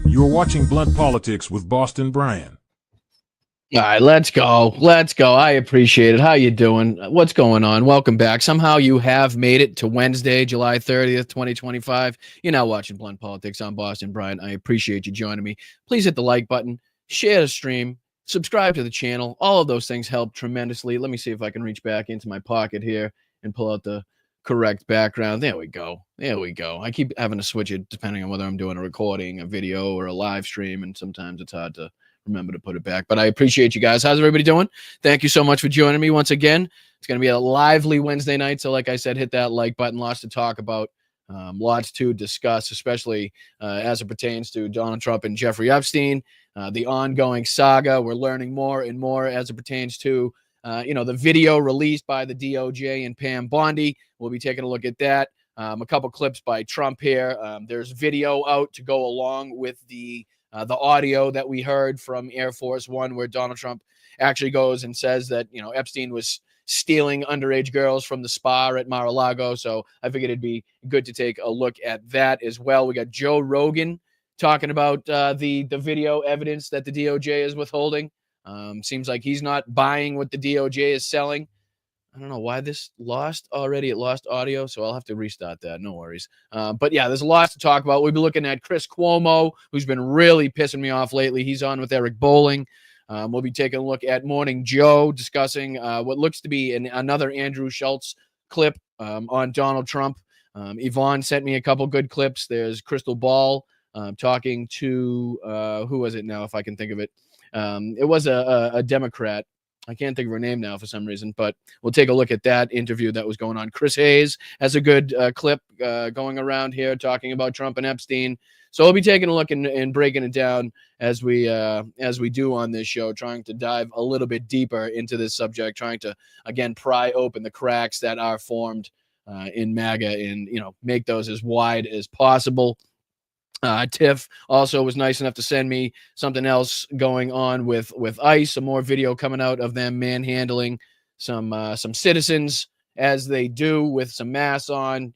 You're watching Blunt Politics with Boston Brian. All right, let's go. Let's go. I appreciate it. How you doing? What's going on? Welcome back. Somehow you have made it to Wednesday, July 30th, 2025. You're now watching Blunt Politics. I'm Boston Brian. I appreciate you joining me. Please hit the like button, share the stream, subscribe to the channel. All of those things help tremendously. Let me see if I can reach back into my pocket here and pull out the correct background. There we go. There we go. I keep having to switch it depending on whether I'm doing a recording, a video, or a live stream, and sometimes it's hard to remember to put it back. But I appreciate you guys. How's everybody doing? Thank you so much for joining me once again. It's going to be a lively Wednesday night. So like I said, hit that like button. Lots to talk about, lots to discuss, especially as it pertains to Donald Trump and Jeffrey Epstein, the ongoing saga. We're learning more and more as it pertains to the video released by the DOJ and Pam Bondi. We'll be taking a look at that. A couple clips by Trump here. There's video out to go along with the audio that we heard from Air Force One, where Donald Trump actually goes and says that, Epstein was stealing underage girls from the spa at Mar-a-Lago. So I figured it'd be good to take a look at that as well. We got Joe Rogan talking about the video evidence that the DOJ is withholding. Seems like he's not buying what the DOJ is selling. I don't know why this lost already. It lost audio, so I'll have to restart that. No worries. But yeah, there's a lot to talk about. We'll be looking at Chris Cuomo, who's been really pissing me off lately. He's on with Eric Bowling. We'll be taking a look at Morning Joe discussing what looks to be another Andrew Schultz clip on Donald Trump. Yvonne sent me a couple good clips. There's Crystal Ball talking to, who was it now, if I can think of it? It was a Democrat. I can't think of her name now for some reason, but we'll take a look at that interview that was going on. Chris Hayes has a good clip going around here talking about Trump and Epstein. So we'll be taking a look and breaking it down as we do on this show, trying to dive a little bit deeper into this subject, trying to, again, pry open the cracks that are formed in MAGA and, make those as wide as possible. Tiff also was nice enough to send me something else going on with ICE, some more video coming out of them manhandling some citizens as they do with some masks on.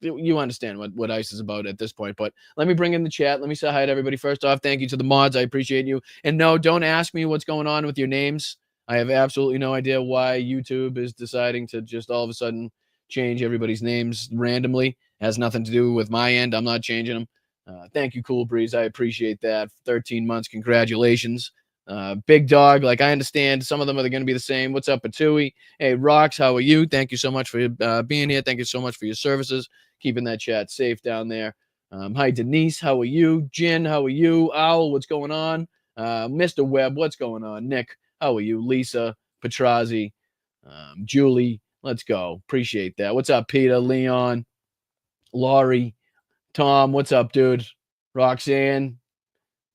You understand what ICE is about at this point. But let me bring in the chat. Let me say hi to everybody. First off, thank you to the mods. I appreciate you. And no, don't ask me what's going on with your names. I have absolutely no idea why YouTube is deciding to just all of a sudden change everybody's names randomly. It has nothing to do with my end. I'm not changing them. Thank you, Cool Breeze. I appreciate that. 13 months. Congratulations. Big Dog, like I understand some of them are going to be the same. What's up, Patui? Hey, Rocks, how are you? Thank you so much for being here. Thank you so much for your services, keeping that chat safe down there. Hi, Denise, how are you? Jen, how are you? Owl, what's going on? Mr. Webb, what's going on? Nick, how are you? Lisa, Petrazi, Julie, let's go. Appreciate that. What's up, Peter, Leon, Laurie, Tom, what's up, dude? Roxanne,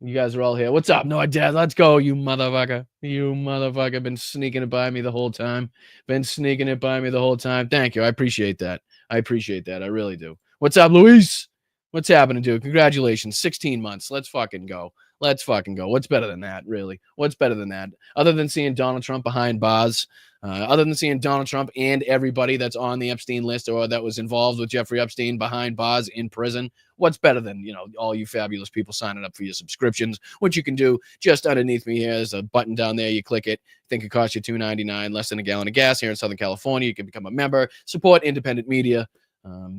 you guys are all here. What's up, No Dad? Let's go, you motherfucker. You motherfucker. Been sneaking it by me the whole time. Been sneaking it by me the whole time. Thank you. I appreciate that. I appreciate that. I really do. What's up, Luis? What's happening, dude? Congratulations. 16 months. Let's fucking go. Let's fucking go. What's better than that, really? What's better than that? Other than seeing Donald Trump behind bars, other than seeing Donald Trump and everybody that's on the Epstein list or that was involved with Jeffrey Epstein behind bars in prison, what's better than, all you fabulous people signing up for your subscriptions, which you can do just underneath me here. There's a button down there. You click it. I think it costs you $2.99, less than a gallon of gas here in Southern California. You can become a member, support independent media.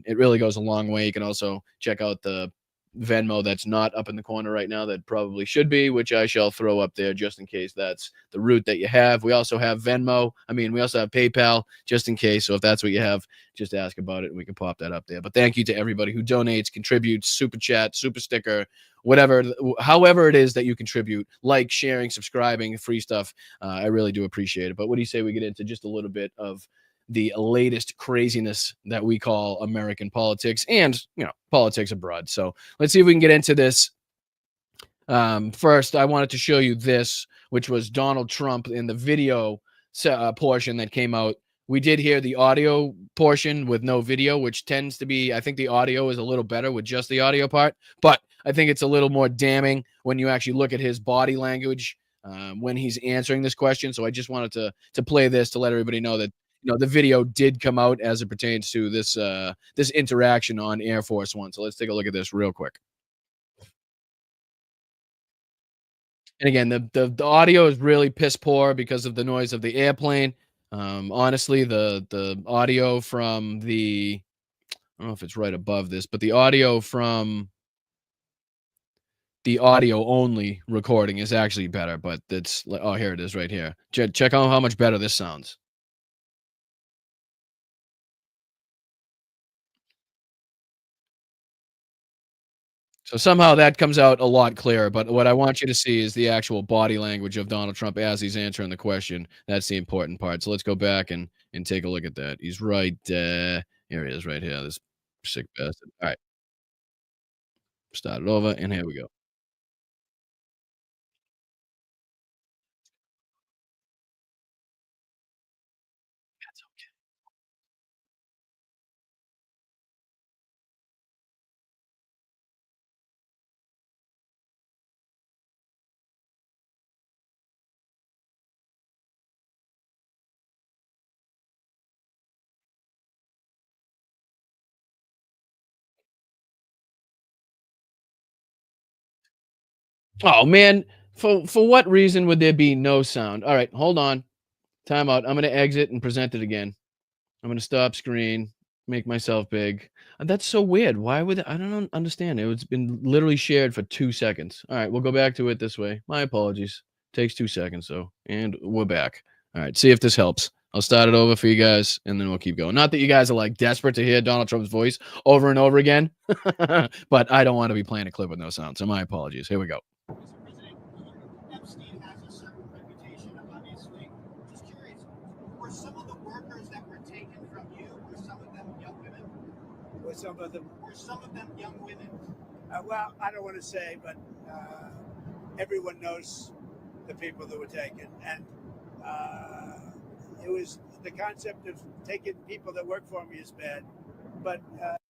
It really goes a long way. You can also check out the Venmo that's not up in the corner right now that probably should be, which I shall throw up there just in case that's the route that you have. We also have Venmo. We also have PayPal just in case. So if that's what you have, just ask about it and we can pop that up there. But thank you to everybody who donates, contributes, super chat, super sticker, whatever, however it is that you contribute, like, sharing, subscribing, free stuff. I really do appreciate it. But what do you say we get into just a little bit of the latest craziness that we call American politics and, politics abroad. So let's see if we can get into this. First, I wanted to show you this, which was Donald Trump in the video portion that came out. We did hear the audio portion with no video, which tends to be, I think the audio is a little better with just the audio part, but I think it's a little more damning when you actually look at his body language when he's answering this question. So I just wanted to play this to let everybody know that the video did come out as it pertains to this this interaction on Air Force One. So let's take a look at this real quick. And again, the audio is really piss poor because of the noise of the airplane. Honestly, the audio from I don't know if it's right above this, but the audio from the audio only recording is actually better. But it's here it is right here. Check out how much better this sounds. So somehow that comes out a lot clearer, but what I want you to see is the actual body language of Donald Trump as he's answering the question. That's the important part. So let's go back and take a look at that. He's right here he is right here, this sick bastard. All right. Start it over, and here we go. Oh, man. For what reason would there be no sound? All right, hold on. Time out. I'm gonna exit and present it again. I'm gonna stop screen, make myself big. That's so weird. Why would I don't understand. It's been literally shared for 2 seconds. All right, we'll go back to it this way. My apologies. Takes 2 seconds though, and we're back. All right, see if this helps. I'll start it over for you guys, and then we'll keep going. Not that you guys are like desperate to hear Donald Trump's voice over and over again, but I don't want to be playing a clip with no sound. So my apologies. Here we go. Mr. President, Epstein has a certain reputation, obviously. Just curious, were some of the workers that were taken from you, were some of them young women? Were some of them? Were some of them young women? Well, I don't want to say, but everyone knows the people that were taken, and it was the concept of taking people that work for me is bad, but.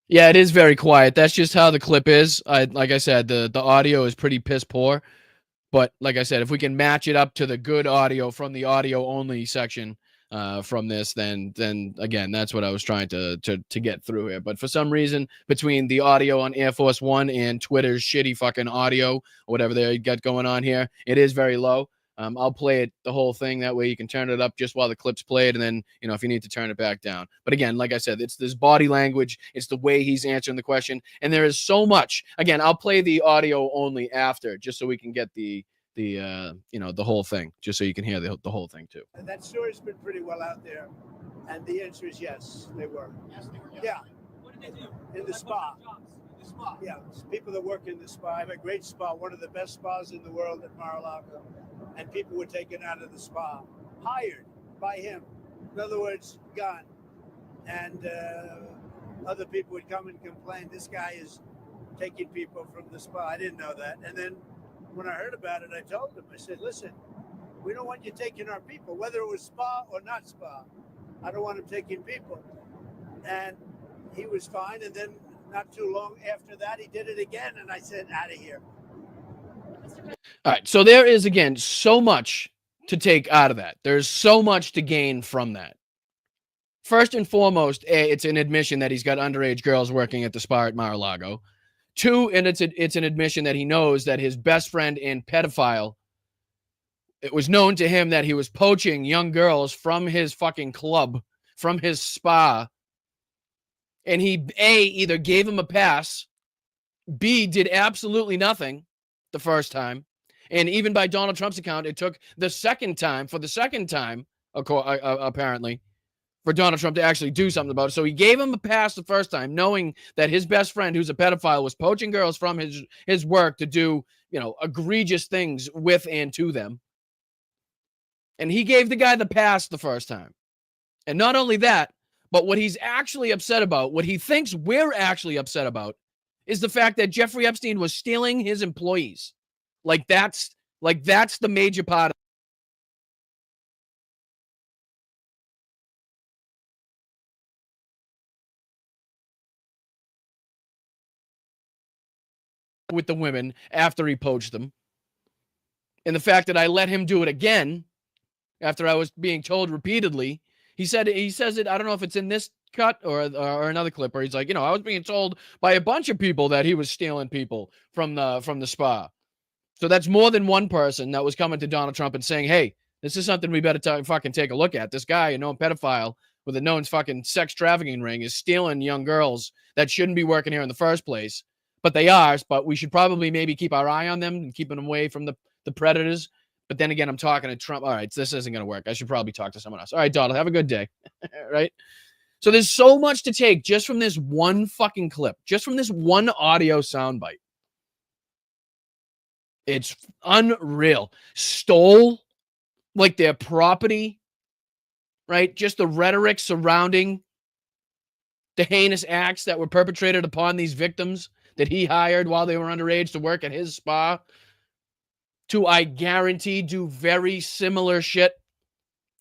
Yeah, it is very quiet. That's just how the clip is. Like I said, the audio is pretty piss poor. But like I said, if we can match it up to the good audio from the audio only section from this, then again, that's what I was trying to get through here. But for some reason, between the audio on Air Force One and Twitter's shitty fucking audio, or whatever they got going on here, it is very low. I'll play it the whole thing. That way you can turn it up just while the clip's played. And then, if you need to turn it back down. But again, like I said, it's this body language. It's the way he's answering the question. And there is so much. Again, I'll play the audio only after just so we can get the the whole thing, just so you can hear the whole thing too. And that story's been pretty well out there. And the answer is yes, they were. Yes, they were. Yeah. What did they do? In the spa. In the spa. Yeah, it's people that work in the spa. I have a great spa, one of the best spas in the world at Mar-a-Lago. And people were taken out of the spa, hired by him. In other words, gone. And other people would come and complain, this guy is taking people from the spa. I didn't know that. And then when I heard about it, I told him, I said, listen, we don't want you taking our people, whether it was spa or not spa. I don't want him taking people. And he was fine. And then not too long after that, he did it again. And I said, out of here. All right. So there is, again, so much to take out of that. There's so much to gain from that. First and foremost, it's an admission that he's got underage girls working at the spa at Mar-a-Lago. Two, and it's an admission that he knows that his best friend and pedophile, it was known to him that he was poaching young girls from his fucking club, from his spa. And he, A, either gave him a pass, B, did absolutely nothing the first time. And even by Donald Trump's account, it took the second time, apparently, for Donald Trump to actually do something about it. So he gave him a pass the first time, knowing that his best friend, who's a pedophile, was poaching girls from his work to do, egregious things with and to them. And he gave the guy the pass the first time. And not only that, but what he's actually upset about, what he thinks we're actually upset about, is the fact that Jeffrey Epstein was stealing his employees. Like that's the major part with the women after he poached them. And the fact that I let him do it again after I was being told repeatedly. He says it, I don't know if it's in this cut or another clip where he's like, I was being told by a bunch of people that he was stealing people from the spa. So that's more than one person that was coming to Donald Trump and saying, hey, this is something we better fucking take a look at. This guy, a known pedophile with a known fucking sex trafficking ring, is stealing young girls that shouldn't be working here in the first place. But they are, but we should probably maybe keep our eye on them and keeping them away from the predators. But then again, I'm talking to Trump. All right, this isn't going to work. I should probably talk to someone else. All right, Donald, have a good day. Right? So there's so much to take just from this one fucking clip, just from this one audio soundbite. It's unreal. Stole like their property, right? Just the rhetoric surrounding the heinous acts that were perpetrated upon these victims that he hired while they were underage to work at his spa, to, I guarantee, do very similar shit,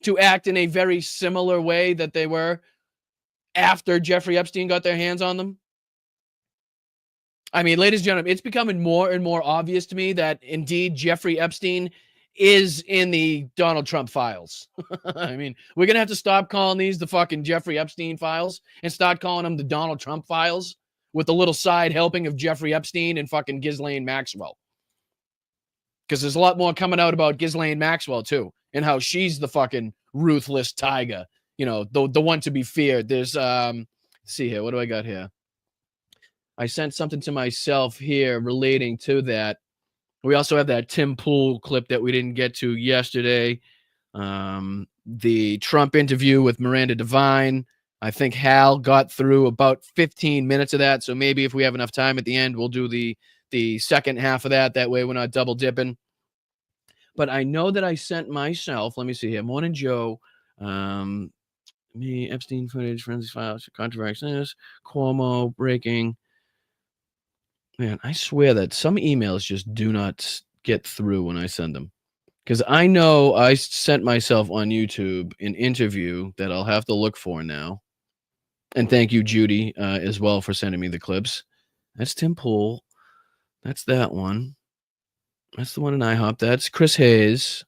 to act in a very similar way that they were after Jeffrey Epstein got their hands on them. I mean, ladies and gentlemen, it's becoming more and more obvious to me that indeed Jeffrey Epstein is in the Donald Trump files. I mean, we're going to have to stop calling these the fucking Jeffrey Epstein files and start calling them the Donald Trump files with a little side helping of Jeffrey Epstein and fucking Ghislaine Maxwell. Because there's a lot more coming out about Ghislaine Maxwell, too, and how she's the fucking ruthless tiger, the one to be feared. There's, let's see here. What do I got here? I sent something to myself here relating to that. We also have that Tim Pool clip that we didn't get to yesterday. The Trump interview with Miranda Devine. I think Hal got through about 15 minutes of that. So maybe if we have enough time at the end, we'll do the second half of that. That way we're not double dipping. But I know that I sent myself, let me see here. Morning Joe. Me, Epstein footage, forensic files, controversy, Cuomo, breaking. Man, I swear that some emails just do not get through when I send them. Because I know I sent myself on YouTube an interview that I'll have to look for now. And thank you, Judy, as well, for sending me the clips. That's Tim Pool. That's that one. That's the one in IHOP. That's Chris Hayes.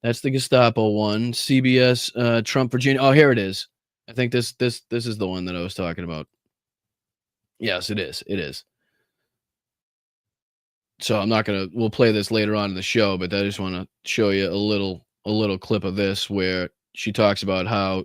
That's the Gestapo one. CBS, Trump, Virginia. Oh, here it is. I think this is the one that I was talking about. Yes, it is. It is. So I'm not gonna. We'll play this later on in the show, but I just want to show you a little clip of this where she talks about how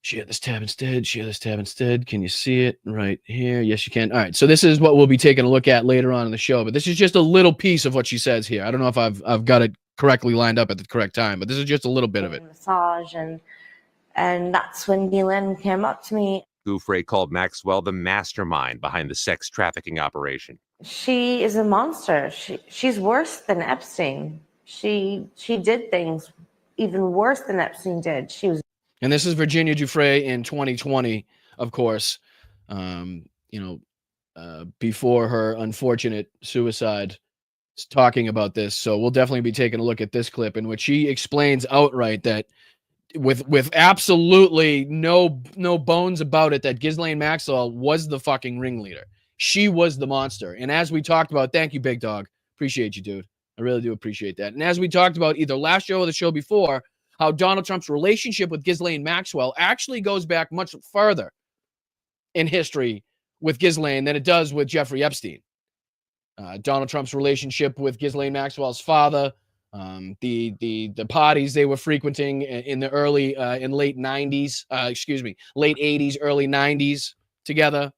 Share this tab instead. Share this tab instead. Can you see it right here? Yes, you can. All right. So this is what we'll be taking a look at later on in the show. But this is just a little piece of what she says here. I don't know if I've got it correctly lined up at the correct time, but this is just a little bit of it. Massage, and that's when Ghislaine came up to me. Giuffre called Maxwell the mastermind behind the sex trafficking operation. She is a monster. She's worse than Epstein. She did things even worse than Epstein did. She was. And this is Virginia Giuffre in 2020, of course. Before her unfortunate suicide, talking about this. So we'll definitely be taking a look at this clip in which she explains outright that with absolutely no bones about it, that Ghislaine Maxwell was the fucking ringleader. She was the monster. And as we talked about, thank you, Big Dog. Appreciate you, dude. I really do appreciate that. And as we talked about either last show or the show before, how Donald Trump's relationship with Ghislaine Maxwell actually goes back much further in history with Ghislaine than it does with Jeffrey Epstein. Donald Trump's relationship with Ghislaine Maxwell's father, the parties they were frequenting in the late 90s, late 80s, early 90s together.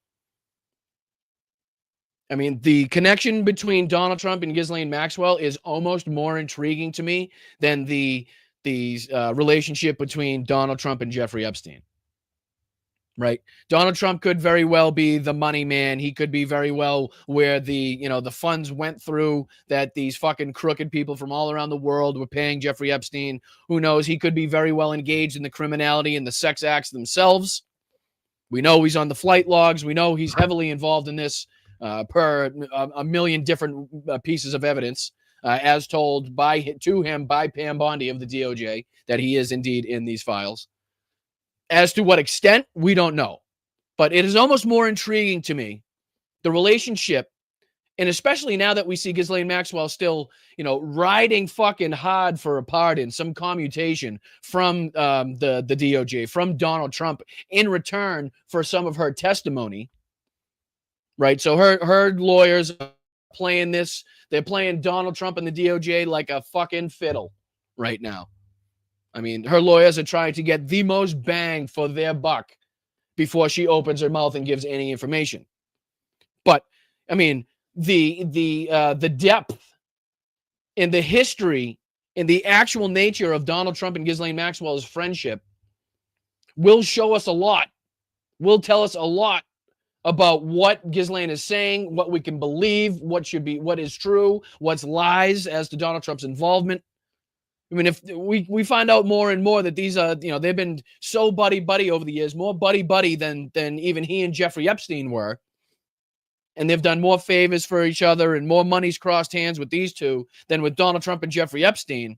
I mean, the connection between Donald Trump and Ghislaine Maxwell is almost more intriguing to me than the relationship between Donald Trump and Jeffrey Epstein. Right? Donald Trump could very well be the money man. He could be very well where the funds went through, that these fucking crooked people from all around the world were paying Jeffrey Epstein. Who knows? He could be very well engaged in the criminality and the sex acts themselves. We know he's on the flight logs. We know he's heavily involved in this per a million different pieces of evidence, as told to him by Pam Bondi of the DOJ, that he is indeed in these files. As to what extent, we don't know. But it is almost more intriguing to me, the relationship, and especially now that we see Ghislaine Maxwell still, riding fucking hard for a pardon, some commutation from the DOJ, from Donald Trump, in return for some of her testimony. Right? So her lawyers are playing this. They're playing Donald Trump and the DOJ like a fucking fiddle right now. I mean, her lawyers are trying to get the most bang for their buck before she opens her mouth and gives any information. But I mean, the depth in the history, in the actual nature of Donald Trump and Ghislaine Maxwell's friendship will show us a lot. Will tell us a lot about what Ghislaine is saying, what we can believe, what is true, what's lies as to Donald Trump's involvement. I mean, if we find out more and more that these they've been so buddy over the years, more buddy than even he and Jeffrey Epstein were. And they've done more favors for each other and more money's crossed hands with these two than with Donald Trump and Jeffrey Epstein.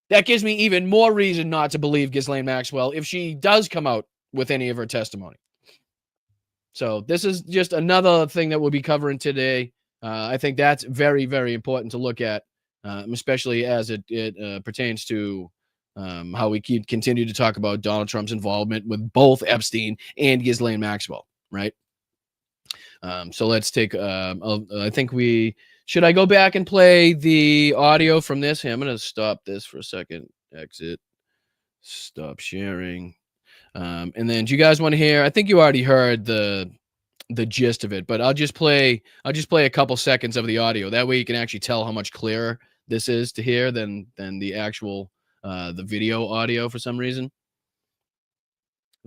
That gives me even more reason not to believe Ghislaine Maxwell if she does come out with any of her testimony. So this is just another thing that we'll be covering today. I think that's very, very important to look at. Especially as it pertains to how we continue to talk about Donald Trump's involvement with both Epstein and Ghislaine Maxwell, right? So let's take, I think should I go back and play the audio from this? Hey, I'm going to stop this for a second. Exit. Stop sharing. And then do you guys want to hear, I think you already heard the gist of it, but I'll just play a couple seconds of the audio. That way you can actually tell how much clearer this is to hear than the actual the video audio for some reason.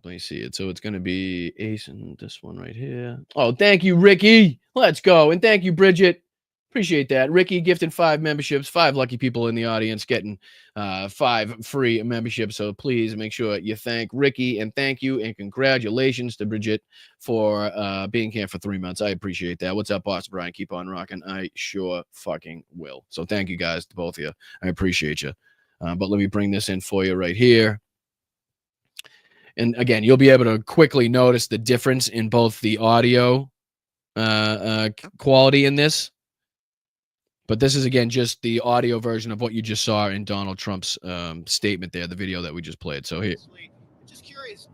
Let me see it. So it's going to be Ace and this one right here. Oh, thank you, Ricky. Let's go. And thank you, Bridget. Appreciate that. Ricky gifted 5 memberships, 5 lucky people in the audience getting 5 free memberships. So please make sure you thank Ricky, and thank you and congratulations to Bridget for being here for 3 months. I appreciate that. What's up, boss Brian? Keep on rocking. I sure fucking will. So thank you guys to both of you. I appreciate you. But let me bring this in for you right here. And again, you'll be able to quickly notice the difference in both the audio quality in this. But this is, again, just the audio version of what you just saw in Donald Trump's statement there, the video that we just played. So here. Just curious,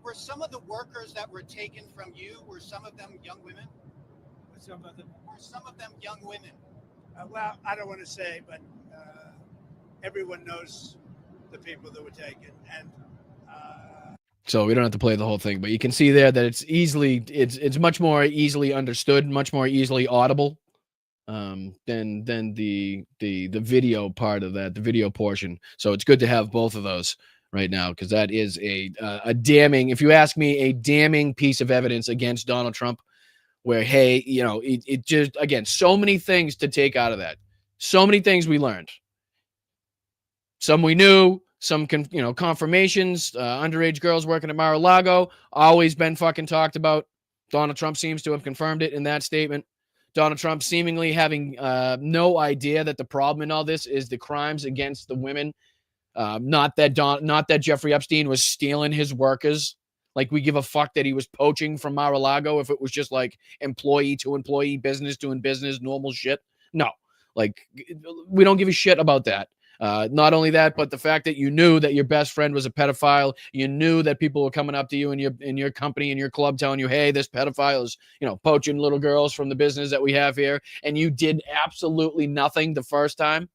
were some of the workers that were taken from you, were some of them young women? Were some of them young women? Well, I don't want to say, but everyone knows the people that were taken. And So we don't have to play the whole thing, but you can see there that it's much more easily understood, much more easily audible than the video part of that, the video portion. So it's good to have both of those right now, because that is a damning, if you ask me, a damning piece of evidence against Donald Trump, where, hey, it just, again, so many things to take out of that. So many things we learned. Some we knew, some confirmations. Underage girls working at Mar-a-Lago, always been fucking talked about. Donald Trump seems to have confirmed it in that statement. Donald Trump seemingly having no idea that the problem in all this is the crimes against the women. Not that Jeffrey Epstein was stealing his workers. Like, we give a fuck that he was poaching from Mar-a-Lago if it was just like employee to employee, business doing business, normal shit. No, like, we don't give a shit about that. Not only that, but the fact that you knew that your best friend was a pedophile. You knew that people were coming up to you in your company, in your club, telling you, hey, this pedophile is, poaching little girls from the business that we have here. And you did absolutely nothing the first time.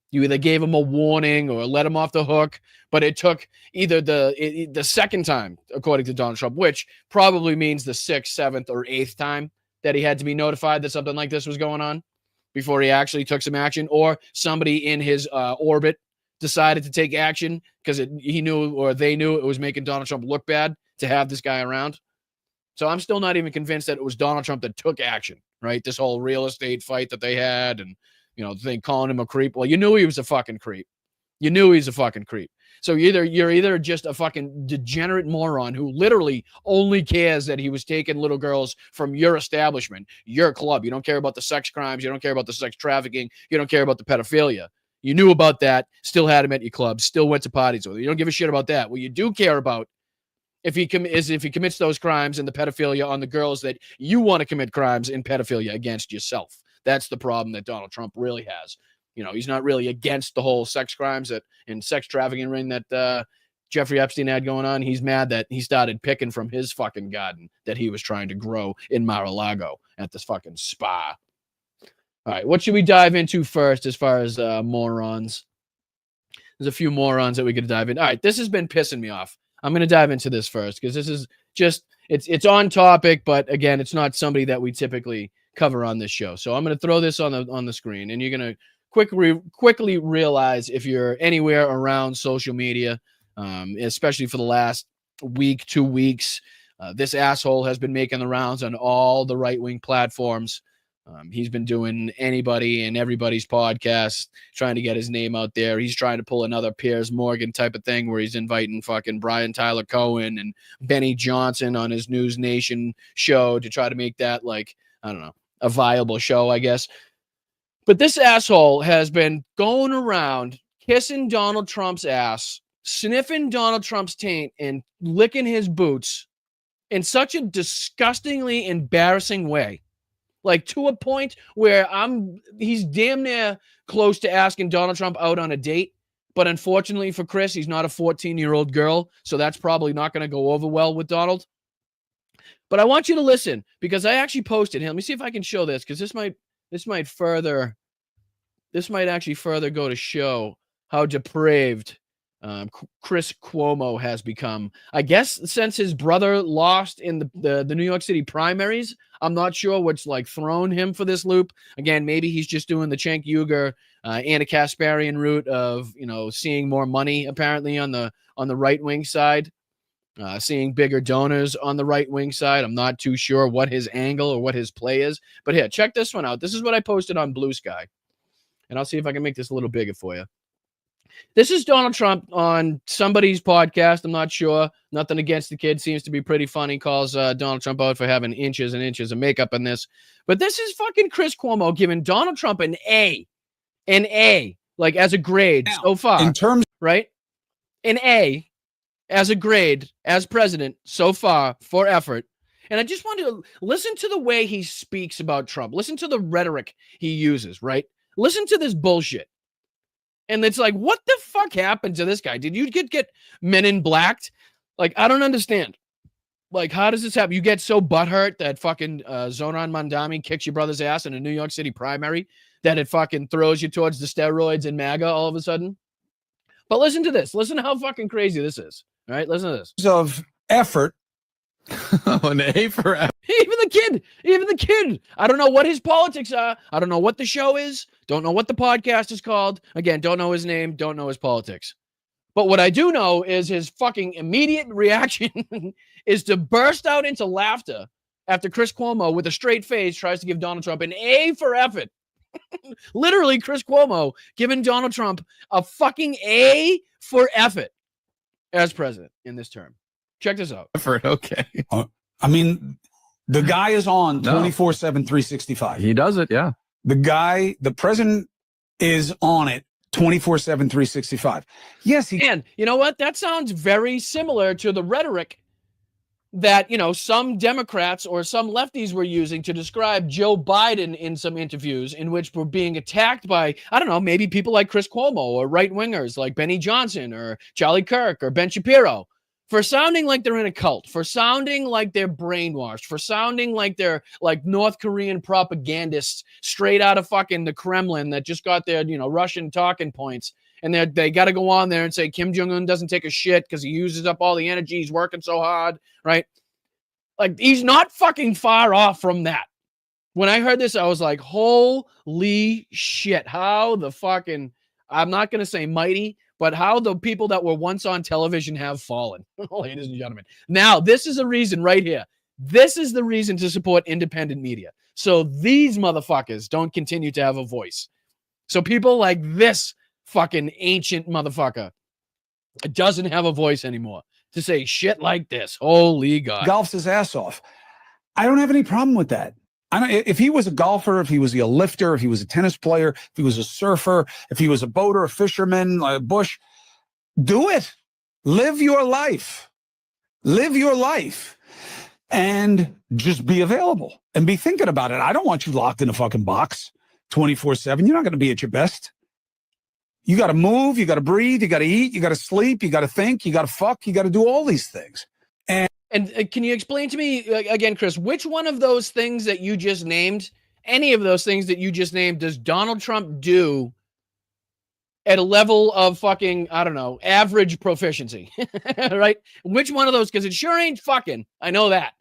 You either gave him a warning or let him off the hook, but it took either the second time, according to Donald Trump, which probably means the 6th, 7th, or 8th time that he had to be notified that something like this was going on before he actually took some action, or somebody in his orbit decided to take action because he knew, or they knew, it was making Donald Trump look bad to have this guy around. So I'm still not even convinced that it was Donald Trump that took action, right? This whole real estate fight that they had, and they calling him a creep. Well, you knew he was a fucking creep. You knew he's a fucking creep. So you're either just a fucking degenerate moron who literally only cares that he was taking little girls from your establishment, your club. You don't care about the sex crimes. You don't care about the sex trafficking. You don't care about the pedophilia. You knew about that, still had him at your club, still went to parties with him. You don't give a shit about that. What you do care about if he commits those crimes and the pedophilia on the girls that you want to commit crimes and pedophilia against yourself. That's the problem that Donald Trump really has. He's not really against the whole sex crimes and sex trafficking ring that Jeffrey Epstein had going on. He's mad that he started picking from his fucking garden that he was trying to grow in Mar-a-Lago at this fucking spa. All right, what should we dive into first as far as morons? There's a few morons that we could dive in. All right, this has been pissing me off. I'm going to dive into this first because this is just, it's on topic, but again, it's not somebody that we typically cover on this show. So I'm going to throw this on the screen, and you're going to quickly realize if you're anywhere around social media, especially for the last week, 2 weeks, this asshole has been making the rounds on all the right-wing platforms. He's been doing anybody and everybody's podcast, trying to get his name out there. He's trying to pull another Piers Morgan type of thing where he's inviting fucking Brian Tyler Cohen and Benny Johnson on his News Nation show to try to make that, like, I don't know, a viable show, I guess. But this asshole has been going around kissing Donald Trump's ass, sniffing Donald Trump's taint, and licking his boots in such a disgustingly embarrassing way. Like, to a point where he's damn near close to asking Donald Trump out on a date. But unfortunately for Chris, he's not a 14-year-old girl. So that's probably not going to go over well with Donald. But I want you to listen, because I actually posted him. Let me see if I can show this, because this might actually further go to show how depraved Chris Cuomo has become. I guess since his brother lost in the New York City primaries, I'm not sure what's like thrown him for this loop. Again, maybe he's just doing the Cenk Uygur, Anna Kasparian route of, seeing more money apparently on the right wing side, seeing bigger donors on the right wing side. I'm not too sure what his angle or what his play is, but here, check this one out. This is what I posted on Blue Sky, and I'll see if I can make this a little bigger for you. This is Donald Trump on somebody's podcast. I'm not sure. Nothing against the kid. Seems to be pretty funny. Calls Donald Trump out for having inches and inches of makeup in this. But this is fucking Chris Cuomo giving Donald Trump an A, like as a grade so far. In terms, right? An A as a grade as president so far for effort. And I just want to listen to the way he speaks about Trump. Listen to the rhetoric he uses, right? Listen to this bullshit. And it's like, what the fuck happened to this guy? Did you get men in blacked? Like, I don't understand. Like, how does this happen? You get so butthurt that fucking Zoran Mandami kicks your brother's ass in a New York City primary that it fucking throws you towards the steroids and MAGA all of a sudden? But listen to this. Listen to how fucking crazy this is. All right, listen to this. Of effort. An A for effort. Even the kid. I don't know what his politics are. I don't know what the show is. Don't know what the podcast is called. Again, don't know his name. Don't know his politics. But what I do know is his fucking immediate reaction is to burst out into laughter after Chris Cuomo, with a straight face, tries to give Donald Trump an A for effort. Literally, Chris Cuomo giving Donald Trump a fucking A for effort as president in this term. Check this out. Effort, okay. I mean, the guy is on No. 24/7, 365. He does it, yeah. The president is on it 24/7, 365. Yes, he And you know what? That sounds very similar to the rhetoric that, you know, some Democrats or some lefties were using to describe Joe Biden in some interviews, in which were being attacked by, I don't know, maybe people like Chris Cuomo or right-wingers like Benny Johnson or Charlie Kirk or Ben Shapiro, for sounding like they're in a cult, for sounding like they're brainwashed, for sounding like they're like North Korean propagandists straight out of fucking the Kremlin that just got their, you know, Russian talking points. And they got to go on there and say Kim Jong-un doesn't take a shit because he uses up all the energy. He's working so hard, right? Like, he's not fucking far off from that. When I heard this, I was like, holy shit. How the fucking, I'm not going to say mighty, but how the people that were once on television have fallen, ladies and gentlemen. Now, this is a reason right here. This is the reason to support independent media. So these motherfuckers don't continue to have a voice. So people like this fucking ancient motherfucker doesn't have a voice anymore to say shit like this. Holy God. golfs his ass off. I don't have any problem with that. If he was a golfer, if he was a lifter, if he was a tennis player, if he was a surfer, if he was a boater, a fisherman, a bush, do it. Live your life. Live your life. And just be available and be thinking about it. I don't want you locked in a fucking box 24/7. You're not going to be at your best. You got to move, you got to breathe, you got to eat, you got to sleep, you got to think, you got to fuck, you got to do all these things. And can you explain to me, again, Chris, which one of those things that you just named, any of those things that you just named, does Donald Trump do at a level of fucking, I don't know, average proficiency, right? Which one of those? Because it sure ain't fucking. I know that.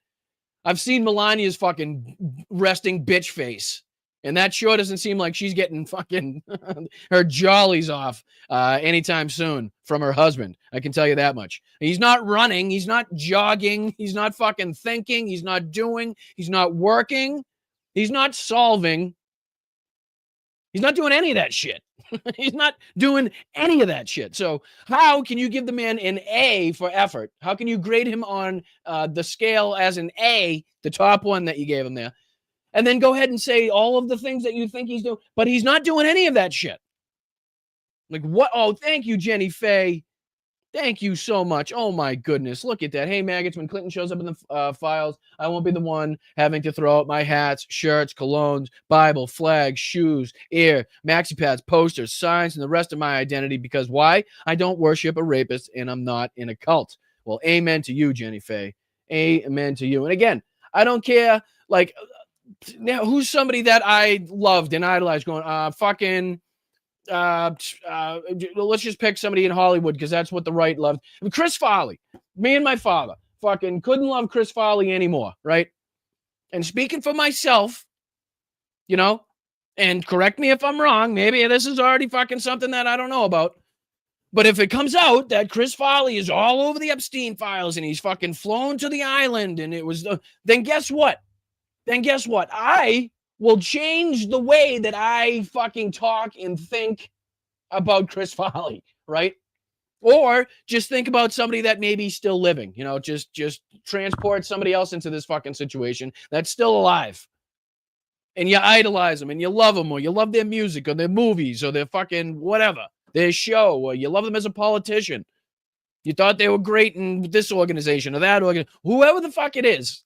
I've seen Melania's fucking resting bitch face. And that sure doesn't seem like she's getting fucking her jollies off anytime soon from her husband. I can tell you that much. He's not running. He's not jogging. He's not fucking thinking. He's not doing. He's not working. He's not solving. He's not doing any of that shit. He's not doing any of that shit. So how can you give the man an A for effort? How can you grade him on the scale as an A, the top one that you gave him there? And then go ahead and say all of the things that you think he's doing, but he's not doing any of that shit. Like, what? Oh, thank you, Jenny Faye. Thank you so much. Oh, my goodness. Look at that. Hey, maggots, when Clinton shows up in the files, I won't be the one having to throw out my hats, shirts, colognes, Bible, flags, shoes, ear, maxi pads, posters, signs, and the rest of my identity, because why? I don't worship a rapist and I'm not in a cult. Well, amen to you, Jenny Faye. Amen to you. And again, I don't care, like, now, who's somebody that I loved and idolized going, let's just pick somebody in Hollywood because that's what the right loved. Chris Farley, me and my father fucking couldn't love Chris Farley anymore, right? And speaking for myself, you know, and correct me if I'm wrong, maybe this is already fucking something that I don't know about. But if it comes out that Chris Farley is all over the Epstein files and he's fucking flown to the island and it was, then guess what? I will change the way that I fucking talk and think about Chris Farley, right? Or just think about somebody that may be still living, you know, just transport somebody else into this fucking situation that's still alive. And you idolize them and you love them, or you love their music or their movies or their fucking whatever, their show, or you love them as a politician. You thought they were great in this organization or that organization, whoever the fuck it is.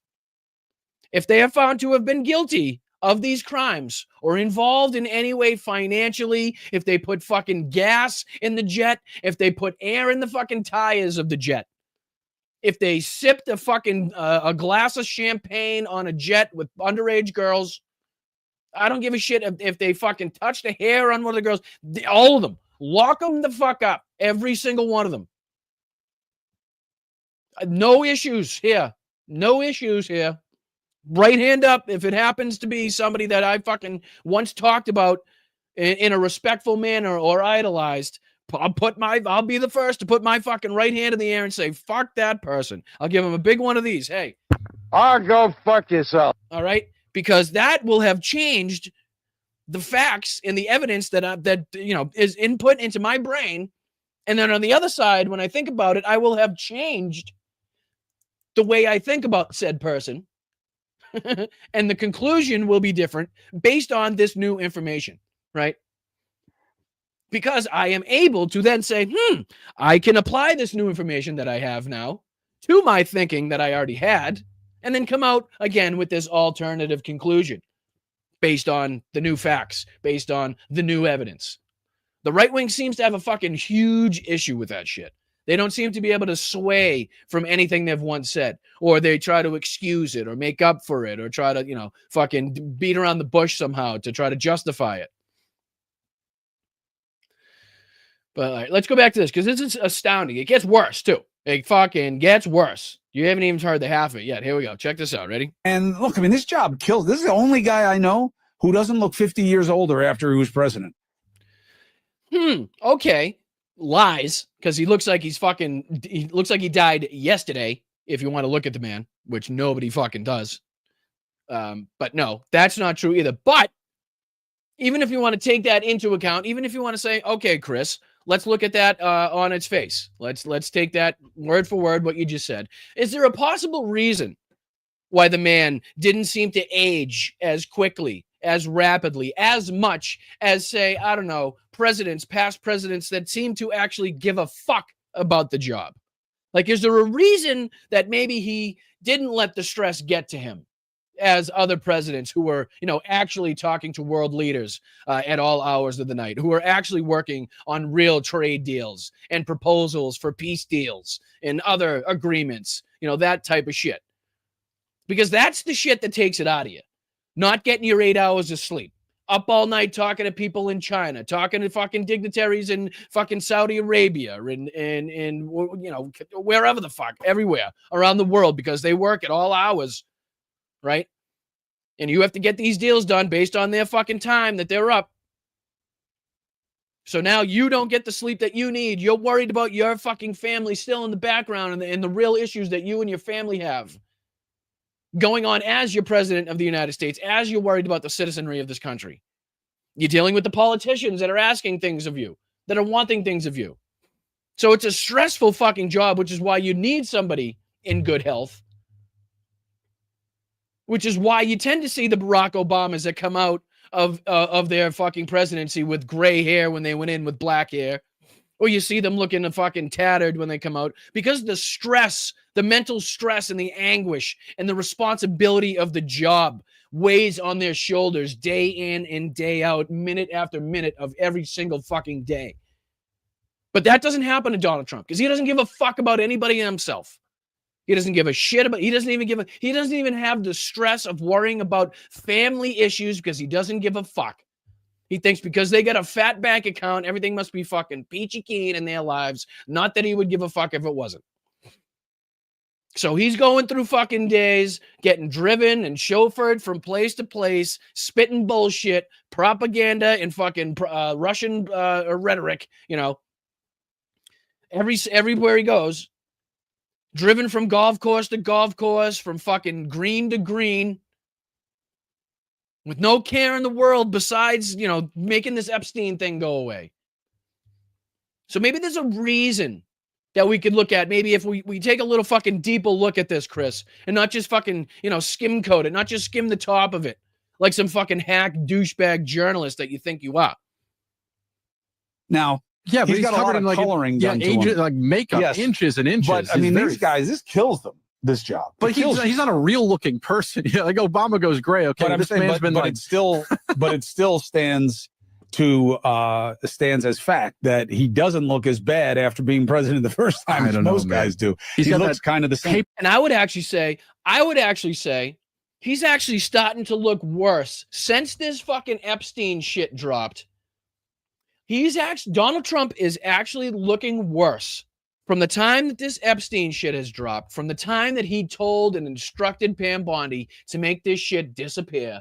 If they are found to have been guilty of these crimes or involved in any way financially, if they put fucking gas in the jet, if they put air in the fucking tires of the jet, if they sipped a fucking a glass of champagne on a jet with underage girls, I don't give a shit if they fucking touched a hair on one of the girls. All of them, lock them the fuck up Every single one of them. No issues here. No issues here. Right hand up if it happens to be somebody that I fucking once talked about in a respectful manner or idolized. I'll be the first to put my fucking right hand in the air and say, fuck that person. I'll give him a big one of these. Hey. Go fuck yourself. All right? Because that will have changed the facts and the evidence that is input into my brain. And then on the other side, when I think about it, I will have changed the way I think about said person. And the conclusion will be different based on this new information, right? Because I am able to then say, I can apply this new information that I have now to my thinking that I already had, and then come out again with this alternative conclusion based on the new facts, based on the new evidence. The right wing seems to have a fucking huge issue with that shit. They don't seem to be able to sway from anything they've once said, or they try to excuse it or make up for it or try to, fucking beat around the bush somehow to try to justify it. But all right, let's go back to this because this is astounding. It gets worse too. It fucking gets worse. You haven't even heard the half of it yet. Here we go. Check this out. Ready? And look, I mean, this job kills. This is the only guy I know who doesn't look 50 years older after he was president. Okay. Lies, because he looks like he looks like he died yesterday, if you want to look at the man, which nobody fucking does. But no, that's not true either. But even if you want to take that into account, even if you want to say, okay, Chris, let's look at that on its face. Let's take that word for word, what you just said. Is there a possible reason why the man didn't seem to age as quickly, as rapidly, as much as, say, I don't know, past presidents that seem to actually give a fuck about the job? Like, is there a reason that maybe he didn't let the stress get to him as other presidents who were, actually talking to world leaders at all hours of the night, who were actually working on real trade deals and proposals for peace deals and other agreements, that type of shit? Because that's the shit that takes it out of you. Not getting your 8 hours of sleep, up all night talking to people in China, talking to fucking dignitaries in fucking Saudi Arabia and wherever the fuck, everywhere around the world, because they work at all hours, right? And you have to get these deals done based on their fucking time that they're up. So now you don't get the sleep that you need. You're worried about your fucking family still in the background and the real issues that you and your family have going on as you're president of the United States, as you're worried about the citizenry of this country. You're dealing with the politicians that are asking things of you, that are wanting things of you. So it's a stressful fucking job, which is why you need somebody in good health, which is why you tend to see the Barack Obamas that come out of their fucking presidency with gray hair when they went in with black hair. Or you see them looking fucking tattered when they come out, because the stress, the mental stress and the anguish and the responsibility of the job weighs on their shoulders day in and day out, minute after minute of every single fucking day. But that doesn't happen to Donald Trump because he doesn't give a fuck about anybody himself. He doesn't give a shit about, he doesn't even have the stress of worrying about family issues because he doesn't give a fuck. He thinks because they got a fat bank account, everything must be fucking peachy keen in their lives. Not that he would give a fuck if it wasn't. So he's going through fucking days, getting driven and chauffeured from place to place, spitting bullshit, propaganda, and fucking Russian rhetoric, everywhere he goes. Driven from golf course to golf course, from fucking green to green, with no care in the world besides, making this Epstein thing go away. So maybe there's a reason that we could look at. Maybe if we take a little fucking deeper look at this, Chris, and not just fucking, skim coat it, not just skim the top of it like some fucking hack douchebag journalist that you think you are. Now, yeah, but he's got a lot of coloring done to him. Like makeup, Yes. inches and inches. But I mean, these guys, this kills them. This job, but he's not a real looking person. Yeah, like Obama goes gray. Okay, but this man's been like, it still stands as fact that he doesn't look as bad after being president the first time as most guys do. He looks kind of the same. And I would actually say he's actually starting to look worse since this fucking Epstein shit dropped. Donald Trump is actually looking worse from the time that this Epstein shit has dropped, from the time that he told and instructed Pam Bondi to make this shit disappear,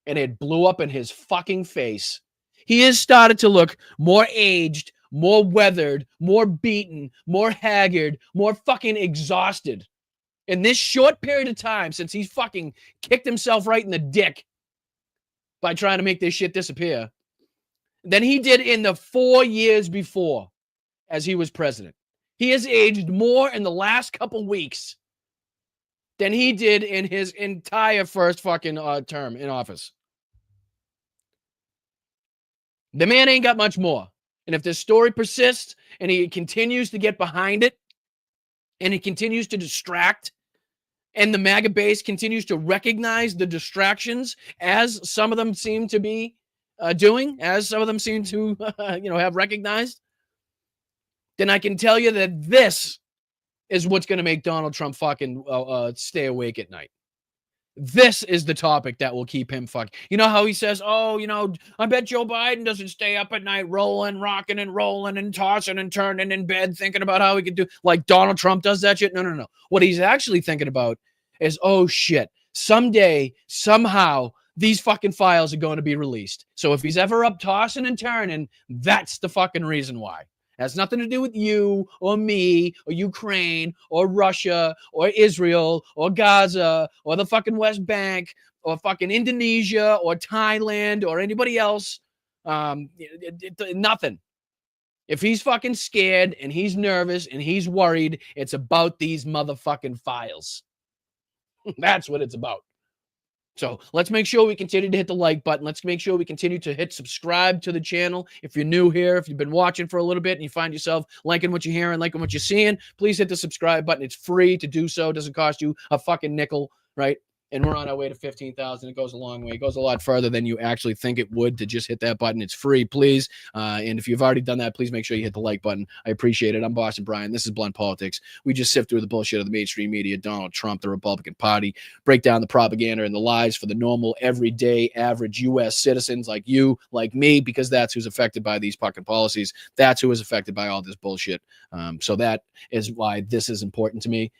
and it blew up in his fucking face. He has started to look more aged, more weathered, more beaten, more haggard, more fucking exhausted in this short period of time since he's fucking kicked himself right in the dick by trying to make this shit disappear than he did in the 4 years before as he was president. He has aged more in the last couple weeks than he did in his entire first fucking term in office. The man ain't got much more. And if this story persists and he continues to get behind it and he continues to distract and the MAGA base continues to recognize the distractions as some of them seem to be doing, as some of them seem to, have recognized, then I can tell you that this is what's going to make Donald Trump fucking stay awake at night. This is the topic that will keep him fucking. You know how he says, I bet Joe Biden doesn't stay up at night rolling, rocking and rolling and tossing and turning in bed thinking about how he could do, like Donald Trump does that shit. No. What he's actually thinking about is, oh shit, someday, somehow, these fucking files are going to be released. So if he's ever up tossing and turning, that's the fucking reason why. It has nothing to do with you or me or Ukraine or Russia or Israel or Gaza or the fucking West Bank or fucking Indonesia or Thailand or anybody else. Nothing. If he's fucking scared and he's nervous and he's worried, it's about these motherfucking files. That's what it's about. So let's make sure we continue to hit the like button. Let's make sure we continue to hit subscribe to the channel. If you're new here, if you've been watching for a little bit and you find yourself liking what you're hearing, liking what you're seeing, please hit the subscribe button. It's free to do so. It doesn't cost you a fucking nickel, right? And we're on our way to 15,000. It goes a long way. It goes a lot further than you actually think it would to just hit that button. It's free, please. And if you've already done that, please make sure you hit the like button. I appreciate it. I'm Boston Brian. This is Blunt Politics. We just sift through the bullshit of the mainstream media, Donald Trump, the Republican Party, break down the propaganda and the lies for the normal, everyday, average U.S. citizens like you, like me, because that's who's affected by these fucking policies. That's who is affected by all this bullshit. So that is why this is important to me.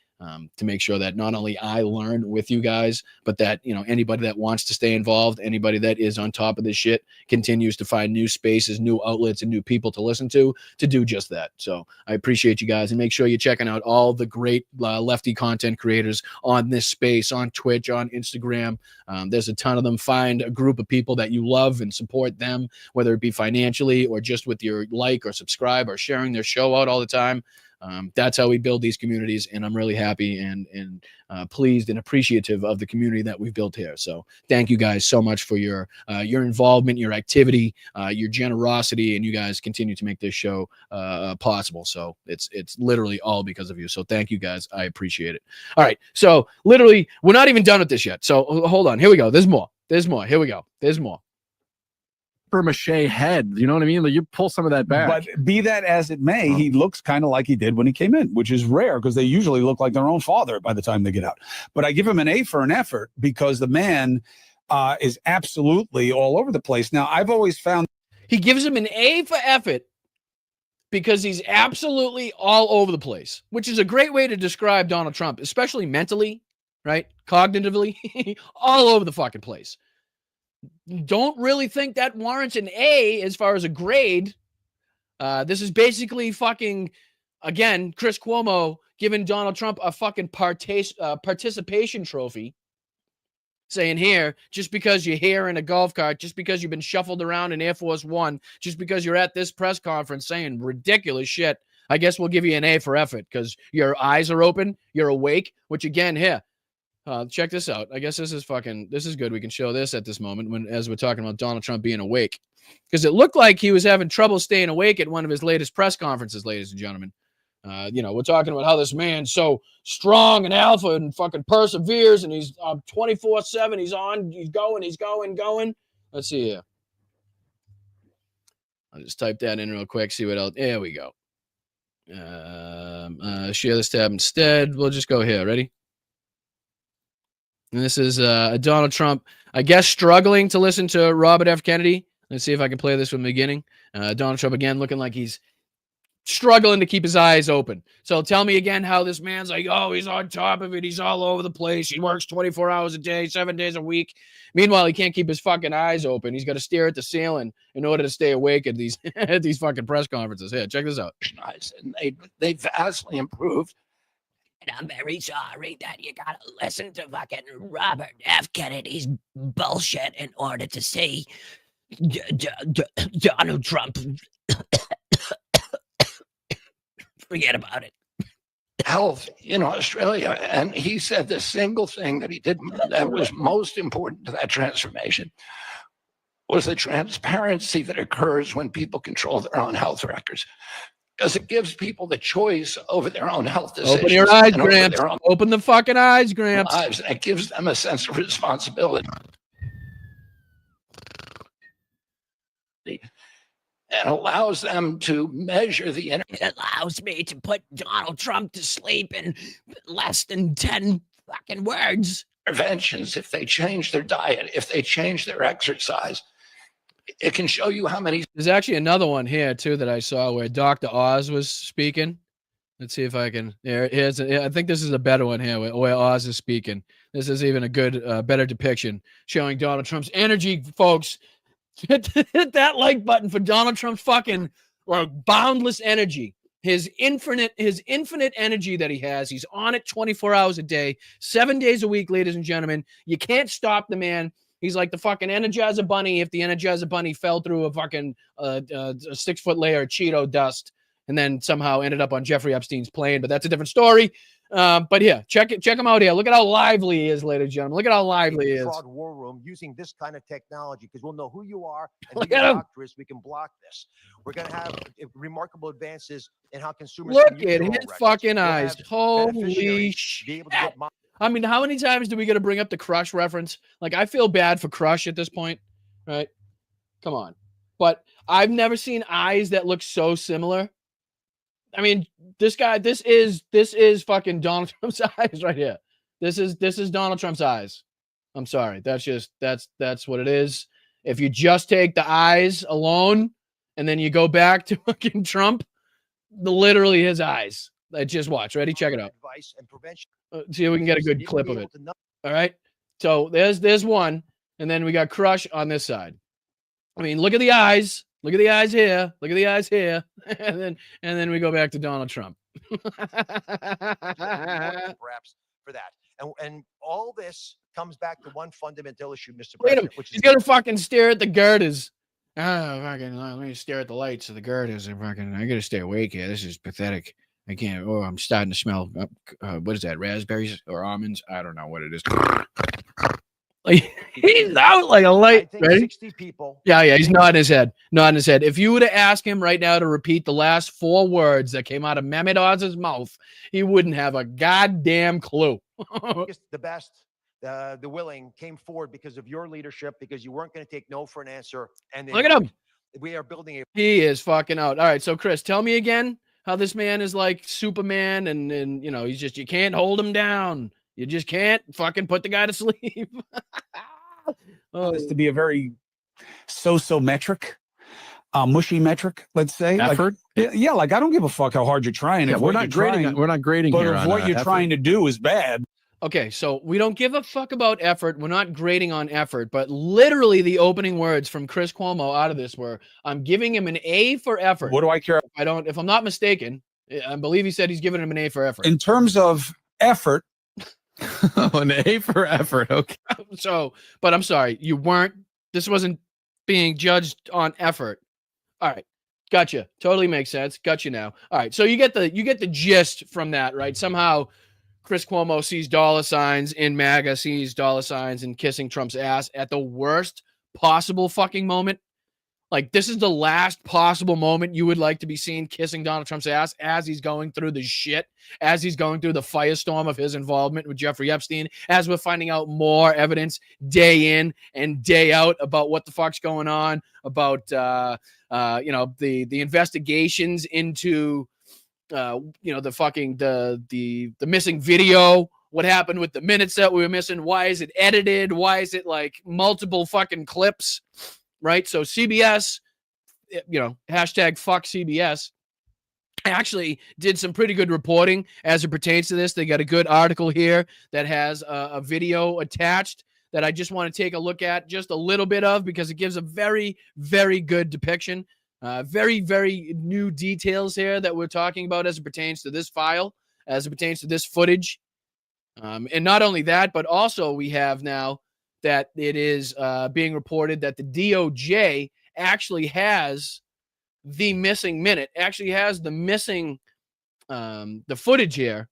To make sure that not only I learn with you guys, but that, anybody that wants to stay involved, anybody that is on top of this shit continues to find new spaces, new outlets, and new people to listen to do just that. So I appreciate you guys, and make sure you're checking out all the great lefty content creators on this space, on Twitch, on Instagram. There's a ton of them. Find a group of people that you love and support them, whether it be financially or just with your like or subscribe or sharing their show out all the time. That's how we build these communities, and I'm really happy and pleased and appreciative of the community that we've built here. So thank you guys so much for your involvement, your activity, your generosity, and you guys continue to make this show possible. So it's literally all because of you. So thank you guys. I appreciate it. All right. So literally, we're not even done with this yet. So hold on. Here we go. There's more. Here we go. There's more. Mache head, you know what I mean? Like, you pull some of that back. But be that as it may, he looks kind of like he did when he came in, which is rare because they usually look like their own father by the time they get out. But I give him an A for an effort because the man is absolutely all over the place. Now, I've always found he gives him an A for effort because he's absolutely all over the place, which is a great way to describe Donald Trump, especially mentally, right? Cognitively, all over the fucking place. Don't really think that warrants an A as far as a grade. This is basically fucking, again, Chris Cuomo giving Donald Trump a fucking participation trophy, saying here, just because you're here in a golf cart, just because you've been shuffled around in Air Force One, just because you're at this press conference saying ridiculous shit, I guess we'll give you an A for effort because your eyes are open, you're awake, which again, here, check this out. I guess this is good. We can show this at this moment as we're talking about Donald Trump being awake, because it looked like he was having trouble staying awake at one of his latest press conferences, ladies and gentlemen. We're talking about how this man's so strong and alpha and fucking perseveres, and he's 24/7. He's on, he's going. Let's see here. I'll just type that in real quick, see what else. There we go. Share this tab instead. We'll just go here. Ready? And this is Donald Trump, I guess, struggling to listen to Robert F. Kennedy Let's see if I can play this from the beginning. Donald Trump again looking like he's struggling to keep his eyes open. So tell me again how this man's like, oh, he's on top of it. He's all over the place. He works 24 hours a day, 7 days a week. Meanwhile, he can't keep his fucking eyes open. He's got to stare at the ceiling in order to stay awake at these at these fucking press conferences. Here, check this out. And they vastly improved. And I'm very sorry that you gotta listen to fucking Robert F. Kennedy's bullshit in order to see Donald Trump. Forget about it. Health in Australia. And he said the single thing that he did that was most important to that transformation was the transparency that occurs when people control their own health records. Because it gives people the choice over their own health decisions. Open your eyes, Gramps. Open the fucking eyes, Gramps. Lives, and it gives them a sense of responsibility. And allows them to measure the internet. It allows me to put Donald Trump to sleep in less than 10 fucking words. Interventions, if they change their diet, if they change their exercise, it can show you how many. There's actually another one here too that I saw where Dr. Oz was speaking. Let's see if I can. Here's. I think this is a better one here where Oz is speaking. This is even a good, better depiction showing Donald Trump's energy, folks. Hit that like button for Donald Trump's fucking boundless energy. His infinite energy that he has. He's on it 24 hours a day, 7 days a week, ladies and gentlemen. You can't stop the man. He's like the fucking Energizer Bunny if the Energizer Bunny fell through a fucking 6 foot layer of Cheeto dust and then somehow ended up on Jeffrey Epstein's plane. But that's a different story. But yeah, check him out here. Look at how lively he is, ladies and gentlemen. Look at how lively he is. Fraud war room using this kind of technology because we'll know who you are and Look who at your him. doctor is. We can block this. We're going to have remarkable advances in how consumers Look can use at their own his records. fucking We'll eyes. have Holy beneficiaries shit. be able to get I mean, how many times do we got to bring up the Crush reference? Like, I feel bad for Crush at this point, right? Come on. But I've never seen eyes that look so similar. I mean, this is fucking Donald Trump's eyes right here. This is Donald Trump's eyes. I'm sorry. That's what it is. If you just take the eyes alone and then you go back to fucking Trump, literally his eyes. Just watch. Ready? Check it out. advice and prevention. See if we can get a good clip of it. All right. So there's one, and then we got Crush on this side. I mean, look at the eyes. Look at the eyes here. Look at the eyes here. and then we go back to Donald Trump. Perhaps for that. And all this comes back to one fundamental issue, Mr. Look at him. President, which He's is gonna fucking stare at the girders. Fucking let me stare at the lights of the girders. I gotta stay awake here. This is pathetic. I can't. Oh, I'm starting to smell. What is that? Raspberries or almonds? I don't know what it is. Like, he's out like a light. I think Ready? 60 people. Yeah. He's nodding his head. Nodding his head. If you were to ask him right now to repeat the last 4 words that came out of Mehmet Oz's mouth, he wouldn't have a goddamn clue. The best, the willing came forward because of your leadership, because you weren't going to take no for an answer. And Look at him. We are building a. He is fucking out. All right. So, Chris, tell me again how this man is like Superman and you know, he's just, you can't hold him down. You just can't fucking put the guy to sleep. This to be a very socio-metric, mushy metric, let's say. Effort? Yeah, like I don't give a fuck how hard you're trying. Yeah, If we're what not you're grading. trying- We're not grading But here if on, what you're effort. trying to do is bad. Okay, so we don't give a fuck about effort. We're not grading on effort, but literally the opening words from Chris Cuomo out of this were, "I'm giving him an A for effort." What do I care? If I'm not mistaken, I believe he said he's giving him an A for effort. In terms of effort, an A for effort. Okay. So, but I'm sorry, you weren't. This wasn't being judged on effort. All right, gotcha. Totally makes sense. Got you now. All right, so you get the gist from that, right? Somehow, Chris Cuomo sees dollar signs in MAGA, sees dollar signs and kissing Trump's ass at the worst possible fucking moment. Like, this is the last possible moment you would like to be seen kissing Donald Trump's ass as he's going through the shit, as he's going through the firestorm of his involvement with Jeffrey Epstein, as we're finding out more evidence day in and day out about what the fuck's going on, about, the investigations into, the missing video, what happened with the minutes that we were missing, why is it edited, why is it like multiple fucking clips? right? So CBS, hashtag fuck CBS, actually did some pretty good reporting as it pertains to this. They got a good article here that has a video attached that I just want to take a look at just a little bit of, because it gives a very, very good depiction. Very, very new details here that we're talking about as it pertains to this file, as it pertains to this footage. And not only that, but also we have now that it is being reported that the DOJ actually has the missing minute, actually has the missing, the footage here.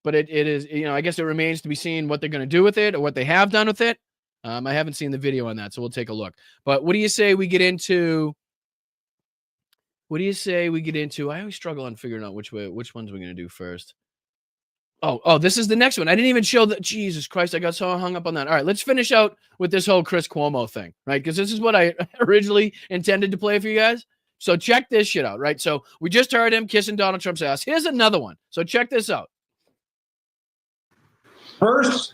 But it is, I guess it remains to be seen what they're going to do with it or what they have done with it. I haven't seen the video on that, so we'll take a look. But what do you say we get into? I always struggle on figuring out which ones we're going to do first. Oh, this is the next one. I didn't even show that. Jesus Christ, I got so hung up on that. All right, let's finish out with this whole Chris Cuomo thing, right? Because this is what I originally intended to play for you guys. So check this shit out, right? So we just heard him kissing Donald Trump's ass. Here's another one. So check this out. First,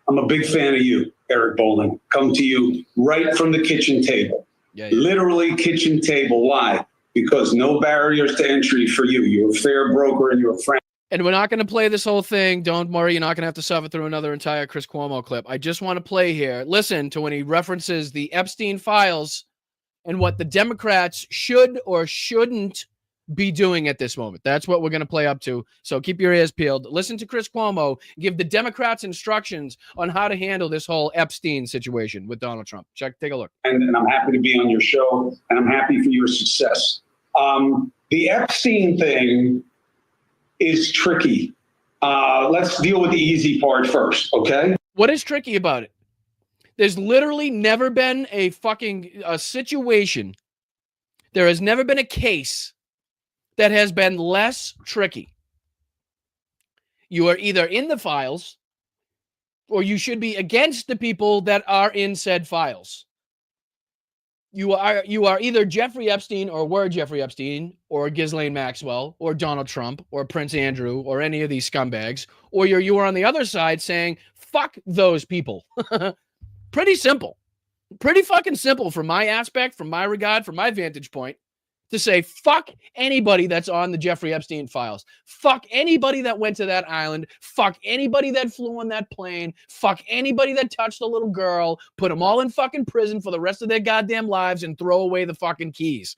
I'm a big fan of you, Eric Bolling. Come to you right from the kitchen table. Yeah. Literally kitchen table. Why? Because no barriers to entry for you. You're a fair broker and you're a friend. And we're not going to play this whole thing. Don't worry. You're not going to have to suffer through another entire Chris Cuomo clip. I just want to play here. Listen to when he references the Epstein files and what the Democrats should or shouldn't be doing at this moment. That's what we're going to play up to. So keep your ears peeled. Listen to Chris Cuomo give the Democrats instructions on how to handle this whole Epstein situation with Donald Trump. Take a look. And I'm happy to be on your show, and I'm happy for your success. The Epstein thing is tricky. Let's deal with the easy part first, okay? What is tricky about it? There's literally never been a situation. There has never been a case that has been less tricky. You are either in the files or you should be against the people that are in said files. You are either Jeffrey Epstein or were Jeffrey Epstein or Ghislaine Maxwell or Donald Trump or Prince Andrew or any of these scumbags, or you are on the other side saying, fuck those people. Pretty simple. Pretty fucking simple from my aspect, from my regard, from my vantage point, to say, fuck anybody that's on the Jeffrey Epstein files. Fuck anybody that went to that island. Fuck anybody that flew on that plane. Fuck anybody that touched a little girl. Put them all in fucking prison for the rest of their goddamn lives and throw away the fucking keys.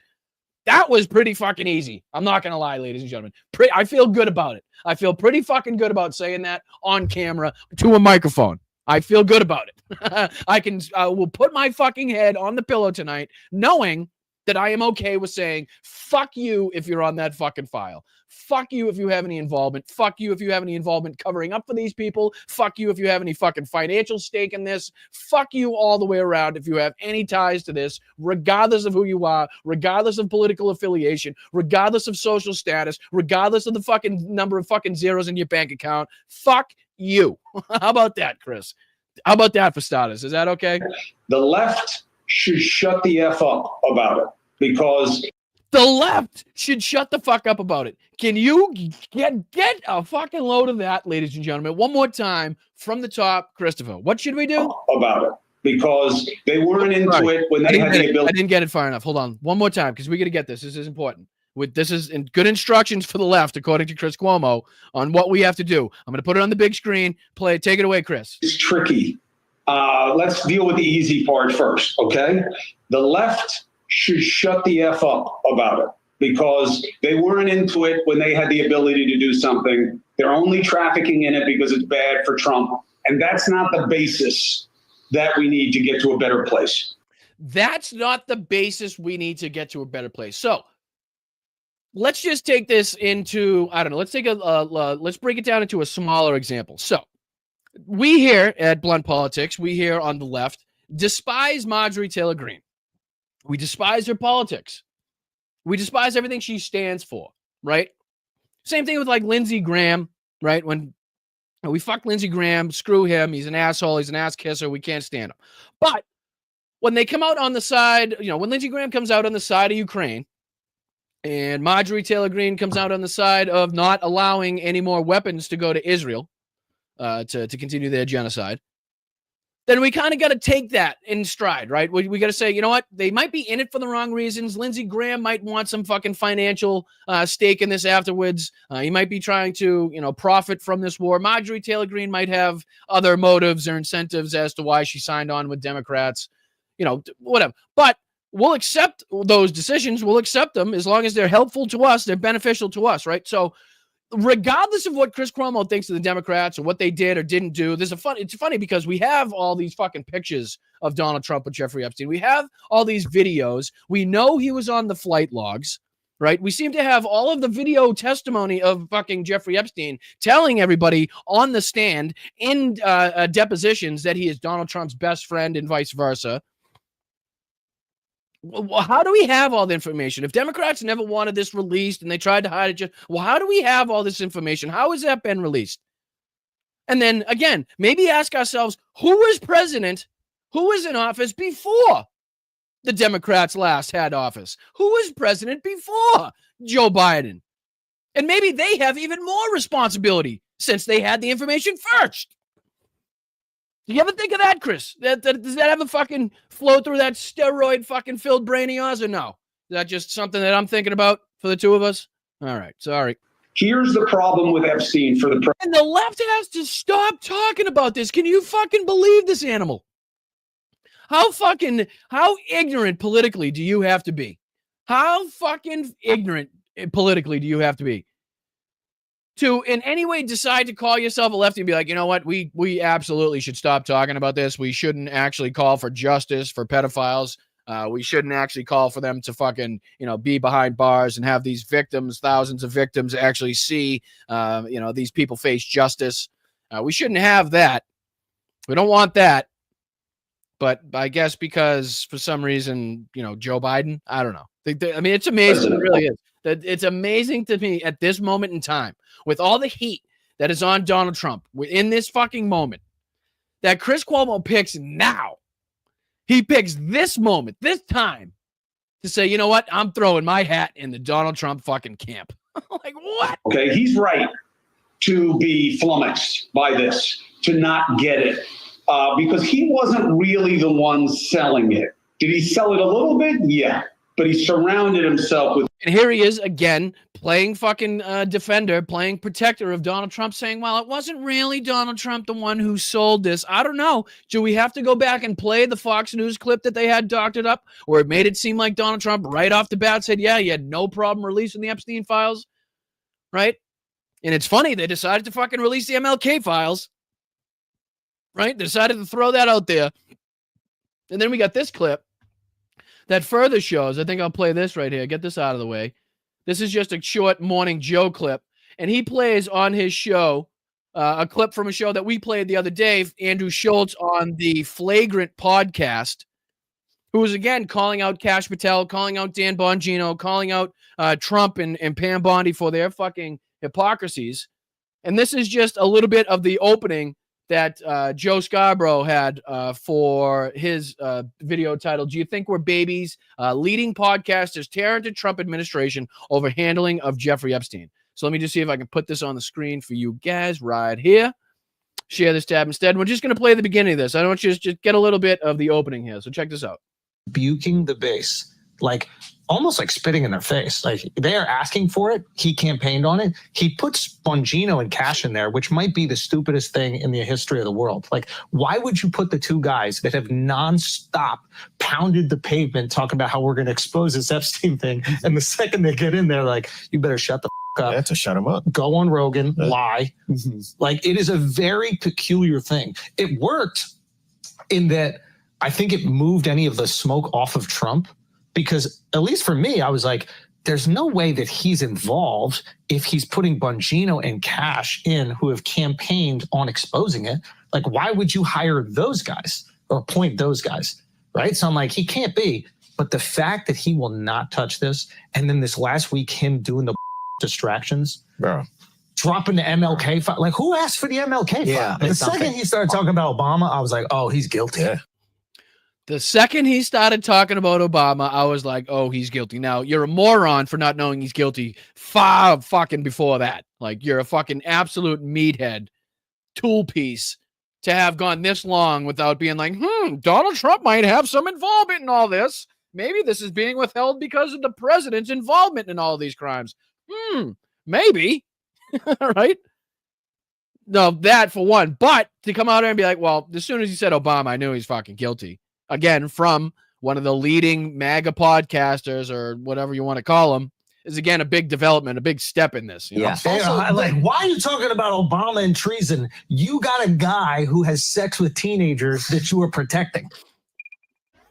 That was pretty fucking easy. I'm not going to lie, ladies and gentlemen. I feel good about it. I feel pretty fucking good about saying that on camera to a microphone. I feel good about it. I will put my fucking head on the pillow tonight knowing that I am okay with saying, fuck you if you're on that fucking file. Fuck you if you have any involvement. Fuck you if you have any involvement covering up for these people. Fuck you if you have any fucking financial stake in this. Fuck you all the way around if you have any ties to this, regardless of who you are, regardless of political affiliation, regardless of social status, regardless of the fucking number of fucking zeros in your bank account. Fuck you. How about that, Chris? How about that for starters? Is that okay? The left should shut the F up about it, because the left should shut the fuck up about it. Can you get a fucking load of that, ladies and gentlemen? One more time from the top, Christopher. What should we do about it? Because they weren't into it when they had the ability. I didn't get it far enough. Hold on. One more time, because we got to get this. This is important. This is good instructions for the left, according to Chris Cuomo, on what we have to do. I'm going to put it on the big screen. Take it away, Chris. It's tricky. Let's deal with the easy part first, okay? The left should shut the F up about it, because they weren't into it when they had the ability to do something. They're only trafficking in it because it's bad for Trump. And that's not the basis that we need to get to a better place. That's not the basis we need to get to a better place. So let's just take this into, I don't know, let's break it down into a smaller example. So we here at Blunt Politics, we here on the left, despise Marjorie Taylor Greene. We despise her politics. We despise everything she stands for, right? Same thing with like Lindsey Graham, right? When we fuck Lindsey Graham, screw him. He's an asshole. He's an ass kisser. We can't stand him. But when they come out on the side, when Lindsey Graham comes out on the side of Ukraine and Marjorie Taylor Greene comes out on the side of not allowing any more weapons to go to Israel, to continue their genocide, then we kind of got to take that in stride, right? We got to say, you know what? They might be in it for the wrong reasons. Lindsey Graham might want some fucking financial stake in this afterwards. He might be trying to, profit from this war. Marjorie Taylor Greene might have other motives or incentives as to why she signed on with Democrats, whatever. But we'll accept those decisions. We'll accept them as long as they're helpful to us. They're beneficial to us, right? So regardless of what Chris Cuomo thinks of the Democrats or what they did or didn't do, it's funny because we have all these fucking pictures of Donald Trump with Jeffrey Epstein. We have all these videos. We know he was on the flight logs, right? We seem to have all of the video testimony of fucking Jeffrey Epstein telling everybody on the stand in depositions that he is Donald Trump's best friend and vice versa. Well, how do we have all the information? If Democrats never wanted this released and they tried to hide it, how do we have all this information? How has that been released? And then again, maybe ask ourselves, who was president? Who was in office before the Democrats last had office? Who was president before Joe Biden? And maybe they have even more responsibility since they had the information first. Do you ever think of that, Chris? Does that ever fucking flow through that steroid fucking filled brain of yours or no? Is that just something that I'm thinking about for the two of us? All right, sorry. Here's the problem with Epstein for the president. And the left has to stop talking about this. Can you fucking believe this animal? How ignorant politically do you have to be? How fucking ignorant politically do you have to be? To in any way decide to call yourself a lefty and be like, you know what, we absolutely should stop talking about this. We shouldn't actually call for justice for pedophiles. We shouldn't actually call for them to fucking, be behind bars and have these victims, thousands of victims actually see, these people face justice. We shouldn't have that. We don't want that. But I guess because for some reason, Joe Biden, I don't know. I mean, it's amazing. It really is. It's amazing to me at this moment in time, with all the heat that is on Donald Trump in this fucking moment, that Chris Cuomo picks now. He picks this moment, this time, to say, you know what? I'm throwing my hat in the Donald Trump fucking camp. Like, what? Okay, he's right to be flummoxed by this, to not get it, because he wasn't really the one selling it. Did he sell it a little bit? Yeah. But he surrounded himself with. And here he is again, playing fucking defender, playing protector of Donald Trump, saying, well, it wasn't really Donald Trump the one who sold this. I don't know. Do we have to go back and play the Fox News clip that they had doctored up where it made it seem like Donald Trump right off the bat said, yeah, he had no problem releasing the Epstein files, right? And it's funny, they decided to fucking release the MLK files, right? They decided to throw that out there. And then we got this clip that further shows, I think I'll play this right here. Get this out of the way. This is just a short Morning Joe clip. And he plays on his show a clip from a show that we played the other day, Andrew Schultz on the Flagrant podcast, who was, again, calling out Kash Patel, calling out Dan Bongino, calling out Trump and Pam Bondi for their fucking hypocrisies. And this is just a little bit of the opening that Joe Scarborough had for his video titled, Do You Think We're Babies? Leading podcasters tear into Trump administration over handling of Jeffrey Epstein. So let me just see if I can put this on the screen for you guys right here. Share this tab instead. We're just going to play the beginning of this. I want you to just get a little bit of the opening here. So check this out. Rebuking the base, like almost like spitting in their face. Like they are asking for it. He campaigned on it. He puts Bongino and Kash in there, which might be the stupidest thing in the history of the world. Like, why would you put the two guys that have nonstop pounded the pavement talking about how we're going to expose this Epstein thing? And the second they get in there, like, you better shut the up. Yeah, to shut him up. Go on Rogan, lie. Like, it is a very peculiar thing. It worked in that I think it moved any of the smoke off of Trump. Because at least for me, I was like, there's no way that he's involved if he's putting Bongino and Kash in who have campaigned on exposing it. Like, why would you hire those guys or appoint those guys, right? So I'm like, he can't be. But the fact that he will not touch this, and then this last week, him doing the distractions, dropping the MLK file. Like, who asked for the MLK file? The second he started talking about Obama, I was like, oh, he's guilty. Yeah. The second he started talking about Obama, I was like, oh, he's guilty. Now, you're a moron for not knowing he's guilty far fucking before that. Like, you're a fucking absolute meathead, tool piece to have gone this long without being like, Donald Trump might have some involvement in all this. Maybe this is being withheld because of the president's involvement in all these crimes. Maybe. Right? No, that for one. But to come out here and be like, well, as soon as he said Obama, I knew he's fucking guilty. Again, from one of the leading MAGA podcasters or whatever you want to call them, is again a big development, a big step in this. You know? Also, like, why are you talking about Obama and treason? You got a guy who has sex with teenagers that you are protecting.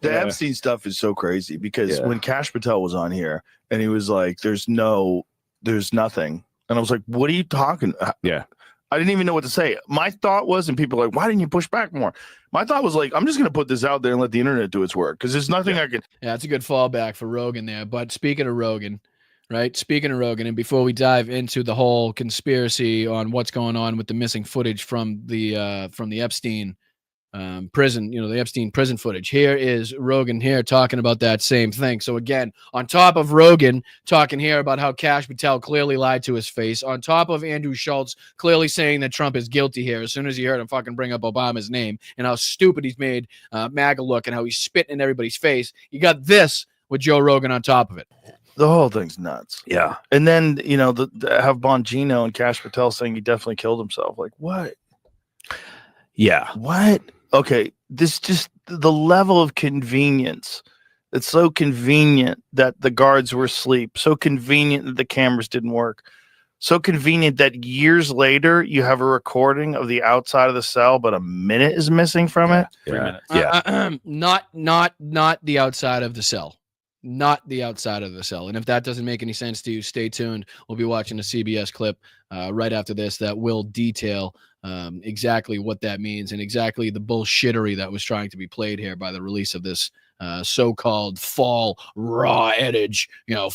The Epstein stuff is so crazy because when Kash Patel was on here and he was like, there's nothing. And I was like, what are you talking about? Yeah. I didn't even know what to say. My thought was, and people are like, why didn't you push back more? My thought was like, I'm just going to put this out there and let the internet do its work because there's nothing I can. Yeah, it's a good fallback for Rogan there. But speaking of Rogan, right? Speaking of Rogan, and before we dive into the whole conspiracy on what's going on with the missing footage from the Epstein prison, the Epstein prison footage, here is Rogan here talking about that same thing. So again, on top of Rogan talking here about how Kash Patel clearly lied to his face, on top of Andrew Schultz clearly saying that Trump is guilty here as soon as he heard him fucking bring up Obama's name and how stupid he's made MAGA look and how he's spitting in everybody's face, you got this with Joe Rogan on top of it. The whole thing's nuts. Yeah. And then, have Bongino and Kash Patel saying he definitely killed himself. Like, what? Yeah. What? Okay. This just the level of convenience. It's so convenient that the guards were asleep. So convenient that the cameras didn't work. So convenient that years later you have a recording of the outside of the cell, but a minute is missing from it. 3 minutes. Yeah. Not the outside of the cell. Not the outside of the cell. And if that doesn't make any sense to you, stay tuned. We'll be watching a CBS clip right after this that will detail exactly what that means and exactly the bullshittery that was trying to be played here by the release of this so-called fall raw edge, the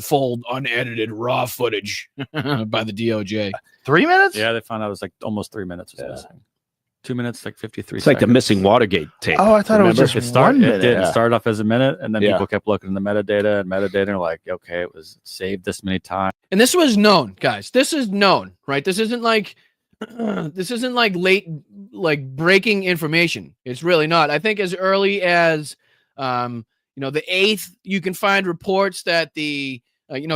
full unedited raw footage by the DOJ. 3 minutes? Yeah, they found out it was like almost 3 minutes was missing. 2 minutes, like 53 It's like the missing Watergate tape. Oh, I thought it was just it 1 minute. It did. It started off as a minute, and then Yeah. people kept looking in the metadata, and are like, okay, it was saved this many times. And this was known, guys. This is known, right? This isn't like late, like breaking information. It's really not. I think as early as the 8th, you can find reports that the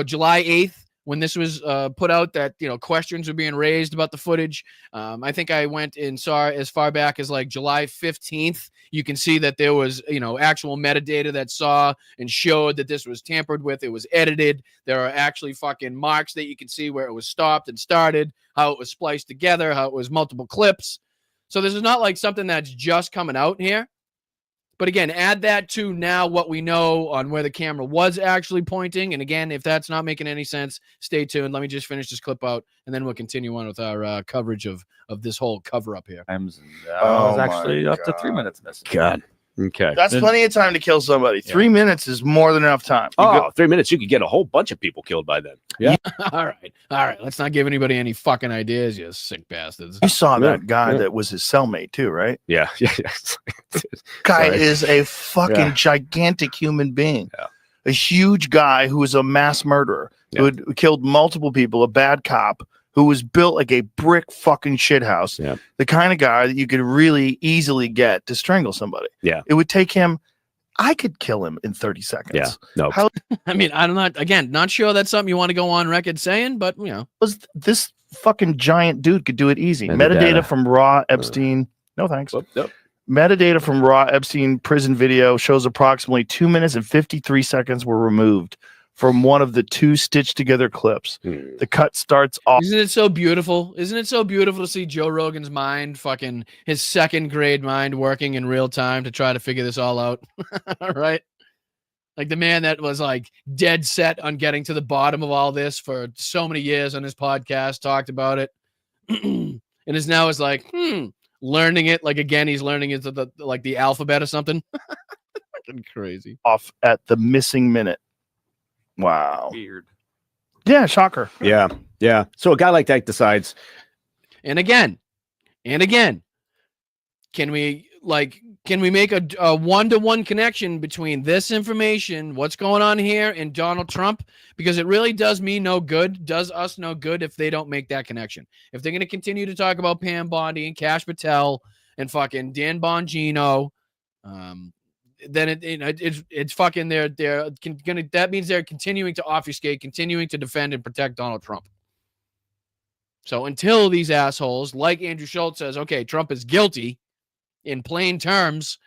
July 8th, when this was put out, that questions were being raised about the footage. I think I went and saw as far back as like July 15th. You can see that there was actual metadata that saw and showed that this was tampered with. It was edited. There are actually fucking marks that you can see where it was stopped and started, how it was spliced together, how it was multiple clips. So this is not like something that's just coming out here. But again, add that to now what we know on where the camera was actually pointing. And again, if that's not making any sense, stay tuned. Let me just finish this clip out, and then we'll continue on with our coverage of this whole cover-up here. It was actually up to 3 minutes missing. God. Okay. That's plenty of time to kill somebody. 3 minutes is more than enough time. 3 minutes. You could get a whole bunch of people killed by then. Yeah. All right. Let's not give anybody any fucking ideas, you sick bastards. You saw that guy that was his cellmate too, right? Yeah. Guy is a fucking gigantic human being. Yeah. A huge guy who was a mass murderer, who had killed multiple people, a bad cop, who was built like a brick fucking shithouse. Yeah. The kind of guy that you could really easily get to strangle somebody. Yeah. It would take him. I could kill him in 30 seconds. Yeah. No. I mean, I'm not sure that's something you want to go on record saying, but was this fucking giant dude could do it easy. Metadata from raw Epstein. No thanks. Nope. Metadata from raw Epstein prison video shows approximately 2 minutes and 53 seconds were removed from one of the two stitched together clips. The cut starts off. Isn't it so beautiful? Isn't it so beautiful to see Joe Rogan's mind, fucking his second grade mind, working in real time to try to figure this all out? Right? Like the man that was like dead set on getting to the bottom of all this for so many years on his podcast, talked about it, and is now is like, learning it. Like again, he's learning into the alphabet or something. Fucking crazy. Off at the missing minute. Wow. Weird. Yeah, shocker. Yeah. So a guy like that decides. And again, can we make a one-to-one connection between this information, what's going on here, and Donald Trump? Because it really does me no good, does us no good if they don't make that connection. If they're going to continue to talk about Pam Bondi and Kash Patel and fucking Dan Bongino. Then it's fucking that means they're continuing to obfuscate, continuing to defend and protect Donald Trump. So until these assholes like Andrew Schultz says, okay, Trump is guilty in plain terms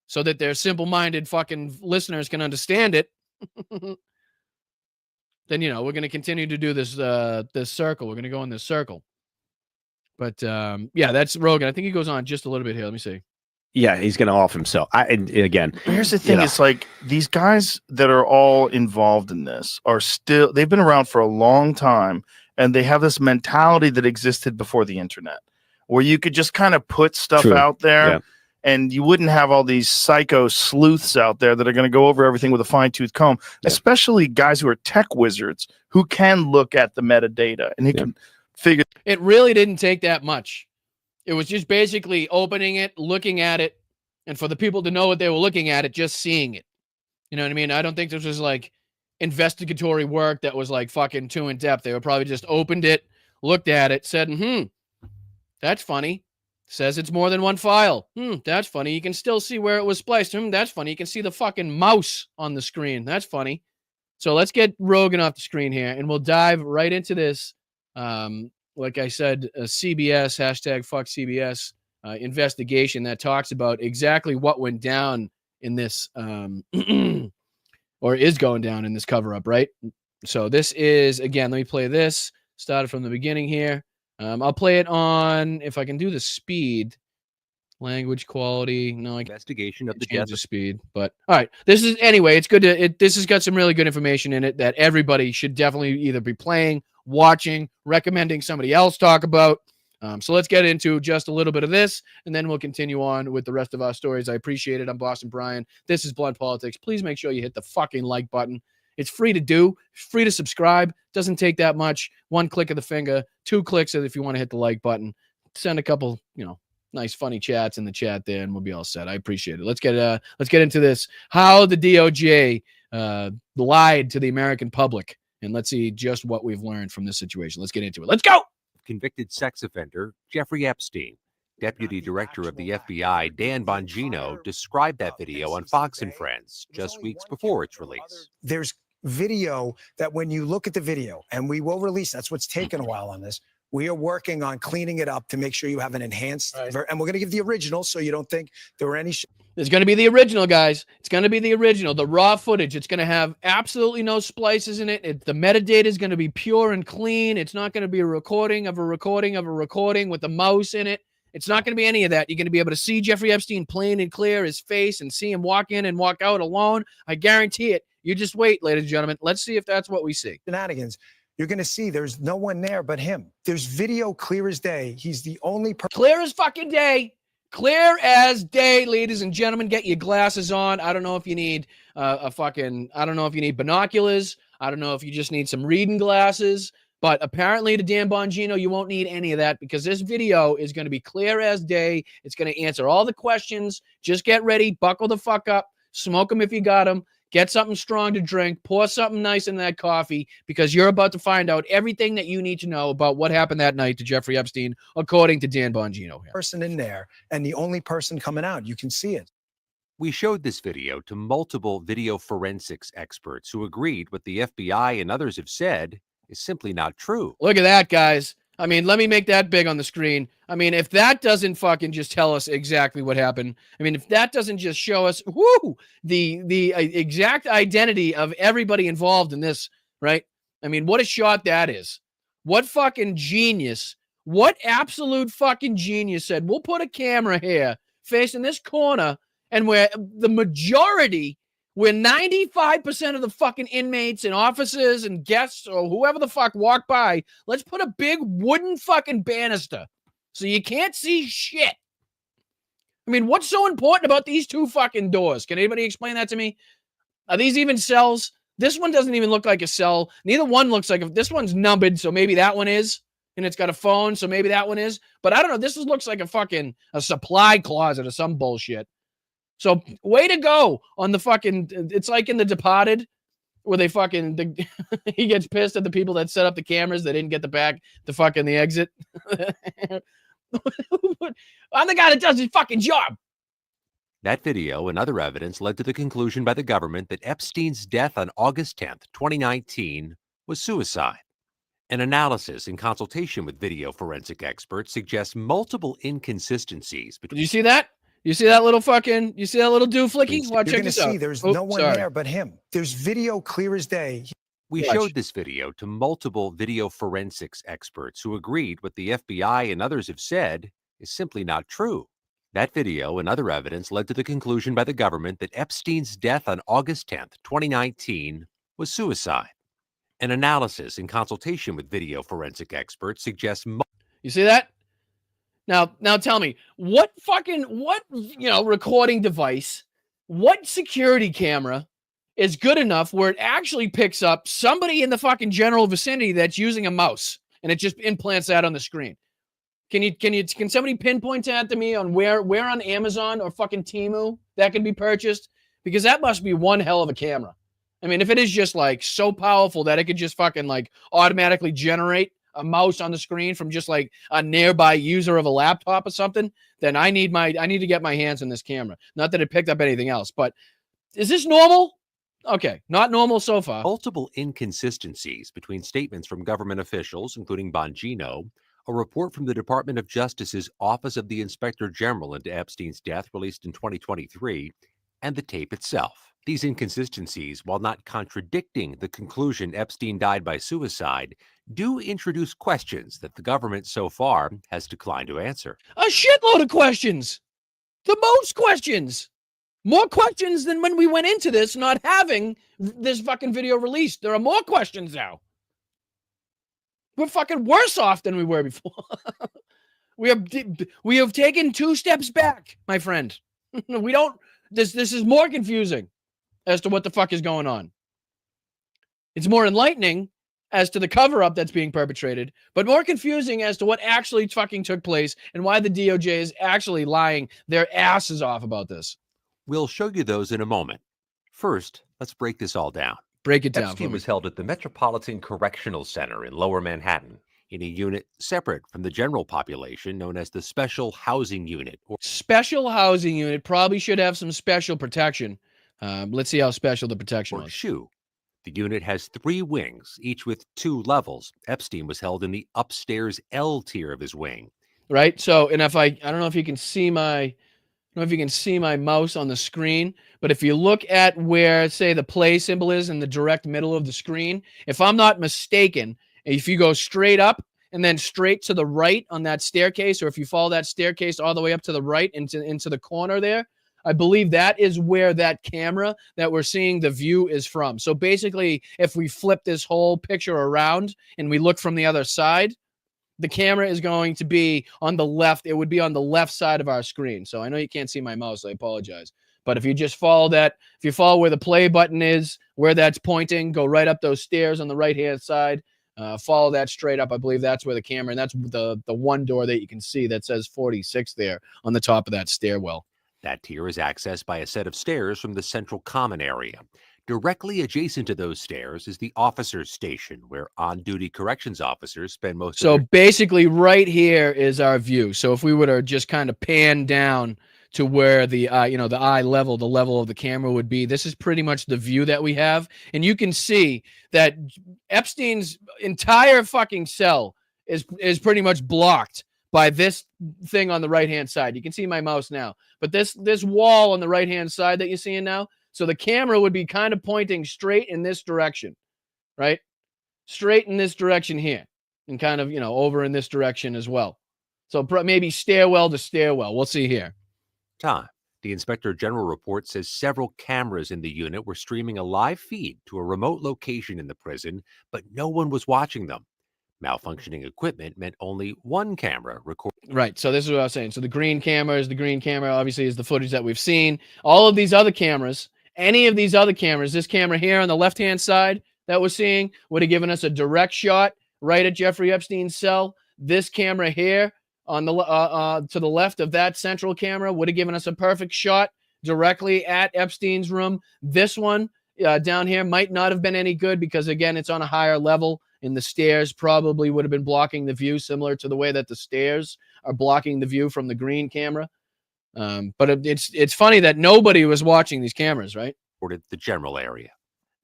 so that their simple-minded fucking listeners can understand it, then, we're going to continue to do this circle. We're going to go in this circle. But, yeah, that's Rogan. I think he goes on just a little bit here. Let me see. Yeah, he's going to off himself. And again, here's the thing: it's like these guys that are all involved in this they've been around for a long time, and they have this mentality that existed before the internet, where you could just kind of put stuff out there, and you wouldn't have all these psycho sleuths out there that are going to go over everything with a fine-tooth comb. Especially guys who are tech wizards who can look at the metadata and he can figure. It really didn't take that much. It was just basically opening it, looking at it, and for the people to know what they were looking at, just seeing it. You know what I mean? I don't think this was like investigatory work that was like fucking too in depth. They were probably just opened it, looked at it, said, that's funny. Says it's more than one file. That's funny. You can still see where it was spliced. That's funny. You can see the fucking mouse on the screen. That's funny. So let's get Rogan off the screen here, and we'll dive right into this. Like I said, CBS, hashtag fuck CBS, investigation that talks about exactly what went down in this, or is going down in this cover-up, right? So this is, again, let me play this. Started from the beginning here. I'll play it on, if I can do the speed, language quality. No, I investigation of the change the speed. But all right, this is anyway. It's good to. This has got some really good information in it that everybody should definitely either be playing, watching, recommending somebody else talk about. So let's get into just a little bit of this, and then we'll continue on with the rest of our stories. I appreciate it. I'm Boston Brian. This is Blunt Politics. Please make sure you hit the fucking like button. It's free to do. It's free to subscribe. Doesn't take that much. 1 click of the finger, 2 clicks if you want to hit the like button. Send a couple, nice funny chats in the chat there, and we'll be all set. I appreciate it. Let's get into this. How the DOJ lied to the American public, and let's see just what we've learned from this situation. Let's get into it. Let's go. Convicted sex offender Jeffrey Epstein. Deputy Director of the FBI, Dan Bongino, described that video on Fox and Friends just weeks before its release. There's video that when you look at the video, and we will release, that's what's taken a while on this. We are working on cleaning it up to make sure you have an enhanced, and we're going to give the original so you don't think there were any. There's going to be the original, guys. It's going to be the original, the raw footage. It's going to have absolutely no splices in it. The metadata is going to be pure and clean. It's not going to be a recording of a recording of a recording with a mouse in it. It's not going to be any of that. You're going to be able to see Jeffrey Epstein plain and clear, his face, and see him walk in and walk out alone. I guarantee it. You just wait, ladies and gentlemen. Let's see if that's what we see. Shenanigans. You're going to see there's no one there but him. There's video clear as day. He's the only person. Clear as fucking day. Clear as day, ladies and gentlemen. Get your glasses on. I don't know if you need I don't know if you need binoculars. I don't know if you just need some reading glasses. But apparently to Dan Bongino, you won't need any of that because this video is going to be clear as day. It's going to answer all the questions. Just get ready. Buckle the fuck up. Smoke them if you got them. Get something strong to drink. Pour something nice in that coffee because you're about to find out everything that you need to know about what happened that night to Jeffrey Epstein, according to Dan Bongino. Person in there and the only person coming out. You can see it. We showed this video to multiple video forensics experts who agreed what the FBI and others have said is simply not true. Look at that, guys. I mean, let me make that big on the screen. I mean, if that doesn't fucking just tell us exactly what happened, I mean, if that doesn't just show us, the exact identity of everybody involved in this, right? I mean, what a shot that is. What fucking genius, what absolute fucking genius said, we'll put a camera here facing this corner and where the majority, where 95% of the fucking inmates and officers and guests or whoever the fuck walk by, let's put a big wooden fucking banister so you can't see shit. I mean, what's so important about these two fucking doors? Can anybody explain that to me? Are these even cells? This one doesn't even look like a cell. Neither one looks like this one's numbered, so maybe that one is. And it's got a phone, so maybe that one is. But I don't know. This looks like a supply closet or some bullshit. So way to go on the fucking, it's like in The Departed where they fucking, he gets pissed at the people that set up the cameras. They didn't get the exit. I'm the guy that does his fucking job. That video and other evidence led to the conclusion by the government that Epstein's death on August 10th, 2019 was suicide. An analysis in consultation with video forensic experts suggests multiple inconsistencies Did between. you see that? You see that little fucking, you see that little dooflicky? Watch, You're check going to this out. see there's Oh, no one sorry. there but him. There's video clear as day. We Watch. showed this video to multiple video forensics experts who agreed what the FBI and others have said is simply not true. That video and other evidence led to the conclusion by the government that Epstein's death on August 10th, 2019 was suicide. An analysis in consultation with video forensic experts suggests. You see that? Now tell me, what recording device, what security camera is good enough where it actually picks up somebody in the fucking general vicinity that's using a mouse and it just implants that on the screen? Can somebody pinpoint that to me on where on Amazon or fucking Temu that can be purchased? Because that must be one hell of a camera. I mean, if it is just like so powerful that it could just fucking like automatically generate a mouse on the screen from just like a nearby user of a laptop or something, then I need to get my hands on this camera. Not that it picked up anything else, but is this normal? Okay, not normal so far. Multiple inconsistencies between statements from government officials, including Bongino, a report from the Department of Justice's Office of the Inspector General into Epstein's death released in 2023, and the tape itself. These inconsistencies, while not contradicting the conclusion Epstein died by suicide, do introduce questions that the government so far has declined to answer. A shitload of questions. The most questions. More questions than when we went into this not having this fucking video released. There are more questions now. We're fucking worse off than we were before. We have taken 2 steps back, my friend. This is more confusing as to what the fuck is going on. It's more enlightening as to the cover-up that's being perpetrated, but more confusing as to what actually fucking took place and why the DOJ is actually lying their asses off about this. We'll show you those in a moment. First, let's break this all down. Break it down. Epstein was held at the Metropolitan Correctional Center in Lower Manhattan in a unit separate from the general population known as the Special Housing Unit. Special Housing Unit probably should have some special protection. Let's see how special the protection was. SHU. The unit has 3 wings, each with 2 levels. Epstein was held in the upstairs L tier of his wing. Right. So, and if I don't know if you can see my mouse on the screen, but if you look at where, say, the play symbol is in the direct middle of the screen, if I'm not mistaken, if you go straight up and then straight to the right on that staircase, or if you follow that staircase all the way up to the right into the corner there, I believe that is where that camera that we're seeing the view is from. So basically, if we flip this whole picture around and we look from the other side, the camera is going to be on the left. It would be on the left side of our screen. So I know you can't see my mouse. I apologize. But if you just follow that, if you follow where the play button is, where that's pointing, go right up those stairs on the right-hand side, follow that straight up. I believe that's where the camera, and that's the one door that you can see that says 46 there on the top of that stairwell. That tier is accessed by a set of stairs from the central common area. Directly adjacent to those stairs is the officers' station, where on-duty corrections officers spend most of their... So basically right here is our view. So if we were to just kind of pan down to where the the eye level, the level of the camera would be, this is pretty much the view that we have. And you can see that Epstein's entire fucking cell is pretty much blocked by this thing on the right-hand side. You can see my mouse now. But this wall on the right-hand side that you're seeing now, so the camera would be kind of pointing straight in this direction, right? Straight in this direction here, and kind of, over in this direction as well. So maybe stairwell to stairwell. We'll see here. Time. The Inspector General report says several cameras in the unit were streaming a live feed to a remote location in the prison, but no one was watching them. Malfunctioning equipment meant only one camera recording. Right. So this is what I was saying. So the green camera obviously is the footage that we've seen. All of these other cameras, any of these other cameras, this camera here on the left-hand side that we're seeing would have given us a direct shot right at Jeffrey Epstein's cell. This camera here on the to the left of that central camera would have given us a perfect shot directly at Epstein's room. This one down here might not have been any good because, again, it's on a higher level, and the stairs probably would have been blocking the view, similar to the way that the stairs are blocking the view from the green camera. But it's funny that nobody was watching these cameras, right? Reported the general area.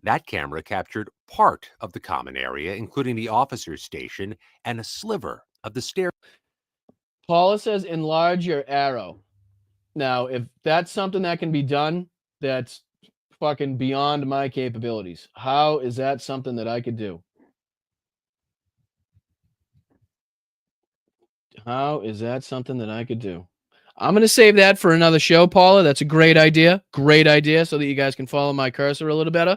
That camera captured part of the common area, including the officer's station and a sliver of the stair. Paula says enlarge your arrow. Now, if that's something that can be done, that's fucking beyond my capabilities. How is that something that I could do? How is that something that I could do? I'm going to save that for another show, Paula. That's a great idea. Great idea, so that you guys can follow my cursor a little better.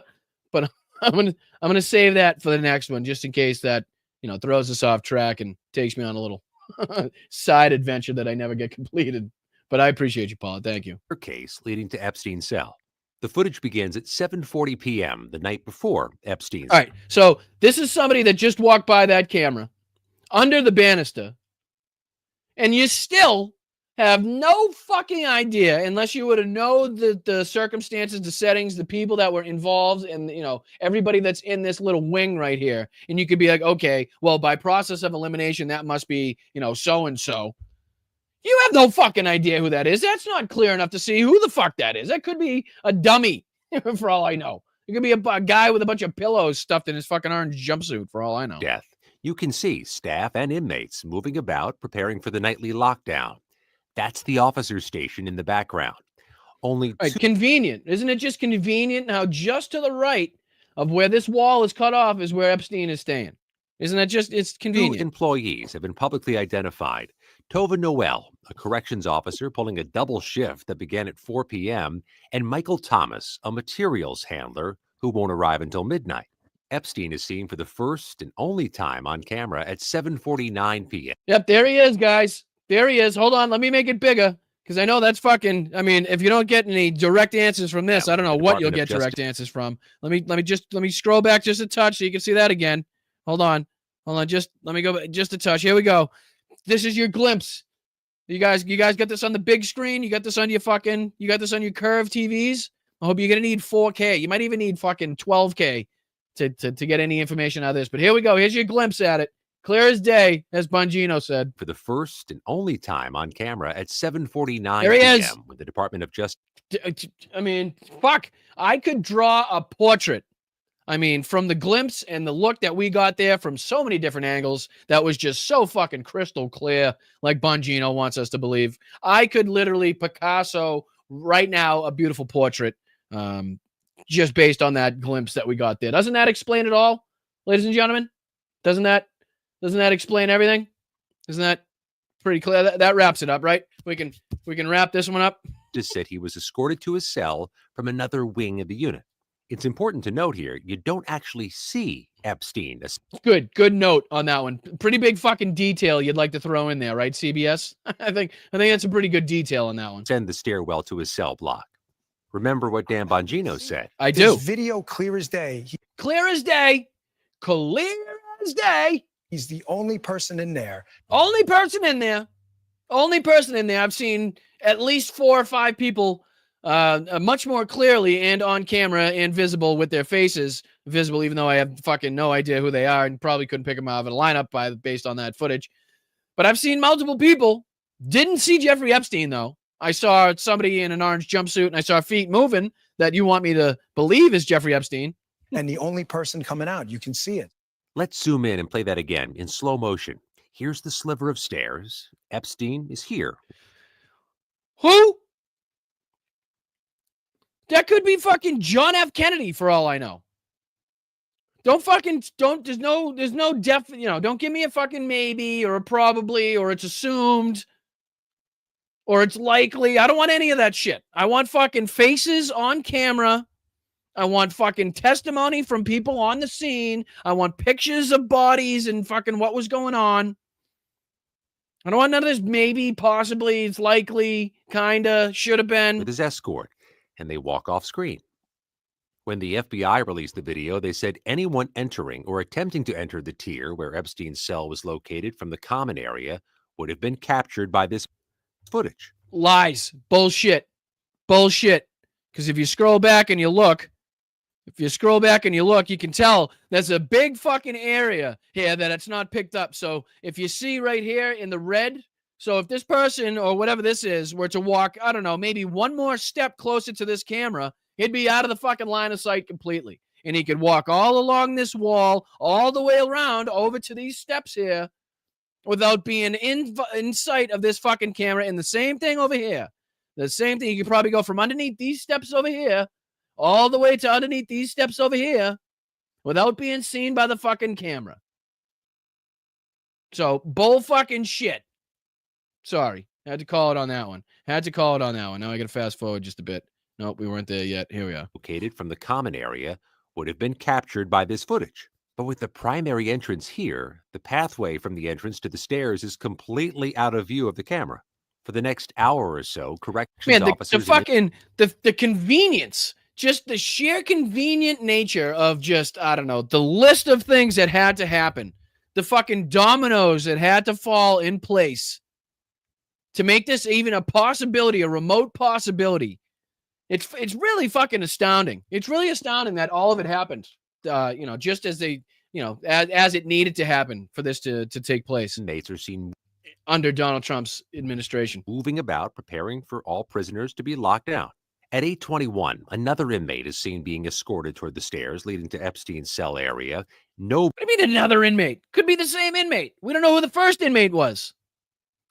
But I'm going to save that for the next one, just in case that, throws us off track and takes me on a little side adventure that I never get completed. But I appreciate you, Paula. Thank you. Case leading to Epstein's cell. The footage begins at 7:40 p.m. the night before Epstein's. All right. So this is somebody that just walked by that camera under the banister, and you still have no fucking idea, unless you were to know the circumstances, the settings, the people that were involved, and everybody that's in this little wing right here. And you could be like, okay, well, by process of elimination, that must be so and so. You have no fucking idea who that is. That's not clear enough to see who the fuck that is. That could be a dummy, for all I know. It could be a guy with a bunch of pillows stuffed in his fucking orange jumpsuit, for all I know. Death. You can see staff and inmates moving about, preparing for the nightly lockdown. That's the officer's station in the background. Only convenient. Isn't it just convenient how just to the right of where this wall is cut off is where Epstein is staying? Isn't that just, it's convenient? 2 employees have been publicly identified. Tova Noel, a corrections officer pulling a double shift that began at 4 p.m., and Michael Thomas, a materials handler who won't arrive until midnight. Epstein is seen for the first and only time on camera at 7:49 p.m. Yep, there he is, guys. There he is. Hold on, let me make it bigger, because I know that's fucking. I mean, if you don't get any direct answers from this, I don't know what you'll get direct answers from. Let me scroll back just a touch so you can see that again. Hold on. Just let me go just a touch. Here we go. This is your glimpse. You guys got this on the big screen. You got this on your curved TVs. I hope you're gonna need 4K. You might even need fucking 12K to get any information out of this. But here we go. Here's your glimpse at it. Clear as day, as Bongino said. For the first and only time on camera at 7:49 There he p.m. is. with the Department of Justice. I mean, fuck. I could draw a portrait. I mean, from the glimpse and the look that we got there from so many different angles, that was just so fucking crystal clear, like Bongino wants us to believe. I could literally Picasso right now a beautiful portrait, just based on that glimpse that we got there. Doesn't that explain it all, ladies and gentlemen? Doesn't that explain everything? Isn't that pretty clear? That wraps it up, right? We can wrap this one up. Just said he was escorted to his cell from another wing of the unit. It's important to note here, you don't actually see Epstein. Good note on that one. Pretty big fucking detail you'd like to throw in there, right, CBS? I think that's a pretty good detail on that one. Send the stairwell to his cell block. Remember what Dan Bongino said. I do. This video clear as day. Clear as day. Clear as day. He's the only person in there. Only person in there. Only person in there. I've seen at least 4 or 5 people much more clearly and on camera and visible with their faces visible, even though I have fucking no idea who they are and probably couldn't pick them out of a lineup based on that footage. But I've seen multiple people. Didn't see Jeffrey Epstein, though. I saw somebody in an orange jumpsuit and I saw feet moving that you want me to believe is Jeffrey Epstein. And the only person coming out, you can see it. Let's zoom in and play that again in slow motion. Here's the sliver of stairs. Epstein is here. Who? That could be fucking John F. Kennedy for all I know. There's no don't give me a fucking maybe or a probably or it's assumed or it's likely. I don't want any of that shit. I want fucking faces on camera. I want fucking testimony from people on the scene. I want pictures of bodies and fucking what was going on. I don't want none of this maybe, possibly, it's likely, kinda, should have been. With his escort, and they walk off screen. When the FBI released the video, they said anyone entering or attempting to enter the tier where Epstein's cell was located from the common area would have been captured by this footage. Lies. Bullshit. Because if you scroll back and you look, you can tell there's a big fucking area here that it's not picked up. So if you see right here in the red So if this person or whatever this is were to walk, I don't know, maybe one more step closer to this camera, he'd be out of the fucking line of sight completely. And he could walk all along this wall, all the way around over to these steps here without being in sight of this fucking camera. And the same thing over here. The same thing. You could probably go from underneath these steps over here all the way to underneath these steps over here without being seen by the fucking camera. So, bull fucking shit. Sorry. Had to call it on that one. Now I got to fast forward just a bit. Nope, we weren't there yet. Here we are. Located from the common area would have been captured by this footage. But with the primary entrance here, the pathway from the entrance to the stairs is completely out of view of the camera. For the next hour or so, corrections officers... the convenience, just the sheer convenient nature of just, I don't know, the list of things that had to happen, the fucking dominoes that had to fall in place to make this even a possibility, a remote possibility. It's really fucking astounding. It's really astounding that all of it happened, just as they, as it needed to happen for this to take place. Inmates are seen under Donald Trump's administration, moving about, preparing for all prisoners to be locked down. At 8:21, another inmate is seen being escorted toward the stairs leading to Epstein's cell area. What do you mean another inmate? Could be the same inmate. We don't know who the first inmate was.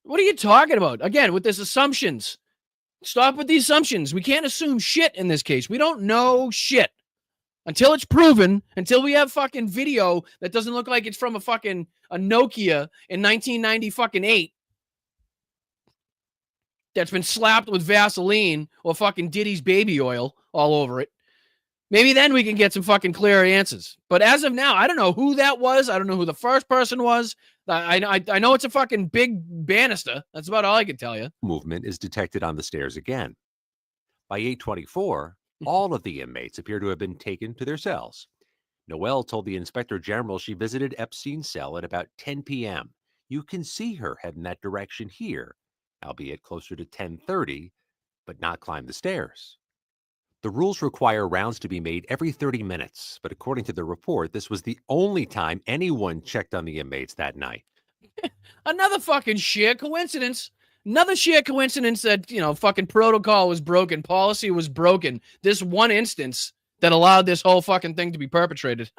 What are you talking about? Again, with this assumptions. Stop with the assumptions. We can't assume shit in this case. We don't know shit until it's proven, until we have fucking video that doesn't look like it's from a Nokia in 1998 that's been slapped with Vaseline or fucking Diddy's baby oil all over it. Maybe then we can get some fucking clearer answers. But as of now, I don't know who that was. I don't know who the first person was. I know it's a fucking big banister. That's about all I can tell you. Movement is detected on the stairs again. By 8:24, all of the inmates appear to have been taken to their cells. Noelle told the Inspector General she visited Epstein's cell at about 10 p.m. You can see her head in that direction here, albeit closer to 10:30, but not climb the stairs. The rules require rounds to be made every 30 minutes, but according to the report, this was the only time anyone checked on the inmates that night. Another fucking sheer coincidence. Another sheer coincidence that, fucking protocol was broken, policy was broken. This one instance that allowed this whole fucking thing to be perpetrated.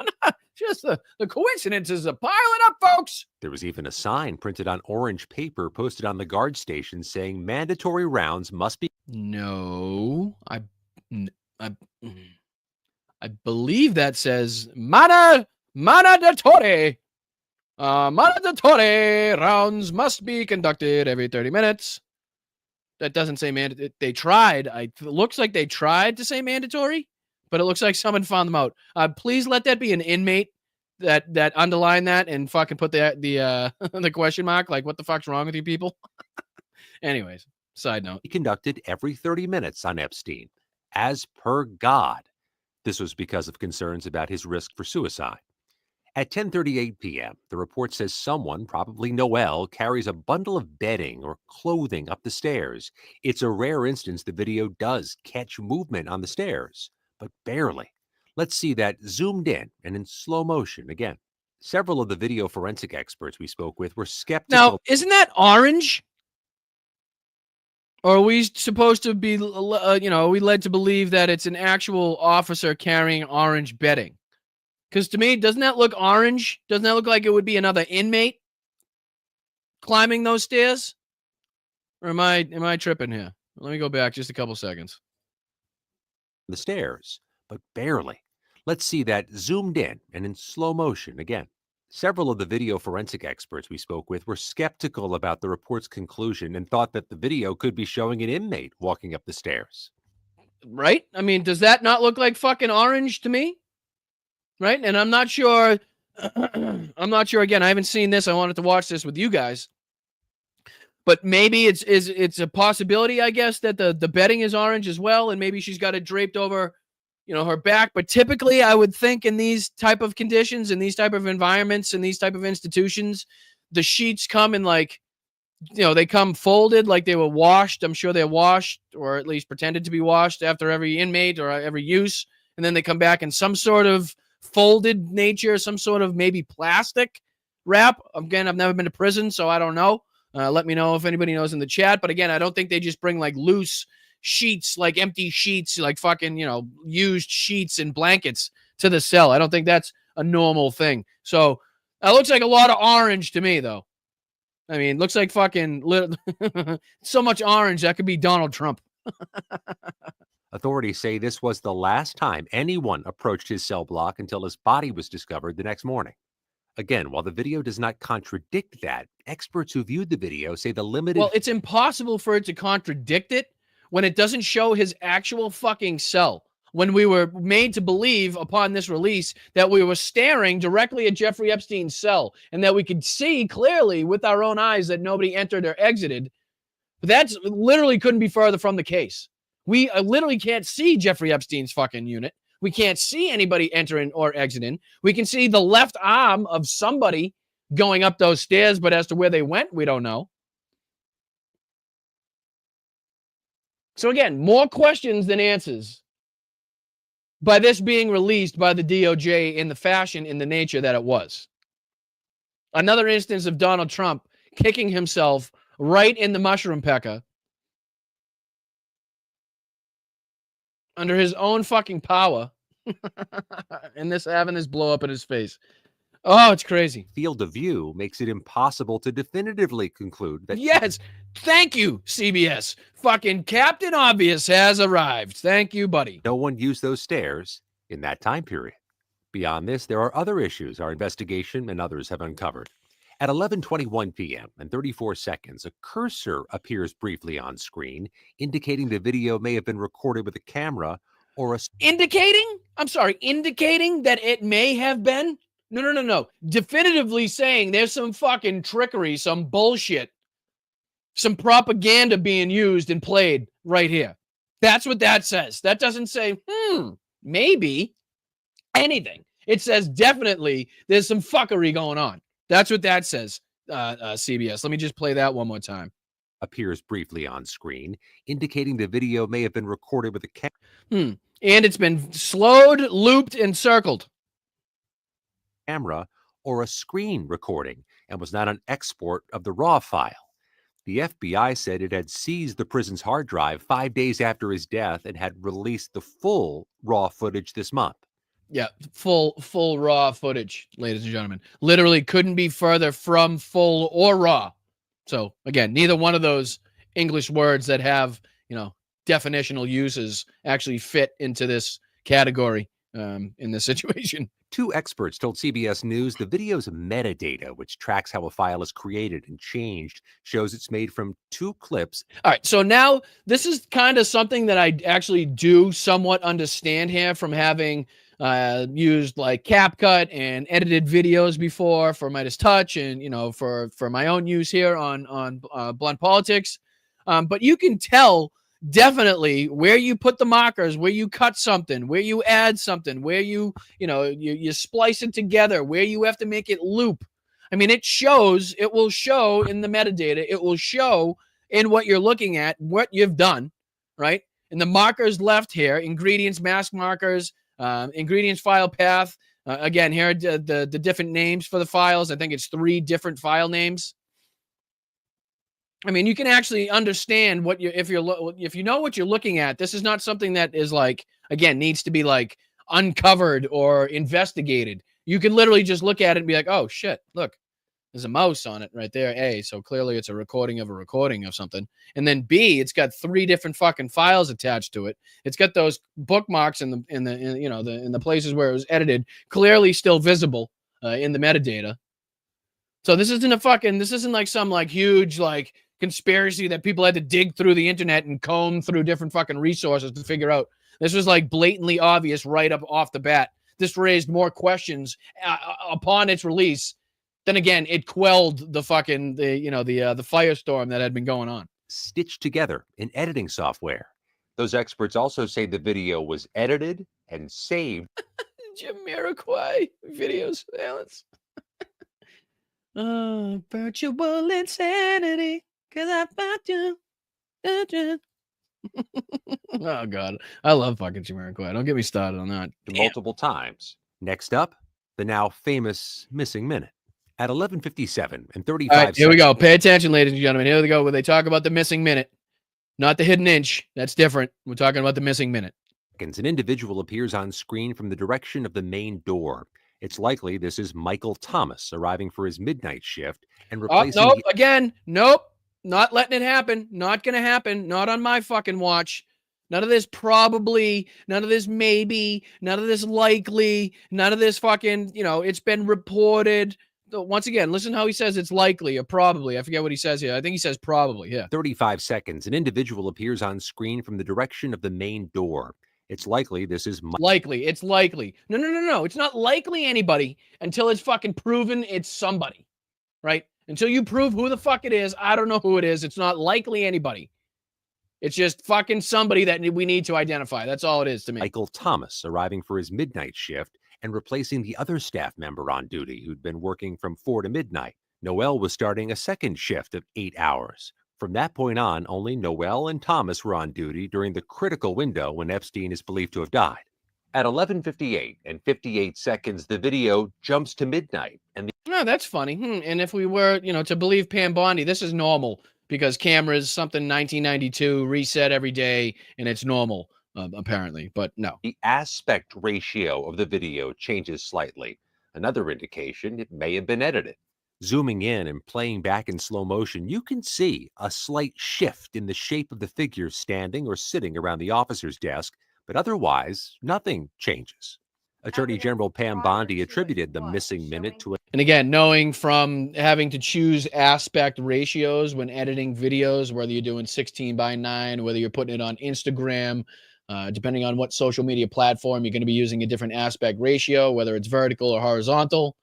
Just the coincidences are piling up, folks. There was even a sign printed on orange paper posted on the guard station saying mandatory rounds must be... No, I believe that says mandatory. Mandatory rounds must be conducted every 30 minutes. That doesn't say mandatory. They tried. It looks like they tried to say mandatory, but it looks like someone found them out. Please let that be an inmate that underline that and fucking put the question mark. Like, what the fuck's wrong with you people? Anyways, side note. Conducted every 30 minutes on Epstein. As per God. This was because of concerns about his risk for suicide. At 10:38 p.m., the report says someone, probably Noelle, carries a bundle of bedding or clothing up the stairs. It's a rare instance the video does catch movement on the stairs, but barely. Let's see that zoomed in and in slow motion again. Several of the video forensic experts we spoke with were skeptical. Now, isn't that orange? Or are we supposed to be, are we led to believe that it's an actual officer carrying orange bedding? Because to me, doesn't that look orange? Doesn't that look like it would be another inmate climbing those stairs? Or am I tripping here? Let me go back just a couple seconds. The stairs, but barely. Let's see that zoomed in and in slow motion again. Several of the video forensic experts we spoke with were skeptical about the report's conclusion and thought that the video could be showing an inmate walking up the stairs. Right? I mean, does that not look like fucking orange to me? Right? And I'm not sure. Again, I haven't seen this. I wanted to watch this with you guys. But maybe it's a possibility, I guess, that the bedding is orange as well. And maybe she's got it draped over, her back. But typically I would think in these type of conditions, in these type of environments, in these type of institutions, the sheets come in they come folded like they were washed. I'm sure they're washed or at least pretended to be washed after every inmate or every use. And then they come back in some sort of folded nature, some sort of maybe plastic wrap. Again, I've never been to prison, so I don't know. Let me know if anybody knows in the chat. But again, I don't think they just bring like loose sheets, like empty sheets, like fucking, used sheets and blankets to the cell. I don't think that's a normal thing. So it looks like a lot of orange to me, though. I mean, looks like fucking so much orange that could be Donald Trump. Authorities say this was the last time anyone approached his cell block until his body was discovered the next morning. Again, while the video does not contradict that, experts who viewed the video say the limited... Well, it's impossible for it to contradict it when it doesn't show his actual fucking cell. When we were made to believe upon this release that we were staring directly at Jeffrey Epstein's cell and that we could see clearly with our own eyes that nobody entered or exited. But that's literally couldn't be further from the case. We literally can't see Jeffrey Epstein's fucking unit. We can't see anybody entering or exiting. We can see the left arm of somebody going up those stairs, but as to where they went, we don't know. So again, more questions than answers by this being released by the DOJ in the fashion, in the nature that it was. Another instance of Donald Trump kicking himself right in the mushroom pecker under his own fucking power and this having this blow up in his face. Oh, it's crazy. Field of view makes it impossible to definitively conclude that... Yes. Thank you, CBS. Fucking Captain Obvious has arrived. Thank you, buddy. No one used those stairs in that time period. Beyond this, there are other issues our investigation and others have uncovered. At 11:21 p.m. and 34 seconds, a cursor appears briefly on screen, indicating the video may have been recorded with a camera or a... Indicating? I'm sorry, indicating that it may have been? No. Definitively saying there's some fucking trickery, some bullshit, some propaganda being used and played right here. That's what that says. That doesn't say, maybe anything. It says definitely there's some fuckery going on. That's what that says, CBS. Let me just play that one more time. Appears briefly on screen, indicating the video may have been recorded with a camera. And it's been slowed, looped, and circled. Camera or a screen recording and was not an export of the raw file. The FBI said it had seized the prison's hard drive 5 days after his death and had released the full raw footage this month. Yeah, full raw footage, ladies and gentlemen. Literally couldn't be further from full or raw. So again, neither one of those English words that have, definitional uses actually fit into this category in this situation. Two experts told CBS News the video's metadata, which tracks how a file is created and changed, shows it's made from 2 clips. All right, so now this is kind of something that I actually do somewhat understand here from having used like CapCut and edited videos before for Midas Touch and, for my own use here on Blunt Politics. But you can tell definitely where you put the markers, where you cut something, where you add something, where you splice it together, where you have to make it loop. I mean, it will show in the metadata, it will show in what you're looking at, what you've done, right? And the markers left here, ingredients, mask markers, ingredients file path. Again, here are the different names for the files. I think it's 3 different file names. I mean, you can actually understand what if you know what you're looking at. This is not something that is like, again, needs to be like uncovered or investigated. You can literally just look at it and be like, oh shit, look, there's a mouse on it right there. A, so clearly it's a recording of something. And then B, it's got 3 different fucking files attached to it. It's got those bookmarks in the places where it was edited, clearly still visible in the metadata. So this isn't like some like huge like conspiracy that people had to dig through the internet and comb through different fucking resources to figure out. This was like blatantly obvious right up off the bat. This raised more questions upon its release. Then again, it quelled the fucking the firestorm that had been going on. Stitched together in editing software. Those experts also say the video was edited and saved. Jamiroquai video silence. Virtual insanity, cause I found you. Oh God, I love fucking Jamiroquai. Don't get me started on that. Multiple times. Next up, the now famous missing minute. At 11:57 and 35 All right, here we go. seconds- Pay attention, ladies and gentlemen. Here we go, where they talk about the missing minute. Not the hidden inch. That's different. We're talking about the missing minute. An individual appears on screen from the direction of the main door. It's likely this is Michael Thomas arriving for his midnight shift and replacing. Nope. Again, nope. Not letting it happen. Not going to happen. Not on my fucking watch. None of this probably. None of this maybe. None of this likely. None of this fucking, it's been reported. Once again, listen how he says it's likely or probably. I forget what he says here. I think he says probably. Yeah. 35 seconds. An individual appears on screen from the direction of the main door. It's likely this is likely. It's likely. No. It's not likely anybody until it's fucking proven it's somebody, right? Until you prove who the fuck it is, I don't know who it is. It's not likely anybody. It's just fucking somebody that we need to identify. That's all it is to me. Michael Thomas arriving for his midnight shift and replacing the other staff member on duty who'd been working from 4 to midnight. Noel was starting a second shift of 8 hours. From that point on, only Noel and Thomas were on duty during the critical window when Epstein is believed to have died. At 11:58 and 58 seconds, the video jumps to midnight. And no, that's funny. And if we were, to believe Pam Bondi, this is normal because cameras, something 1992, reset every day, and it's normal, apparently. But no. The aspect ratio of the video changes slightly. Another indication it may have been edited. Zooming in and playing back in slow motion, you can see a slight shift in the shape of the figure standing or sitting around the officer's desk, but otherwise, nothing changes. Attorney General Pam Bondi attributed the missing minute to And again, knowing from having to choose aspect ratios when editing videos, whether you're doing 16:9, whether you're putting it on Instagram, depending on what social media platform, you're going to be using a different aspect ratio, whether it's vertical or horizontal.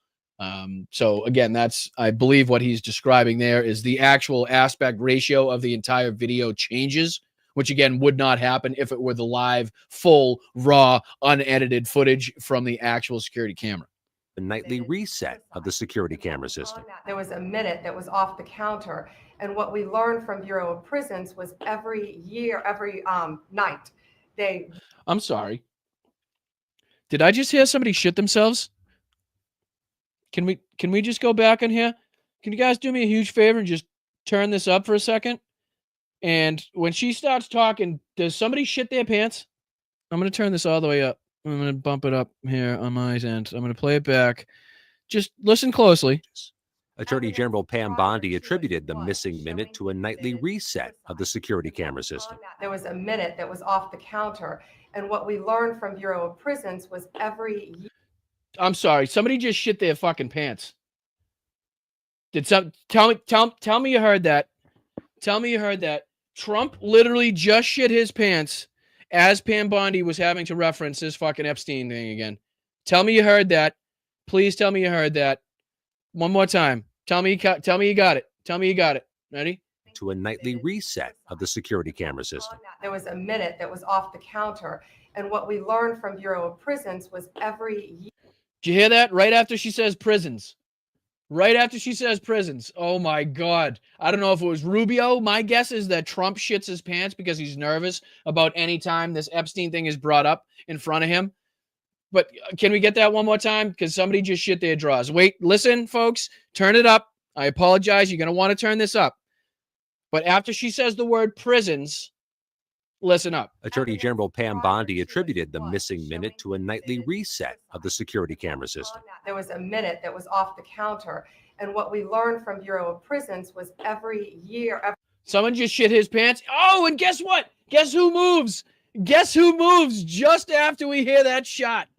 So again, that's, I believe what he's describing there is the actual aspect ratio of the entire video changes, which again would not happen if it were the live, full, raw, unedited footage from the actual security camera. The nightly reset of the security camera system. There was a minute that was off the counter. And what we learned from Bureau of Prisons was every night, I'm sorry. Did I just hear somebody shit themselves? Can we just go back in here? Can you guys do me a huge favor and just turn this up for a second? And when she starts talking, does somebody shit their pants? I'm going to turn this all the way up. I'm going to bump it up here on my end. I'm going to play it back. Just listen closely. Attorney General Pam Bondi attributed the missing minute to a nightly reset of the security camera system. there was a minute that was off the counter. And what we learned from Bureau of Prisons was every year. I'm sorry. Somebody just shit their fucking pants. Tell me you heard that. Tell me you heard that. Trump literally just shit his pants as Pam Bondi was having to reference this fucking Epstein thing again. Tell me you heard that. Please tell me you heard that. One more time. Tell me you got it. Tell me you got it. Ready? To a nightly reset of the security camera system. There was a minute that was off the counter. And what we learned from Bureau of Prisons was every year. Did you hear that? Right after she says prisons. Right after she says prisons. Oh my God. I don't know if it was Rubio. My guess is that Trump shits his pants because he's nervous about any time this Epstein thing is brought up in front of him. But can we get that one more time? Because somebody just shit their drawers. Wait, listen, folks. Turn it up. I apologize. You're going to want to turn this up. But after she says the word prisons, listen up. Attorney General Pam Bondi attributed the missing minute to a nightly reset of the security camera system. There was a minute that was off the counter. And what we learned from Bureau of Prisons was every year. Someone just shit his pants. Oh, and guess what? Guess who moves? Guess who moves just after we hear that shot?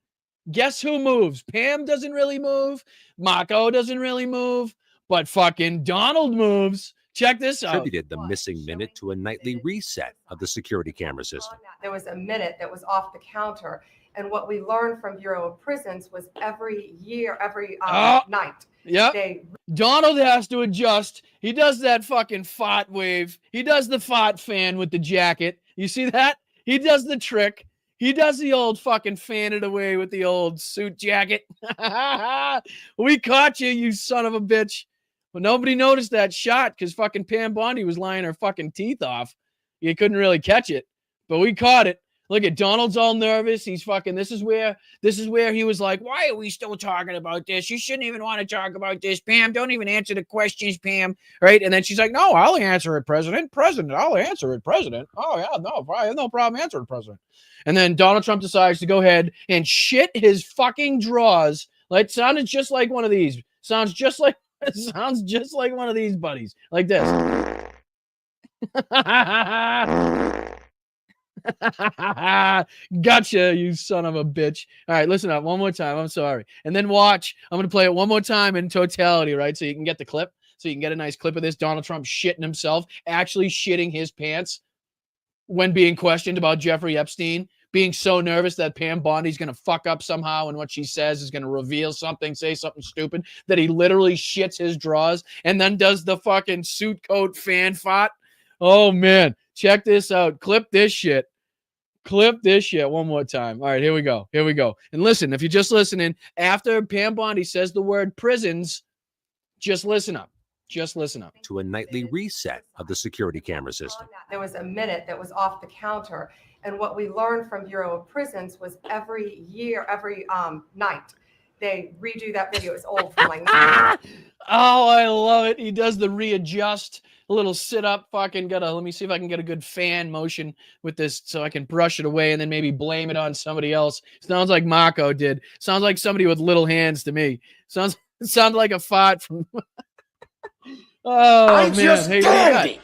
Guess who moves? Pam doesn't really move. Marco doesn't really move. But fucking Donald moves. Check this out. Attributed the missing minute to a nightly reset of the security camera system. There was a minute that was off the counter. And what we learned from Bureau of Prisons was every night. Yeah. Donald has to adjust. He does that fucking fart wave. He does the fart fan with the jacket. You see that? He does the trick. He does the old fucking fan it away with the old suit jacket. We caught you, you son of a bitch. Well, nobody noticed that shot because fucking Pam Bondi was lying her fucking teeth off. You couldn't really catch it, but we caught it. Look at Donald's all nervous. He's fucking. This is where he was like, "Why are we still talking about this? You shouldn't even want to talk about this, Pam. Don't even answer the questions, Pam." Right? And then she's like, "No, I'll answer it, President. I'll answer it, President. Oh yeah, no, I have no problem answering it, President." And then Donald Trump decides to go ahead and shit his fucking drawers. Like, sounded just like one of these. Sounds just like one of these buddies. Like this. Gotcha, you son of a bitch. All right, listen up one more time. I'm sorry. And then watch. I'm going to play it one more time in totality, right? So you can get the clip. So you can get a nice clip of this. Donald Trump shitting himself, actually shitting his pants when being questioned about Jeffrey Epstein, being so nervous that Pam Bondi's going to fuck up somehow and what she says is going to reveal something, say something stupid, that he literally shits his drawers and then does the fucking suit coat fan fart. Oh, man. Check this out. Clip this shit. Clip this shit one more time. All right, here we go. And listen, if you're just listening, after Pam Bondi says the word prisons, just listen up. To a nightly reset of the security camera system. There was a minute that was off the counter. And what we learned from Bureau of Prisons was every night, they redo that video. It's old from like Oh, I love it. He does the readjust, a little sit up. Fucking let me see if I can get a good fan motion with this so I can brush it away and then maybe blame it on somebody else. Sounds like Marco did. Sounds like somebody with little hands to me. Sounds like a fart from. Oh, I'm man. just Hey, standing.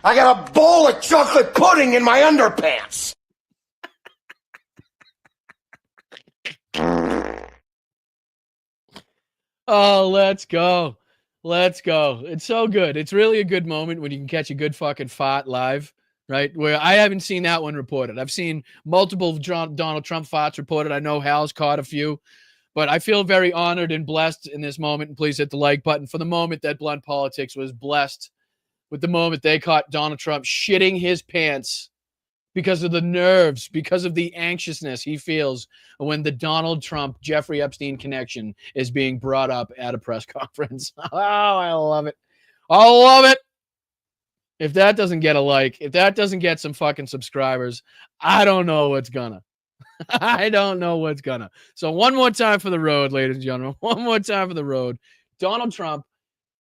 I got a bowl of chocolate pudding in my underpants. Oh, let's go. It's so good. It's really a good moment when you can catch a good fucking fart live, right? Where I haven't seen that one reported. I've seen multiple Donald Trump farts reported. I know Hal's caught a few, but I feel very honored and blessed in this moment. And please hit the like button for the moment that Blunt Politics was blessed with the moment they caught Donald Trump shitting his pants because of the nerves, because of the anxiousness he feels when the Donald Trump Jeffrey Epstein connection is being brought up at a press conference. Oh, I love it. If that doesn't get a like, if that doesn't get some fucking subscribers, I don't know what's gonna. So one more time for the road, ladies and gentlemen. One more time for the road. Donald Trump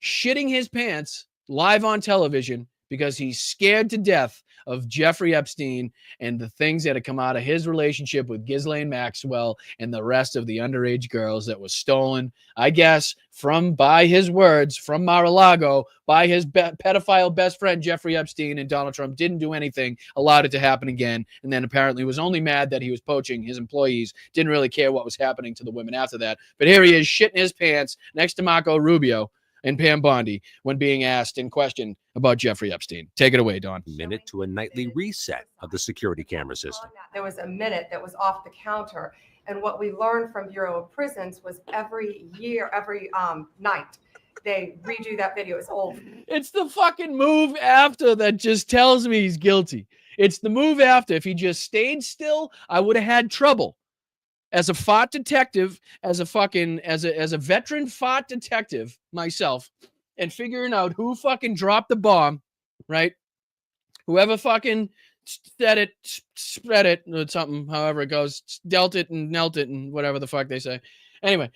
shitting his pants live on television because he's scared to death of Jeffrey Epstein and the things that have come out of his relationship with Ghislaine Maxwell and the rest of the underage girls that was stolen, I guess, by his words, from Mar-a-Lago, by his pedophile best friend, Jeffrey Epstein, and Donald Trump didn't do anything, allowed it to happen again, and then apparently was only mad that he was poaching his employees, didn't really care what was happening to the women after that. But here he is shitting his pants next to Marco Rubio and Pam Bondi when being asked and questioned about Jeffrey Epstein. Take it away, Dawn. Minute to a nightly reset of the security camera system. There was a minute that was off the counter. And what we learned from Bureau of Prisons was every night, they redo that video. It's old. It's the fucking move after that just tells me he's guilty. It's the move after. If he just stayed still, I would have had trouble. As a fart detective, as a veteran fart detective myself, and figuring out who fucking dropped the bomb, right? Whoever fucking said it, spread it, or something, however it goes, dealt it and knelt it and whatever the fuck they say. Anyway,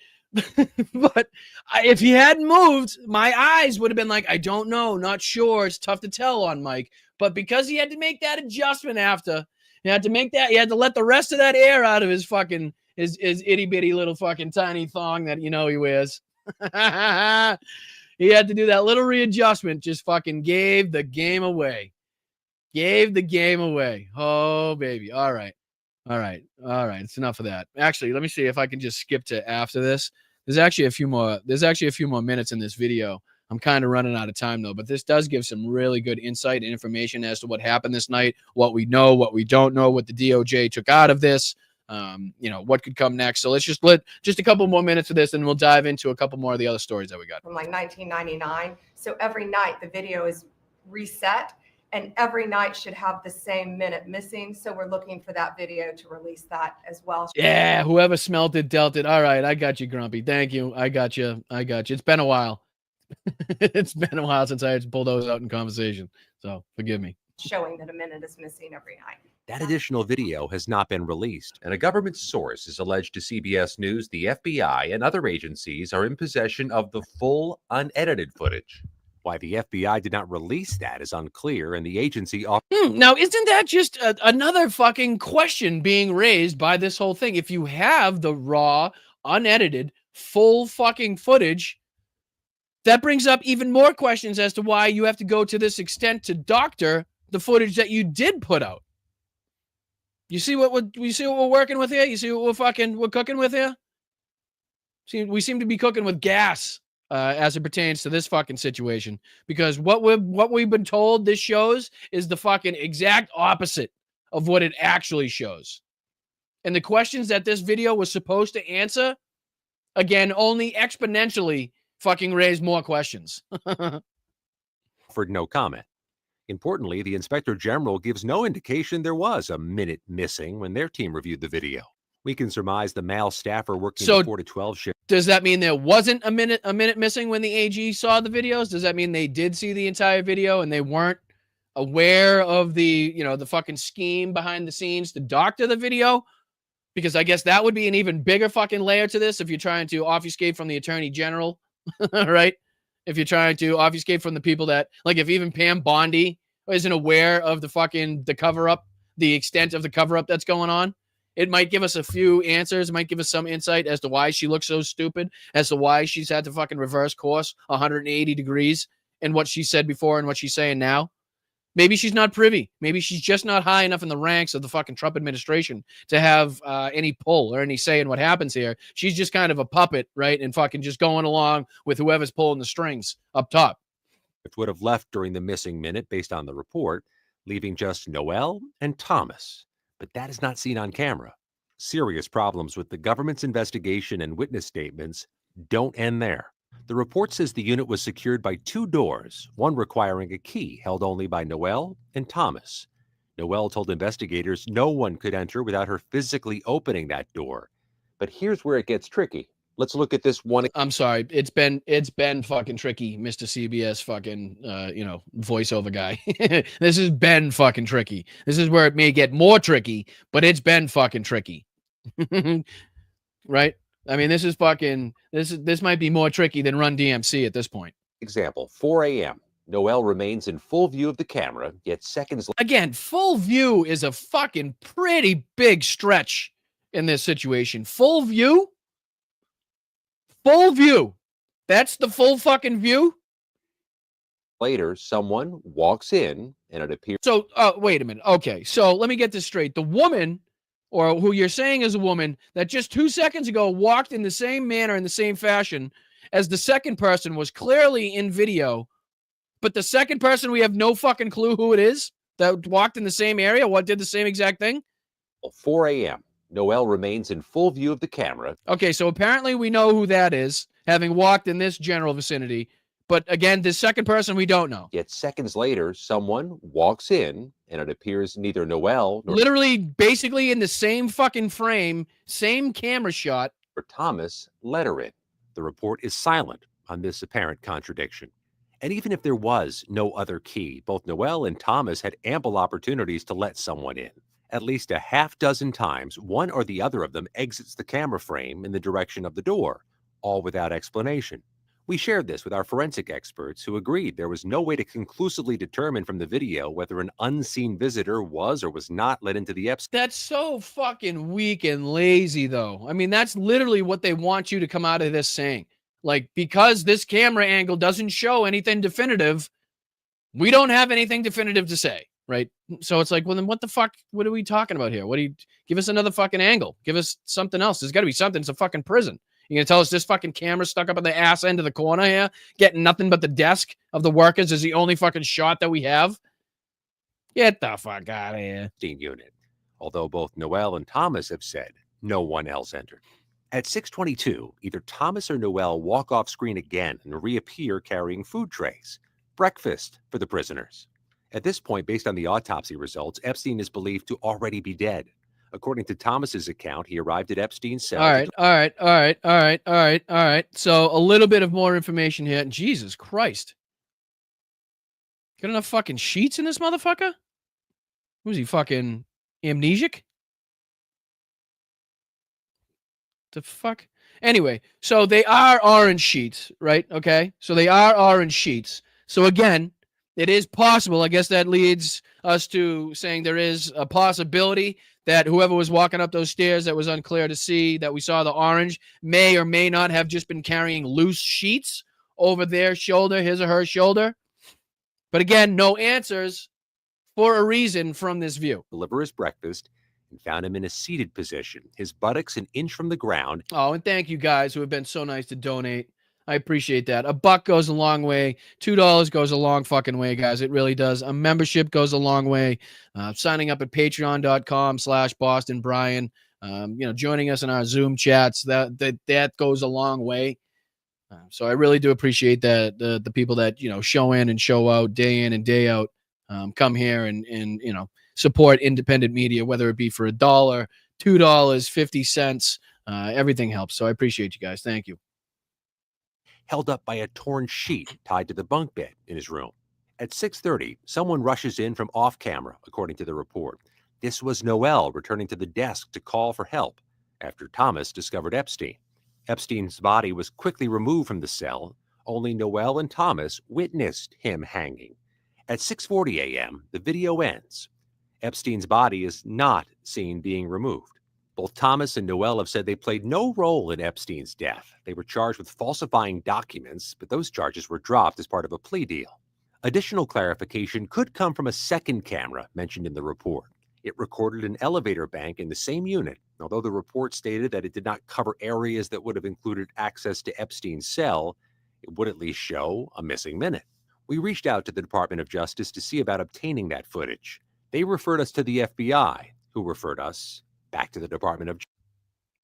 but if he hadn't moved, my eyes would have been like, I don't know, not sure. It's tough to tell on Mike. But because he had to make that adjustment after, he had to let the rest of that air out of his fucking his itty bitty little fucking tiny thong that he wears. He had to do that little readjustment, just fucking gave the game away. Oh, baby. All right. It's enough of that. Actually, let me see if I can just skip to after this. There's actually a few more minutes in this video. I'm kind of running out of time though, but this does give some really good insight and information as to what happened this night, what we know, what we don't know, what the DOJ took out of this. What could come next. So let's just a couple more minutes of this and we'll dive into a couple more of the other stories that we got. From like 1999. So every night the video is reset and every night should have the same minute missing. So we're looking for that video to release that as well. Yeah, whoever smelt it, dealt it. All right, I got you, Grumpy. Thank you. I got you. It's been a while. It's been a while since I had pulled those out in conversation. So forgive me. showing that a minute is missing every night. That additional video has not been released, and a government source is alleged to CBS News the FBI and other agencies are in possession of the full, unedited footage. Why the FBI did not release that is unclear, and the agency Now, isn't that just another fucking question being raised by this whole thing? If you have the raw, unedited, full fucking footage, that brings up even more questions as to why you have to go to this extent to doctor the footage that you did put out. You see what we're working with here? You see what we're cooking with here? See, we seem to be cooking with gas as it pertains to this fucking situation, because what we've been told this shows is the fucking exact opposite of what it actually shows. And the questions that this video was supposed to answer, again, only exponentially fucking raise more questions. offered no comment. Importantly, the Inspector General gives no indication there was a minute missing when their team reviewed the video. We can surmise the male staffer working the 4 to 12 shift. Does that mean there wasn't a minute missing when the AG saw the videos? Does that mean they did see the entire video and they weren't aware of the, the fucking scheme behind the scenes to doctor the video? Because I guess that would be an even bigger fucking layer to this if you're trying to obfuscate from the Attorney General, right? If you're trying to obfuscate from the people that, like, if even Pam Bondi isn't aware of the cover-up, the extent of the cover-up that's going on, it might give us a few answers. It might give us some insight as to why she looks so stupid, as to why she's had to fucking reverse course 180 degrees in what she said before and what she's saying now. Maybe she's not privy. Maybe she's just not high enough in the ranks of the fucking Trump administration to have any pull or any say in what happens here. She's just kind of a puppet, right? And fucking just going along with whoever's pulling the strings up top. It would have left during the missing minute based on the report, leaving just Noel and Thomas. But that is not seen on camera. Serious problems with the government's investigation and witness statements don't end there. The report says the unit was secured by 2 doors, one requiring a key held only by Noel and Thomas. Noel told investigators no one could enter without her physically opening that door. But here's where it gets tricky. Let's look at this one. I'm sorry. It's been fucking tricky, Mr. CBS fucking, voiceover guy. This has been fucking tricky. This is where it may get more tricky, but it's been fucking tricky. Right? I mean, this might be more tricky than Run DMC at this point. Example, 4 a.m. Noel remains in full view of the camera, yet seconds later. Again, full view is a fucking pretty big stretch in this situation. Full view? Full view. That's the full fucking view? Later, someone walks in and it appears. So, wait a minute. Okay, so let me get this straight. The woman, or who you're saying is a woman, that just 2 seconds ago walked in the same manner, in the same fashion as the second person, was clearly in video. But the second person, we have no fucking clue who it is that walked in the same area, what did the same exact thing? 4 a.m. Noel remains in full view of the camera. Okay, so apparently we know who that is, having walked in this general vicinity. But again, the second person, we don't know. Yet seconds later, someone walks in, and it appears neither Noel nor literally, basically in the same fucking frame, same camera shot, or Thomas let her in. The report is silent on this apparent contradiction. And even if there was no other key, both Noel and Thomas had ample opportunities to let someone in. At least a half dozen times, one or the other of them exits the camera frame in the direction of the door, all without explanation. We shared this with our forensic experts, who agreed there was no way to conclusively determine from the video whether an unseen visitor was or was not let into the Epstein. That's so fucking weak and lazy, though. I mean, that's literally what they want you to come out of this saying. Like, because this camera angle doesn't show anything definitive, we don't have anything definitive to say, right? So it's like, well, then what the fuck? What are we talking about here? Give us another fucking angle. Give us something else. There's got to be something. It's a fucking prison. You're going to tell us this fucking camera stuck up at the ass end of the corner here, getting nothing but the desk of the workers is the only fucking shot that we have? Get the fuck out of here. Unit. Although both Noel and Thomas have said no one else entered. At 6:22, either Thomas or Noel walk off screen again and reappear carrying food trays. Breakfast for the prisoners. At this point, based on the autopsy results, Epstein is believed to already be dead. According to Thomas's account, he arrived at Epstein's cell. All right. So a little bit of more information here. Jesus Christ. Got enough fucking sheets in this motherfucker? Who's he, fucking amnesic? The fuck? Anyway, so they are orange sheets, right? Okay. So they are orange sheets. So again, it is possible. I guess that leads us to saying there is a possibility that whoever was walking up those stairs that was unclear to see that we saw the orange may or may not have just been carrying loose sheets over their shoulder, his or her shoulder. But again, no answers for a reason from this view. Deliver his breakfast and found him in a seated position, his buttocks an inch from the ground. Oh, and thank you guys who have been so nice to donate. I appreciate that. $1 goes a long way. $2 goes a long fucking way, guys. It really does. A membership goes a long way. Signing up at patreon.com/BostonBrian. Joining us in our Zoom chats, that goes a long way. So I really do appreciate that the people that show in and show out day in and day out, come here and support independent media, whether it be for $1, $2, 50 cents. Everything helps. So I appreciate you guys. Thank you. Held up by a torn sheet tied to the bunk bed in his room. At 6:30, someone rushes in from off camera, according to the report. This was Noel returning to the desk to call for help after Thomas discovered Epstein. Epstein's body was quickly removed from the cell. Only Noel and Thomas witnessed him hanging. At 6:40 a.m., the video ends. Epstein's body is not seen being removed. Both Thomas and Noel have said they played no role in Epstein's death. They were charged with falsifying documents, but those charges were dropped as part of a plea deal. Additional clarification could come from a second camera mentioned in the report. It recorded an elevator bank in the same unit, although the report stated that it did not cover areas that would have included access to Epstein's cell. It would at least show a missing minute. We reached out to the Department of Justice to see about obtaining that footage. They referred us to the FBI, who referred us back to the Department of Justice.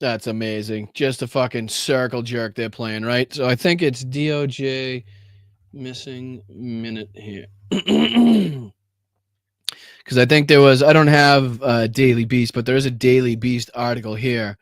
That's amazing. Just a fucking circle jerk they're playing, right? So I think it's DOJ missing minute here. Because I think there was, I don't have Daily Beast, but there is a Daily Beast article here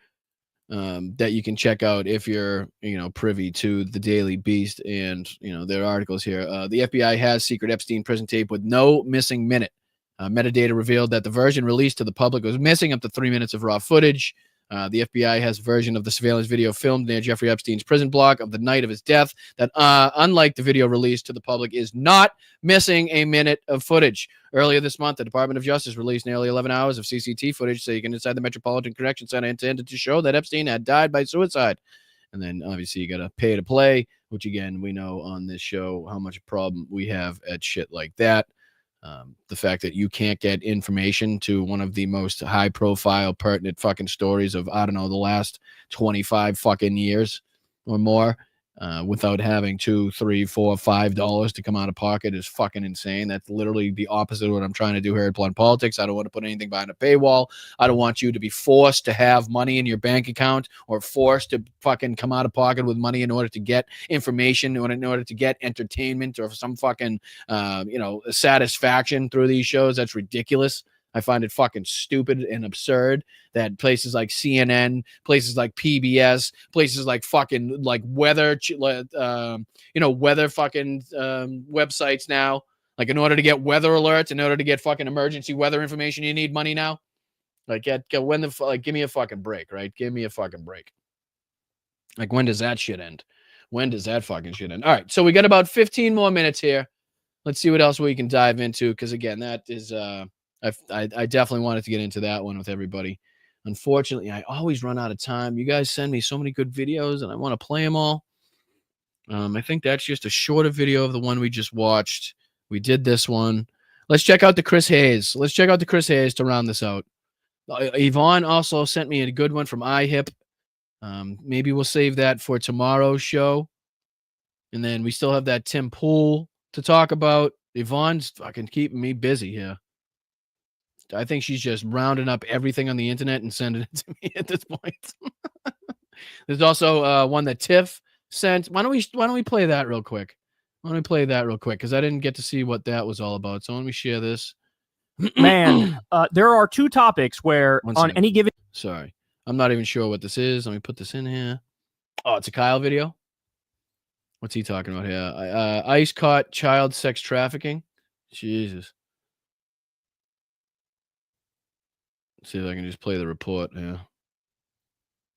that you can check out if you're, privy to the Daily Beast and, their articles here. The FBI has secret Epstein prison tape with no missing minute. Metadata revealed that the version released to the public was missing up to 3 minutes of raw footage. The FBI has a version of the surveillance video filmed near Jeffrey Epstein's prison block of the night of his death that, unlike the video released to the public, is not missing a minute of footage. Earlier this month, the Department of Justice released nearly 11 hours of CCTV footage taken inside the Metropolitan Correction Center intended to show that Epstein had died by suicide. And then, obviously, you got to pay to play, which, again, we know on this show how much problem we have at shit like that. The fact that you can't get information to one of the most high profile, pertinent fucking stories of, I don't know, the last 25 fucking years or more without having $2, $3, $4, $5 to come out of pocket is fucking insane. That's literally the opposite of what I'm trying to do here at Blunt Politics. I don't want to put anything behind a paywall. I don't want you to be forced to have money in your bank account or forced to fucking come out of pocket with money in order to get information, or in order to get entertainment or some fucking, satisfaction through these shows. That's ridiculous. I find it fucking stupid and absurd that places like CNN, places like PBS, places like fucking like weather, weather fucking websites now. Like, in order to get weather alerts, in order to get fucking emergency weather information, you need money now. Like, give me a fucking break, right? Give me a fucking break. Like, when does that shit end? When does that fucking shit end? All right, so we got about 15 more minutes here. Let's see what else we can dive into, because again, that is I definitely wanted to get into that one with everybody. Unfortunately, I always run out of time. You guys send me so many good videos, and I want to play them all. I think that's just a shorter video of the one we just watched. We did this one. Let's check out the Chris Hayes. Let's check out the Chris Hayes to round this out. Yvonne also sent me a good one from iHip. Maybe we'll save that for tomorrow's show. And then we still have that Tim Pool to talk about. Yvonne's fucking keeping me busy here. I think she's just rounding up everything on the internet and sending it to me at this point. There's also one that Tiff sent. Why don't we play that real quick? Because I didn't get to see what that was all about. So let me share this. Man, there are two topics where on any given. Sorry, I'm not even sure what this is. Let me put this in here. Oh, it's a Kyle video. What's he talking about here? ICE caught child sex trafficking. Jesus. See if I can just play the report. Yeah.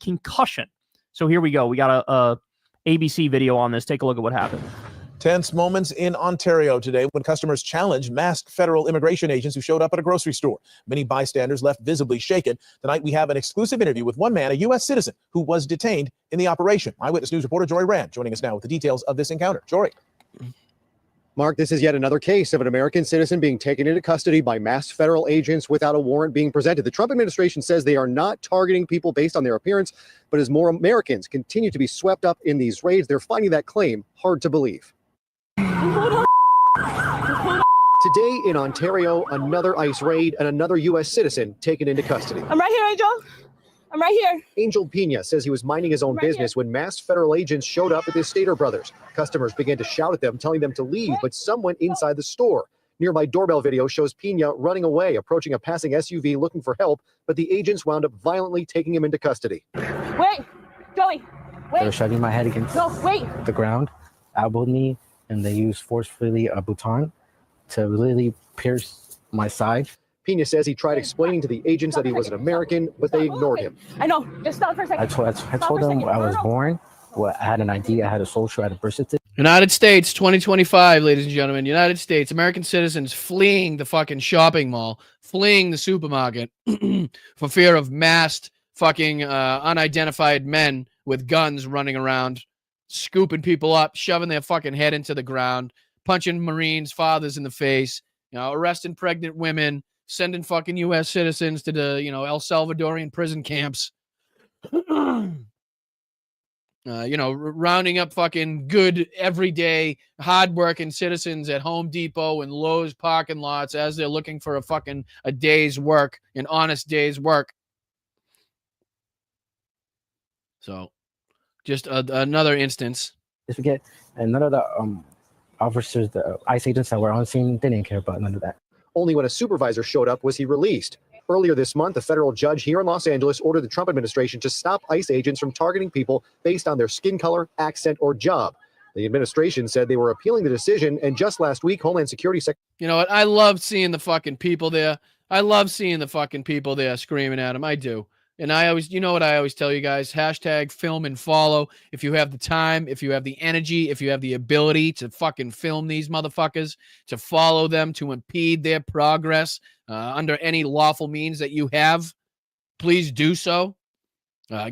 Concussion. So here we go. We got a ABC video on this. Take a look at what happened. Tense moments in Ontario today when customers challenged masked federal immigration agents who showed up at a grocery store. Many bystanders left visibly shaken. Tonight, we have an exclusive interview with one man, a U.S. citizen, who was detained in the operation. Eyewitness News reporter Jory Rand joining us now with the details of this encounter. Jory. Mark, this is yet another case of an American citizen being taken into custody by masked federal agents without a warrant being presented. The Trump administration says they are not targeting people based on their appearance, but as more Americans continue to be swept up in these raids, they're finding that claim hard to believe. Today in Ontario, another ICE raid and another U.S. citizen taken into custody. I'm right here, Angel. I'm right here. Angel Pena says he was minding his own business when masked federal agents showed up at the Stater brothers. Customers began to shout at them, telling them to leave, but some went inside the store. Nearby doorbell video shows Pena running away, approaching a passing SUV looking for help, but the agents wound up violently taking him into custody. Wait, Joey, wait. They were shoving my head against the ground, elbowed me, and they used forcefully a baton to really pierce my side. Pena says he tried explaining to the agents that he was an American, but they ignored him. I know. Just stop for a second. I told them I was born. Well, I had an ID. I had a social. I had a birth certificate. United States, 2025, ladies and gentlemen. United States, American citizens fleeing the fucking shopping mall, fleeing the supermarket for fear of masked fucking unidentified men with guns running around, scooping people up, shoving their fucking head into the ground, punching Marines' fathers in the face, arresting pregnant women, sending fucking U.S. citizens to the, El Salvadorian prison camps. Rounding up fucking good, everyday, hardworking citizens at Home Depot and Lowe's parking lots as they're looking for a day's work, an honest day's work. So, just another instance. Just forget, and none of the officers, the ICE agents that were on scene, they didn't care about none of that. Only when a supervisor showed up was he released. Earlier this month, a federal judge here in Los Angeles ordered the Trump administration to stop ICE agents from targeting people based on their skin color, accent, or job. The administration said they were appealing the decision, and just last week, Homeland Security Secretary... You know what? I love seeing the fucking people there. I love seeing the fucking people there screaming at them. I do. And I always, what I always tell you guys, hashtag film and follow. If you have the time, if you have the energy, if you have the ability to fucking film these motherfuckers, to follow them, to impede their progress under any lawful means that you have, please do so.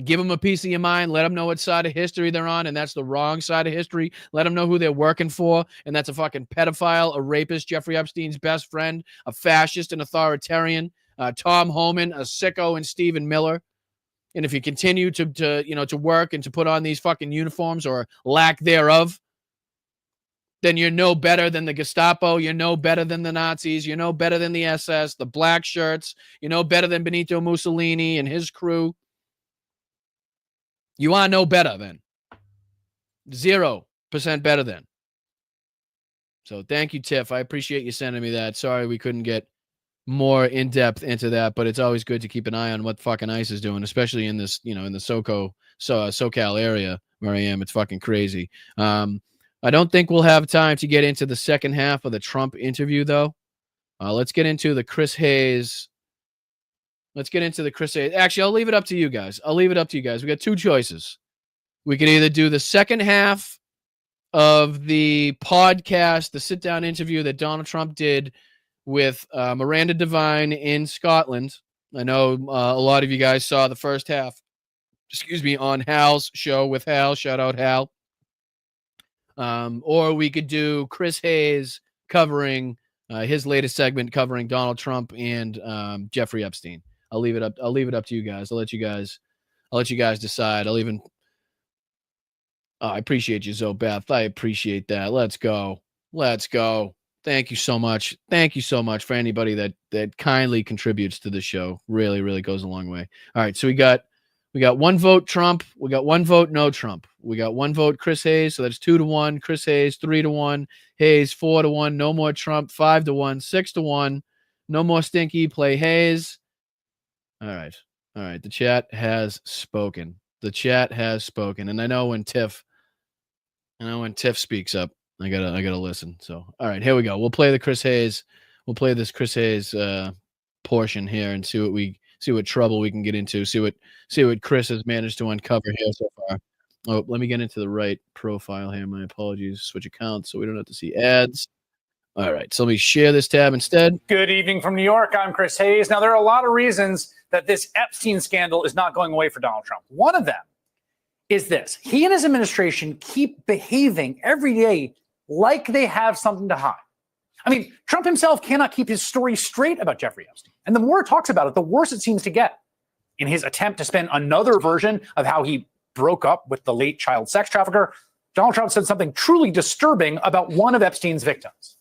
Give them a piece of your mind. Let them know what side of history they're on, and that's the wrong side of history. Let them know who they're working for, and that's a fucking pedophile, a rapist, Jeffrey Epstein's best friend, a fascist, an authoritarian, Tom Homan, a sicko, and Stephen Miller. And if you continue to work and to put on these fucking uniforms or lack thereof, then you're no better than the Gestapo. You're no better than the Nazis. You're no better than the SS, the black shirts. You're no better than Benito Mussolini and his crew. You are no better than. 0% better than. So thank you, Tiff. I appreciate you sending me that. Sorry we couldn't get more in-depth into that, but it's always good to keep an eye on what fucking ICE is doing, especially in this, in the SoCal area where I am. It's fucking crazy. I don't think we'll have time to get into the second half of the Trump interview, though. Let's get into the Chris Hayes. Actually, I'll leave it up to you guys. We got two choices. We could either do the second half of the podcast, the sit-down interview that Donald Trump did with Miranda Devine in Scotland. I know a lot of you guys saw the first half, on Hal's show with Hal. Shout out Hal. Or we could do Chris Hayes covering his latest segment covering Donald Trump and Jeffrey Epstein. I'll leave it up to you guys. I'll let you guys decide. I appreciate you, Zobeth. I appreciate that. Let's go. Thank you so much. For anybody that kindly contributes to the show. Really, really goes a long way. All right, so we got one vote Trump. We got one vote no Trump. We got one vote Chris Hayes, so that's 2-1. Chris Hayes 3-1. Hayes 4-1. No more Trump 5-1. 6-1. No more Stinky. Play Hayes. All right. The chat has spoken. And I know when Tiff speaks up, I gotta listen. So, all right, here we go. We'll play the Chris Hayes. We'll play this Chris Hayes portion here and see see what trouble we can get into. See what Chris has managed to uncover here so far. Oh, let me get into the right profile here. My apologies. Switch accounts so we don't have to see ads. All right, so let me share this tab instead. Good evening from New York. I'm Chris Hayes. Now, there are a lot of reasons that this Epstein scandal is not going away for Donald Trump. One of them is this. He and his administration keep behaving every day like they have something to hide. I mean, Trump himself cannot keep his story straight about Jeffrey Epstein. And the more he talks about it, the worse it seems to get. In his attempt to spin another version of how he broke up with the late child sex trafficker, Donald Trump said something truly disturbing about one of Epstein's victims.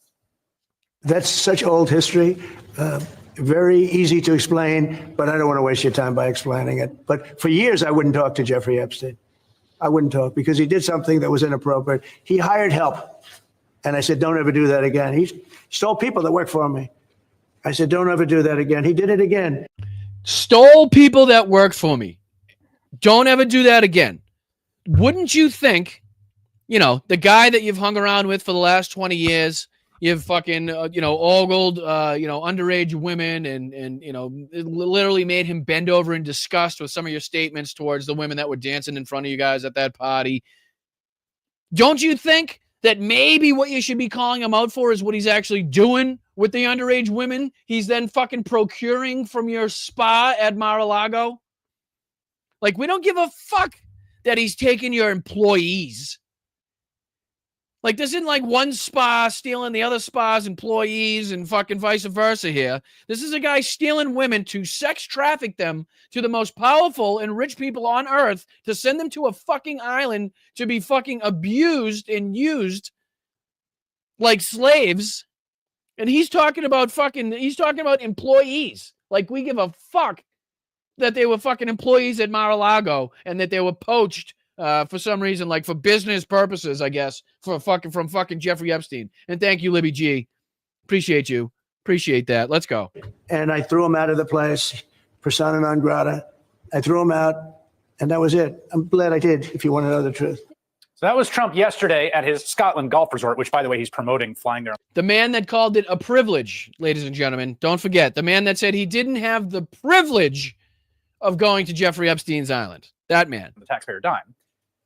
That's such old history. Very easy to explain, but I don't want to waste your time by explaining it. But for years, I wouldn't talk to Jeffrey Epstein. I wouldn't talk because he did something that was inappropriate. He hired help. And I said, don't ever do that again. He stole people that work for me. I said, don't ever do that again. He did it again. Stole people that work for me. Don't ever do that again. Wouldn't you think, the guy that you've hung around with for the last 20 years, you've fucking, ogled, underage women and it literally made him bend over in disgust with some of your statements towards the women that were dancing in front of you guys at that party. Don't you think that maybe what you should be calling him out for is what he's actually doing with the underage women he's then fucking procuring from your spa at Mar-a-Lago? Like, we don't give a fuck that he's taking your employees. Like, this isn't like one spa stealing the other spa's employees and fucking vice versa here. This is a guy stealing women to sex traffic them to the most powerful and rich people on earth to send them to a fucking island to be fucking abused and used like slaves. And he's talking about employees. Like, we give a fuck that they were fucking employees at Mar-a-Lago and that they were poached for some reason, like for business purposes, I guess, from fucking Jeffrey Epstein. And thank you, Libby G. Appreciate you. Appreciate that. Let's go. And I threw him out of the place, persona non grata. I threw him out, and that was it. I'm glad I did, if you want to know the truth. So that was Trump yesterday at his Scotland golf resort, which, by the way, he's promoting flying there. The man that called it a privilege, ladies and gentlemen. Don't forget, the man that said he didn't have the privilege of going to Jeffrey Epstein's island. That man. The taxpayer dime.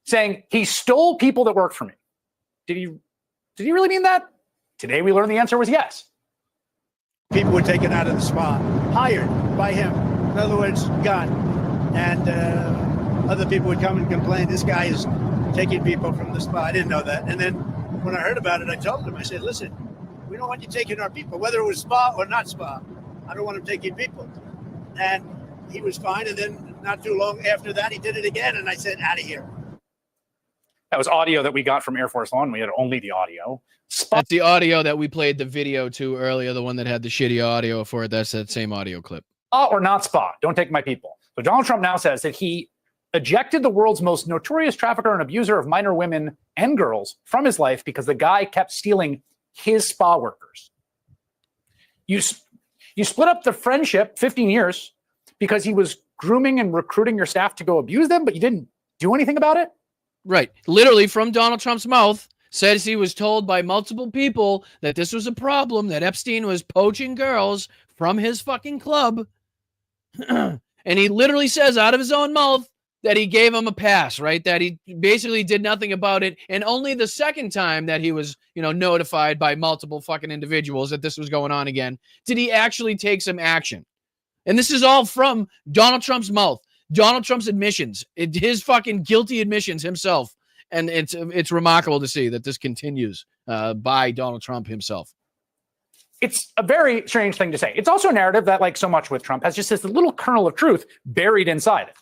Saying he stole people that worked for me. Did he really mean that? Today we learned the answer was yes. People were taken out of the spa, hired by him. In other words, gone. And other people would come and complain, this guy is taking people from the spa. I didn't know that. And then when I heard about it, I told him, I said, listen, we don't want you taking our people, whether it was spa or not spa. I don't want him taking people. And he was fine. And then not too long after that, he did it again. And I said, out of here. That was audio that we got from Air Force One. We had only the audio. That's the audio that we played the video to earlier, the one that had the shitty audio for it. That's that same audio clip. Or not spa. Don't take my people. So Donald Trump now says that he ejected the world's most notorious trafficker and abuser of minor women and girls from his life because the guy kept stealing his spa workers. You split up the friendship 15 years because he was grooming and recruiting your staff to go abuse them, but you didn't do anything about it? Right. Literally from Donald Trump's mouth, says he was told by multiple people that this was a problem, that Epstein was poaching girls from his fucking club. And he literally says out of his own mouth that he gave him a pass, right? That he basically did nothing about it. And only the second time that he was, notified by multiple fucking individuals that this was going on again, did he actually take some action. And this is all from Donald Trump's mouth. Donald Trump's admissions, his fucking guilty admissions himself. And it's remarkable to see that this continues by Donald Trump himself. It's a very strange thing to say. It's also a narrative that, like so much with Trump, has just this little kernel of truth buried inside it.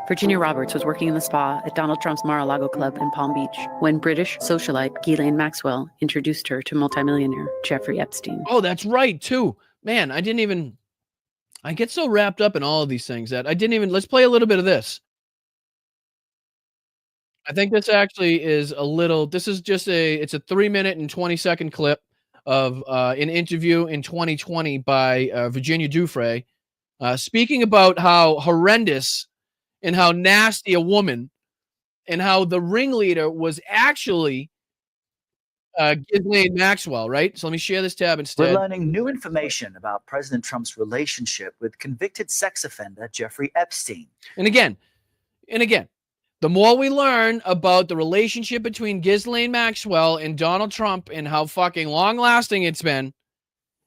Virginia Roberts was working in the spa at Donald Trump's Mar-a-Lago club in Palm Beach when British socialite Ghislaine Maxwell introduced her to multimillionaire Jeffrey Epstein. Oh, that's right, too. Man, I get so wrapped up in all of these things that let's play a little bit of this. I think this actually is it's a 3-minute and 20-second clip of an interview in 2020 by Virginia Giuffre speaking about how horrendous and how nasty a woman and how the ringleader was actually Ghislaine Maxwell, right? So let me share this tab instead. We're learning new information about President Trump's relationship with convicted sex offender Jeffrey Epstein. And again, the more we learn about the relationship between Ghislaine Maxwell and Donald Trump and how fucking long-lasting it's been,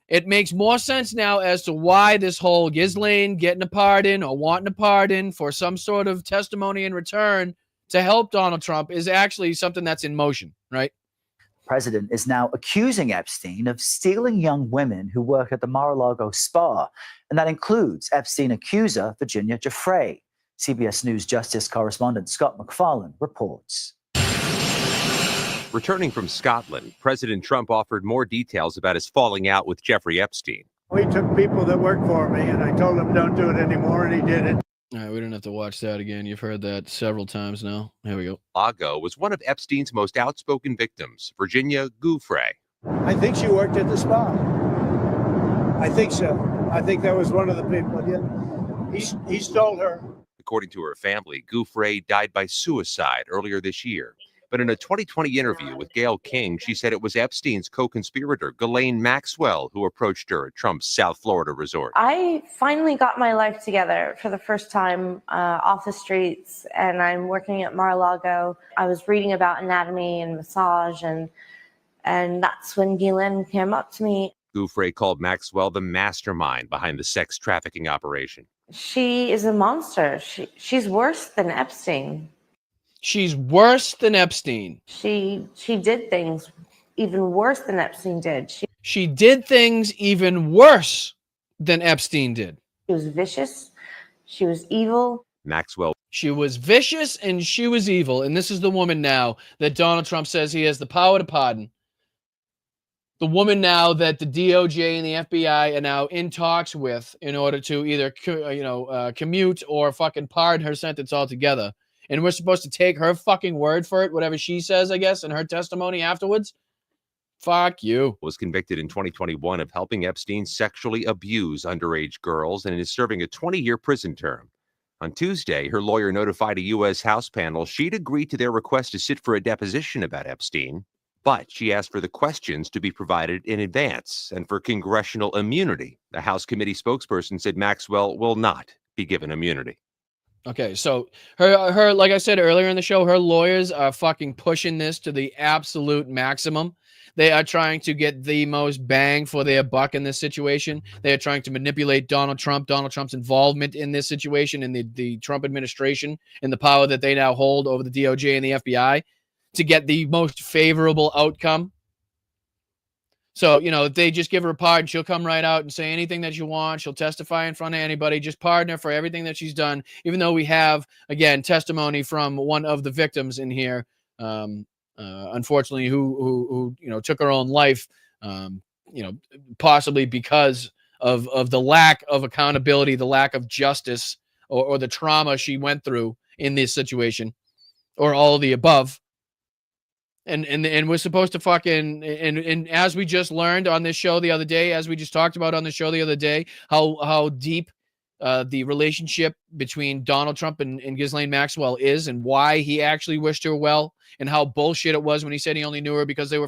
it makes more sense now as to why this whole Ghislaine getting a pardon or wanting a pardon for some sort of testimony in return to help Donald Trump is actually something that's in motion, right? The president is now accusing Epstein of stealing young women who work at the Mar-a-Lago spa, and that includes Epstein accuser Virginia Giuffre. CBS News Justice correspondent Scott McFarlane reports. Returning from Scotland, President Trump offered more details about his falling out with Jeffrey Epstein. We took people that worked for me, and I told him don't do it anymore, and he did it. All right, we don't have to watch that again. You've heard that several times now. Here we go. Mar-a-Lago was one of Epstein's most outspoken victims, Virginia Giuffre. I think she worked at the spa. I think so. I think that was one of the people. Yeah. He stole her. According to her family, Giuffre died by suicide earlier this year. But in a 2020 interview with Gayle King, she said it was Epstein's co-conspirator, Ghislaine Maxwell, who approached her at Trump's South Florida resort. I finally got my life together for the first time off the streets, and I'm working at Mar-a-Lago. I was reading about anatomy and massage, and that's when Ghislaine came up to me. Giuffre called Maxwell the mastermind behind the sex trafficking operation. She is a monster. She's worse than Epstein. She's worse than Epstein. She did things even worse than Epstein did. She did things even worse than Epstein did. She was vicious. She was evil. Maxwell. She was vicious and she was evil. And this is the woman now that Donald Trump says he has the power to pardon. The woman now that the DOJ and the FBI are now in talks with in order to either commute or fucking pardon her sentence altogether. And we're supposed to take her fucking word for it, whatever she says, I guess, in her testimony afterwards. Fuck you. Was convicted in 2021 of helping Epstein sexually abuse underage girls and is serving a 20-year prison term. On Tuesday, her lawyer notified a U.S. House panel she'd agreed to their request to sit for a deposition about Epstein, but she asked for the questions to be provided in advance and for congressional immunity. The House committee spokesperson said Maxwell will not be given immunity. Okay, so her, like I said earlier in the show, her lawyers are fucking pushing this to the absolute maximum. They are trying to get the most bang for their buck in this situation. They are trying to manipulate Donald Trump, Donald Trump's involvement in this situation, and the Trump administration and the power that they now hold over the DOJ and the FBI to get the most favorable outcome. So, if they just give her a pardon, she'll come right out and say anything that you want. She'll testify in front of anybody. Just pardon her for everything that she's done, even though we have, again, testimony from one of the victims in here, unfortunately, who took her own life, possibly because of the lack of accountability, the lack of justice, or the trauma she went through in this situation, or all of the above. And we're supposed to fucking and as we just learned on this show the other day, as we just talked about on the show the other day, how deep the relationship between Donald Trump and Ghislaine Maxwell is, and why he actually wished her well, and how bullshit it was when he said he only knew her because they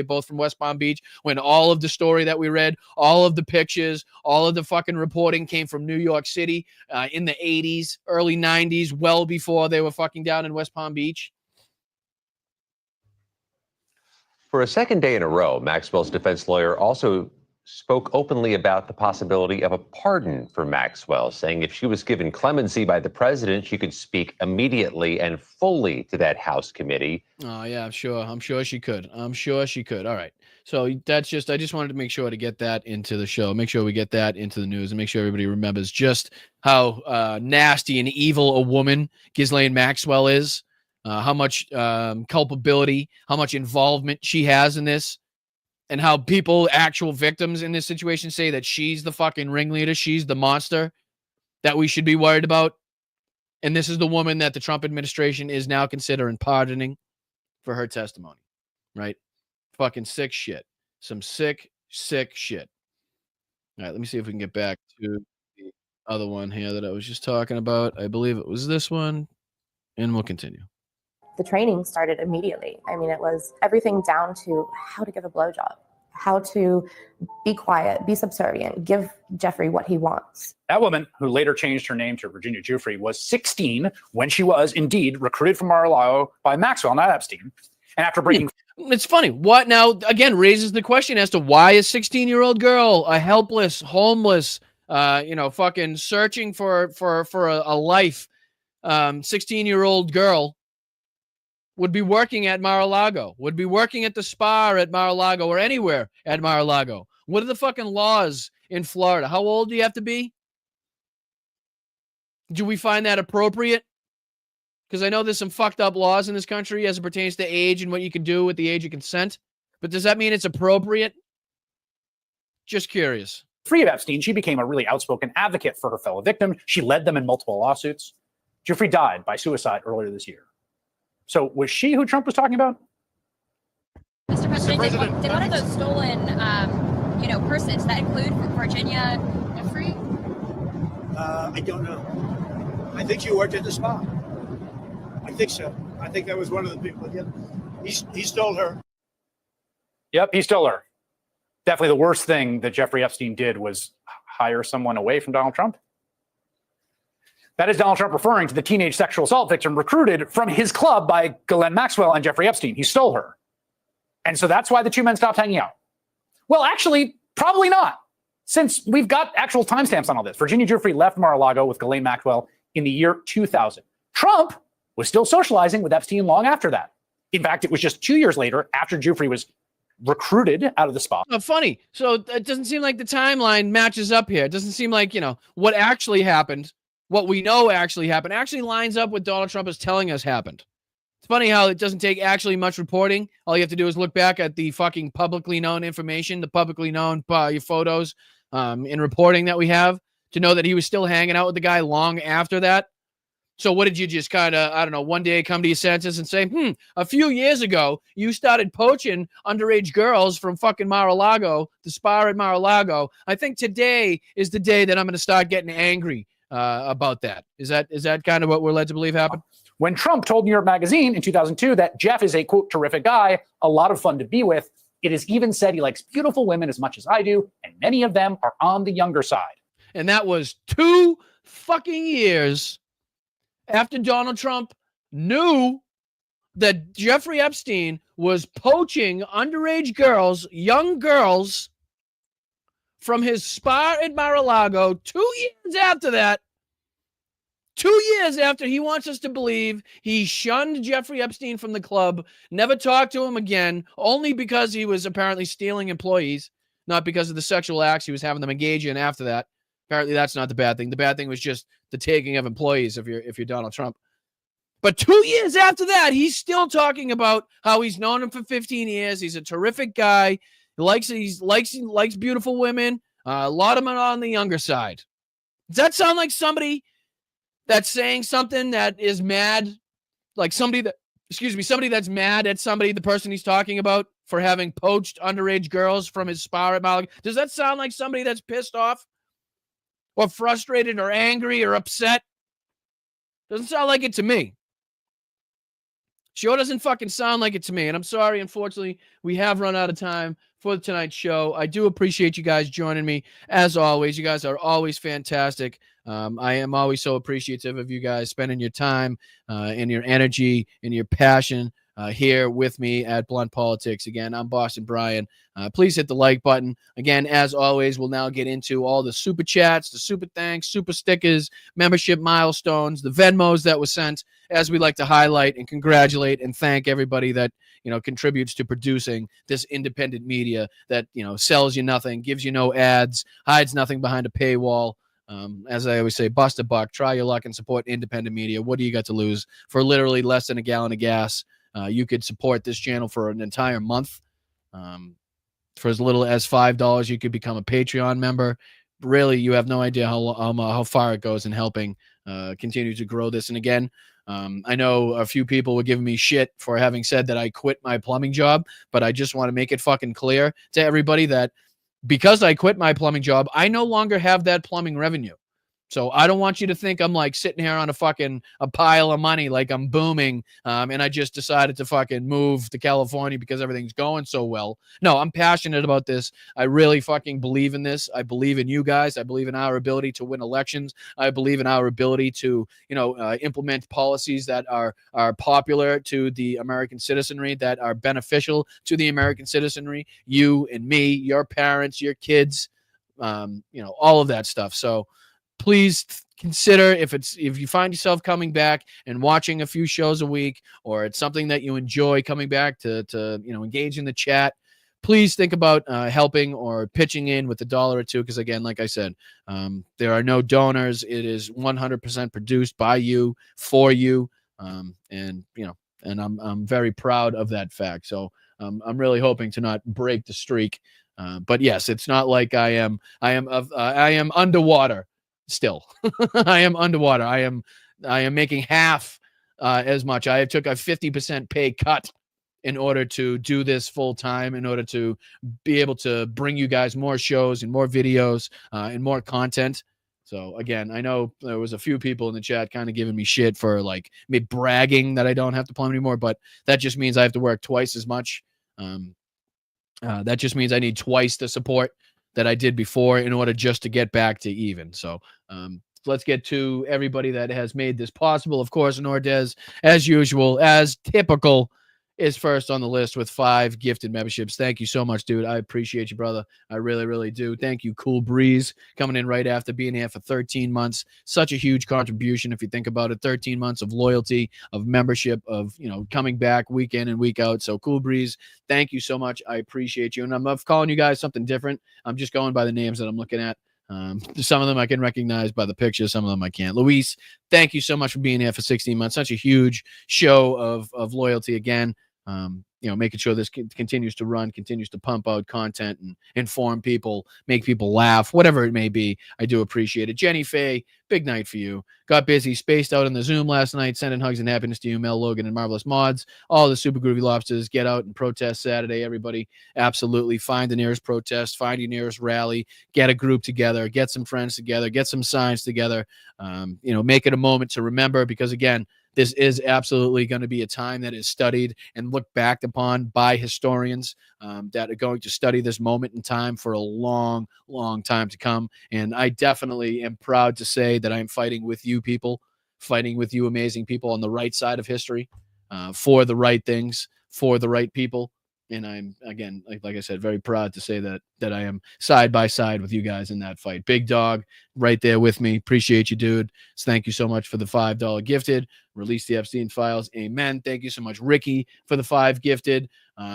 both from West Palm Beach, when all of the story that we read, all of the pictures, all of the fucking reporting came from New York City in the 80s, early 90s, well before they were fucking down in West Palm Beach. For a second day in a row, Maxwell's defense lawyer also spoke openly about the possibility of a pardon for Maxwell, saying if she was given clemency by the president, she could speak immediately and fully to that House committee. Oh, yeah, I'm sure she could. All right. So I just wanted to make sure to get that into the show, make sure we get that into the news, and make sure everybody remembers just how nasty and evil a woman Ghislaine Maxwell is. How much culpability, how much involvement she has in this, and how people, actual victims in this situation, say that she's the fucking ringleader, she's the monster that we should be worried about. And this is the woman that the Trump administration is now considering pardoning for her testimony, right? Fucking sick shit. Some sick shit. All right, let me see if we can get back to the other one here that I was just talking about. I believe it was this one, and we'll continue. The training started immediately. I mean, it was everything down to how to give a blowjob, how to be quiet, be subservient, give Jeffrey what he wants. That woman, who later changed her name to Virginia Giuffre, was 16 when she was indeed recruited from Mar-a-Lago by Maxwell, not Epstein. And after breaking... It's funny. What now, again, raises the question as to why a 16-year-old girl, a helpless, homeless, fucking searching for a life, 16-year-old girl would be working at Mar-a-Lago, would be working at the spa at Mar-a-Lago or anywhere at Mar-a-Lago. What are the fucking laws in Florida? How old do you have to be? Do we find that appropriate? Because I know there's some fucked up laws in this country as it pertains to age and what you can do with the age of consent. But does that mean it's appropriate? Just curious. Free of Epstein, she became a really outspoken advocate for her fellow victim. She led them in multiple lawsuits. Giuffre died by suicide earlier this year. So was she who Trump was talking about? Mr. President, did one of those stolen, persons, that include Virginia Giuffre? I don't know. I think she worked at the spa. I think so. I think that was one of the people. Yeah. He stole her. Yep, he stole her. Definitely the worst thing that Jeffrey Epstein did was hire someone away from Donald Trump. That is Donald Trump referring to the teenage sexual assault victim recruited from his club by Ghislaine Maxwell and Jeffrey Epstein. He stole her. And so that's why the two men stopped hanging out. Well, actually, probably not, since we've got actual timestamps on all this. Virginia Giuffre left Mar-a-Lago with Ghislaine Maxwell in the year 2000. Trump was still socializing with Epstein long after that. In fact, it was just 2 years later, after Giuffre was recruited out of the spa. Oh, funny. So it doesn't seem like the timeline matches up here. It doesn't seem like, what actually happened, what we know actually happened, actually lines up with Donald Trump is telling us happened. It's funny how it doesn't take actually much reporting. All you have to do is look back at the fucking publicly known information, the publicly known your photos in reporting that we have to know that he was still hanging out with the guy long after that. So what did you just kind of, one day come to your senses and say, a few years ago, you started poaching underage girls from fucking Mar-a-Lago, the spa at Mar-a-Lago. I think today is the day that I'm going to start getting angry about that. Is that kind of what we're led to believe happened? When Trump told New York Magazine in 2002 that Jeff is a, quote, terrific guy, a lot of fun to be with, it is even said he likes beautiful women as much as I do, and many of them are on the younger side. And that was 2 fucking years after Donald Trump knew that Jeffrey Epstein was poaching underage girls, young girls, from his spa at Mar-a-Lago. 2 years after that, 2 years after he wants us to believe he shunned Jeffrey Epstein from the club, never talked to him again, only because he was apparently stealing employees, not because of the sexual acts he was having them engage in after that. Apparently that's not the bad thing. The bad thing was just the taking of employees if you're Donald Trump. But 2 years after that, he's still talking about how he's known him for 15 years. He's a terrific guy. He likes beautiful women. A lot of them are on the younger side. Does that sound like somebody that's saying something that is mad? Like somebody that's mad at the person he's talking about for having poached underage girls from his spa at Mar-a-Lago? Does that sound like somebody that's pissed off or frustrated or angry or upset? Doesn't sound like it to me. Sure doesn't fucking sound like it to me. And I'm sorry, unfortunately, we have run out of time for tonight's show. I do appreciate you guys joining me. As always, you guys are always fantastic. I am always so appreciative of you guys spending your time and your energy and your passion here with me at Blunt Politics. Again, I'm Boston Brian. Please hit the like button. Again, as always, we'll now get into all the super chats, the super thanks, super stickers, membership milestones, the Venmos that were sent, as we like to highlight and congratulate and thank everybody that contributes to producing this independent media that sells you nothing, gives you no ads, hides nothing behind a paywall. As I always say, bust a buck, try your luck and support independent media. What do you got to lose? For literally less than a gallon of gas, you could support this channel for an entire month. For as little as $5, you could become a Patreon member. Really, you have no idea how far it goes in helping continue to grow this. And again, I know a few people were giving me shit for having said that I quit my plumbing job, but I just want to make it fucking clear to everybody that because I quit my plumbing job, I no longer have that plumbing revenue. So I don't want you to think I'm like sitting here on a pile of money, like I'm booming. And I just decided to fucking move to California because everything's going so well. No, I'm passionate about this. I really fucking believe in this. I believe in you guys. I believe in our ability to win elections. I believe in our ability to, implement policies that are popular to the American citizenry, that are beneficial to the American citizenry, you and me, your parents, your kids, all of that stuff. So please consider, if you find yourself coming back and watching a few shows a week, or it's something that you enjoy coming back to engage in the chat, please think about helping or pitching in with $1 or $2. Because again, like I said, there are no donors. It is 100% produced by you, for you, and I'm very proud of that fact. So I'm really hoping to not break the streak. But yes, it's not like I am underwater. Still, I am underwater. I am making half as much. I took a 50% pay cut in order to do this full time, in order to be able to bring you guys more shows and more videos and more content. So again, I know there was a few people in the chat kind of giving me shit for like me bragging that I don't have to plumb anymore, but that just means I have to work twice as much. That just means I need twice the support that I did before in order just to get back to even. So let's get to everybody that has made this possible. Of course, Nordez, as usual, as typical, is first on the list with 5 gifted memberships. Thank you so much, dude. I appreciate you, brother. I really, really do. Thank you, Cool Breeze, coming in right after being here for 13 months. Such a huge contribution if you think about it. 13 months of loyalty, of membership, of coming back week in and week out. So Cool Breeze, thank you so much. I appreciate you. And I'm calling you guys something different. I'm just going by the names that I'm looking at. Some of them I can recognize by the picture. Some of them I can't. Luis, thank you so much for being here for 16 months. Such a huge show of loyalty again. Making sure this continues to run, continues to pump out content and inform people, make people laugh, whatever it may be. I do appreciate it. Jenny Faye, big night for you. Got busy, spaced out in the Zoom last night, sending hugs and happiness to you, Mel, Logan, and Marvelous Mods. All the Super Groovy Lobsters, get out and protest Saturday, everybody. Absolutely. Find the nearest protest, find your nearest rally, get a group together, get some friends together, get some signs together. Make it a moment to remember, because again, this is absolutely going to be a time that is studied and looked back upon by historians that are going to study this moment in time for a long, long time to come. And I definitely am proud to say that I'm fighting with you people, fighting with you amazing people on the right side of history, for the right things, for the right people. And I'm, again, like I said, very proud to say that I am side by side with you guys in that fight. Big Dog, right there with me. Appreciate you, dude. So thank you so much for the $5 gifted. Release the Epstein files. Amen. Thank you so much, Ricky, for the 5 gifted.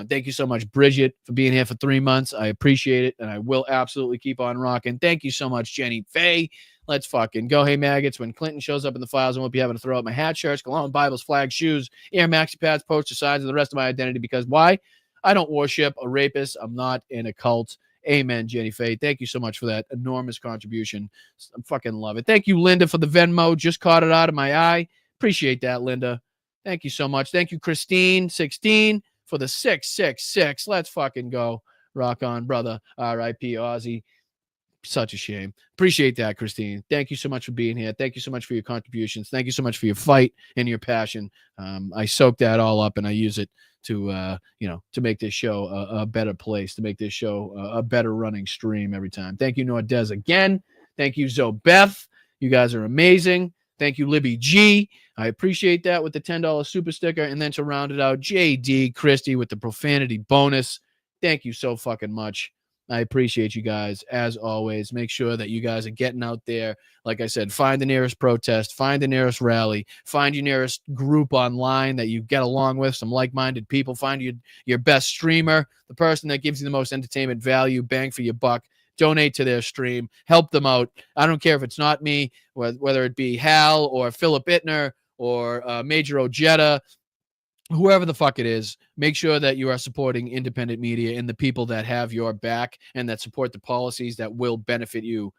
Thank you so much, Bridget, for being here for 3 months. I appreciate it, and I will absolutely keep on rocking. Thank you so much, Jenny Faye. Let's fucking go. Hey, maggots, when Clinton shows up in the files, I won't be having to throw out my hat, shirts, cologne, Bibles, flags, shoes, Air Maxi pads, poster signs, and the rest of my identity. Because why? I don't worship a rapist. I'm not in a cult. Amen, Jenny Faye. Thank you so much for that enormous contribution. I fucking love it. Thank you, Linda, for the Venmo. Just caught it out of my eye. Appreciate that, Linda. Thank you so much. Thank you, Christine16, for the 666. Let's fucking go. Rock on, brother. R.I.P. Ozzy. Such a shame. Appreciate that, Christine. Thank you so much for being here. Thank you so much for your contributions. Thank you so much for your fight and your passion. I soak that all up and I use it to make this show a better place, to make this show a better running stream every time. Thank you, Nordez, again. Thank you, Zobeth. You guys are amazing. Thank you, Libby G. I appreciate that with the $10 super sticker. And then to round it out, JD Christie with the profanity bonus. Thank you so fucking much. I appreciate you guys, as always. Make sure that you guys are getting out there. Like I said, find the nearest protest, find the nearest rally, find your nearest group online that you get along with, some like-minded people. Find your best streamer, the person that gives you the most entertainment value, bang for your buck. Donate to their stream. Help them out. I don't care if it's not me, whether it be Hal or Philip Ittner or Major Ojeda, whoever the fuck it is. Make sure that you are supporting independent media and the people that have your back and that support the policies that will benefit you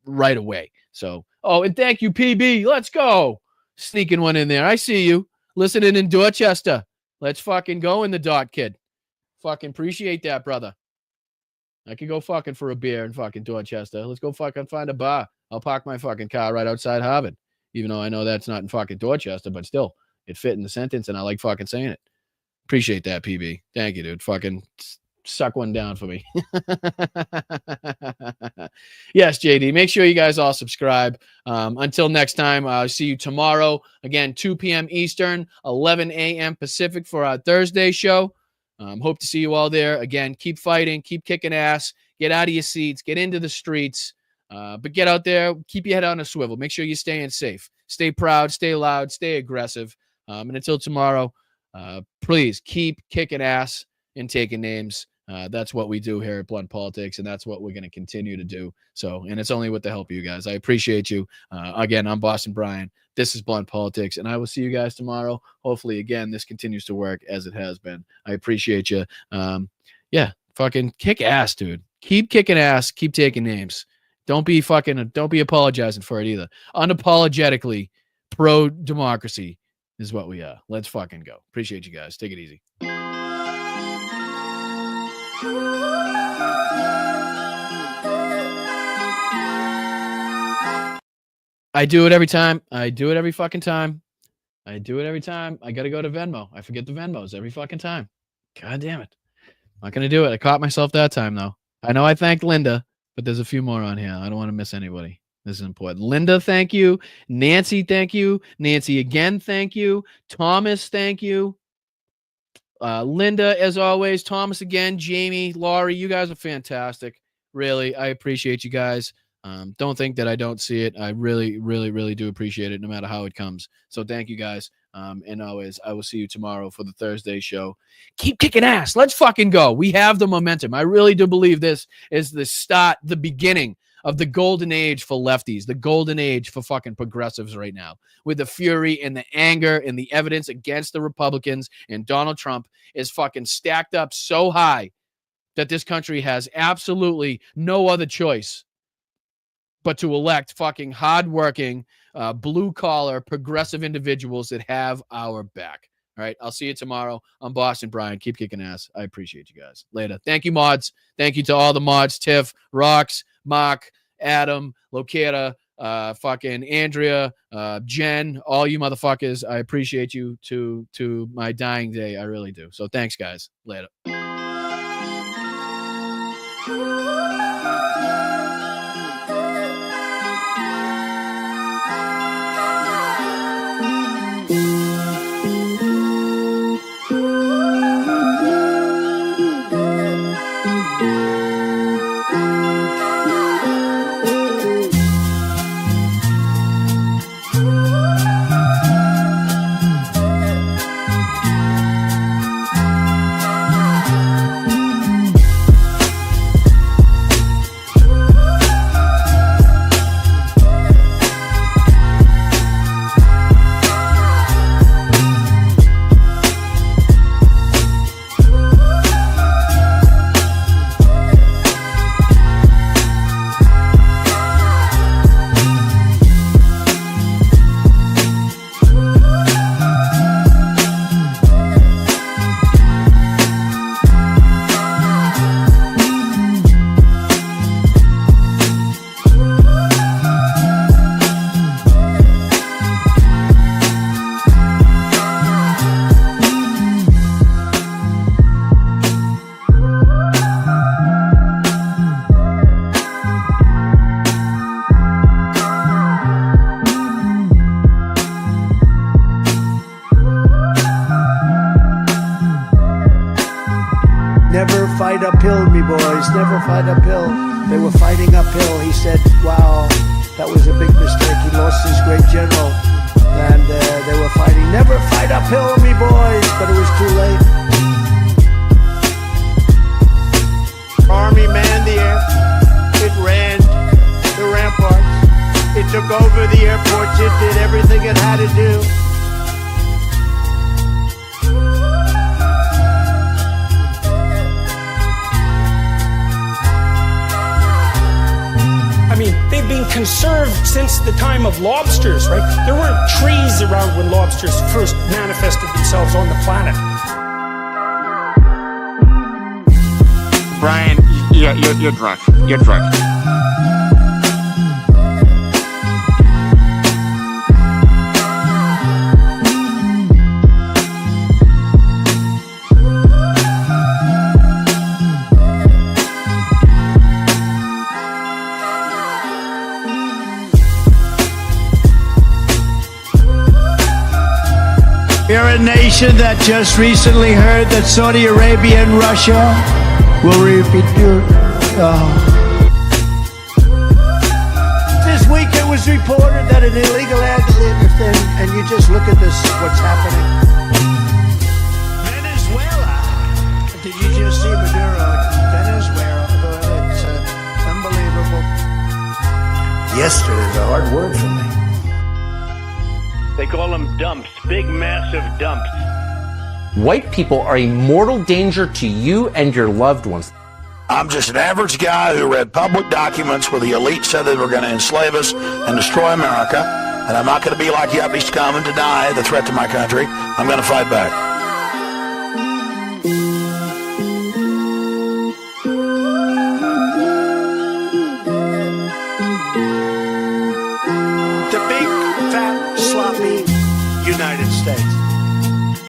right away. So, and thank you, PB. Let's go. Sneaking one in there. I see you. Listening in Dorchester. Let's fucking go in the dot, kid. Fucking appreciate that, brother. I could go fucking for a beer in fucking Dorchester. Let's go fucking find a bar. I'll park my fucking car right outside Harvard, even though I know that's not in fucking Dorchester, but still, it fit in the sentence, and I like fucking saying it. Appreciate that, PB. Thank you, dude. Fucking suck one down for me. Yes, JD. Make sure you guys all subscribe. Until next time, I'll see you tomorrow. Again, 2 p.m. Eastern, 11 a.m. Pacific for our Thursday show. Hope to see you all there. Again, keep fighting, keep kicking ass, get out of your seats, get into the streets, but get out there, keep your head on a swivel. Make sure you're staying safe. Stay proud, stay loud, stay aggressive. And until tomorrow, please keep kicking ass and taking names. That's what we do here at Blunt Politics, and that's what we're going to continue to do. So, and it's only with the help of you guys. I appreciate you. Again, I'm Boston Brian. This is Blunt Politics, and I will see you guys tomorrow. Hopefully, again, this continues to work as it has been. I appreciate you. Yeah, fucking kick ass, dude. Keep kicking ass. Keep taking names. Don't be apologizing for it either. Unapologetically pro-democracy is what we are. Let's fucking go. Appreciate you guys. Take it easy. I do it every time. I do it every fucking time. I do it every time. I got to go to Venmo. I forget the Venmos every fucking time. God damn it. I'm not going to do it. I caught myself that time, though. I know I thanked Linda, but there's a few more on here. I don't want to miss anybody. This is important. Linda, thank you. Nancy, thank you. Nancy again, thank you. Thomas, thank you. Linda, as always. Thomas again. Jamie, Laurie, you guys are fantastic. Really, I appreciate you guys. Don't think that I don't see it. I really, really, really do appreciate it, no matter how it comes. So thank you guys. And always, I will see you tomorrow for the Thursday show. Keep kicking ass. Let's fucking go. We have the momentum. I really do believe this is the start, the beginning of the golden age for lefties, the golden age for fucking progressives right now, with the fury and the anger and the evidence against the Republicans and Donald Trump is fucking stacked up so high that this country has absolutely no other choice but to elect fucking hardworking, blue-collar, progressive individuals that have our back. All right, I'll see you tomorrow. I'm Boston Brian. Keep kicking ass. I appreciate you guys. Later. Thank you, mods. Thank you to all the mods. Tiff, Rox, Mark, Adam, Locata, fucking Andrea, Jen, all you motherfuckers. I appreciate you to my dying day. I really do. So thanks, guys. Later. Never fight uphill, me boys, never fight uphill. They were fighting uphill. He said, wow, that was a big mistake. He lost his great general. And they were fighting, never fight uphill, me boys, but it was too late. Army manned the air. It ran the ramparts. It took over the airports. It did everything it had to do. I mean, they've been conserved since the time of lobsters, right? There weren't trees around when lobsters first manifested themselves on the planet. Brian, you're drunk. You're drunk. nation that just recently heard that Saudi Arabia and Russia will repeat This week it was reported that an illegal thing, and you just look at this, what's happening. Venezuela. Did you just see Maduro? Venezuela. It's unbelievable. Yesterday's a hard word for me. They call them dumps, big, massive dumps. White people are a mortal danger to you and your loved ones. I'm just an average guy who read public documents where the elite said they were going to enslave us and destroy America. And I'm not going to be like yuppies come and deny the threat to my country. I'm going to fight back.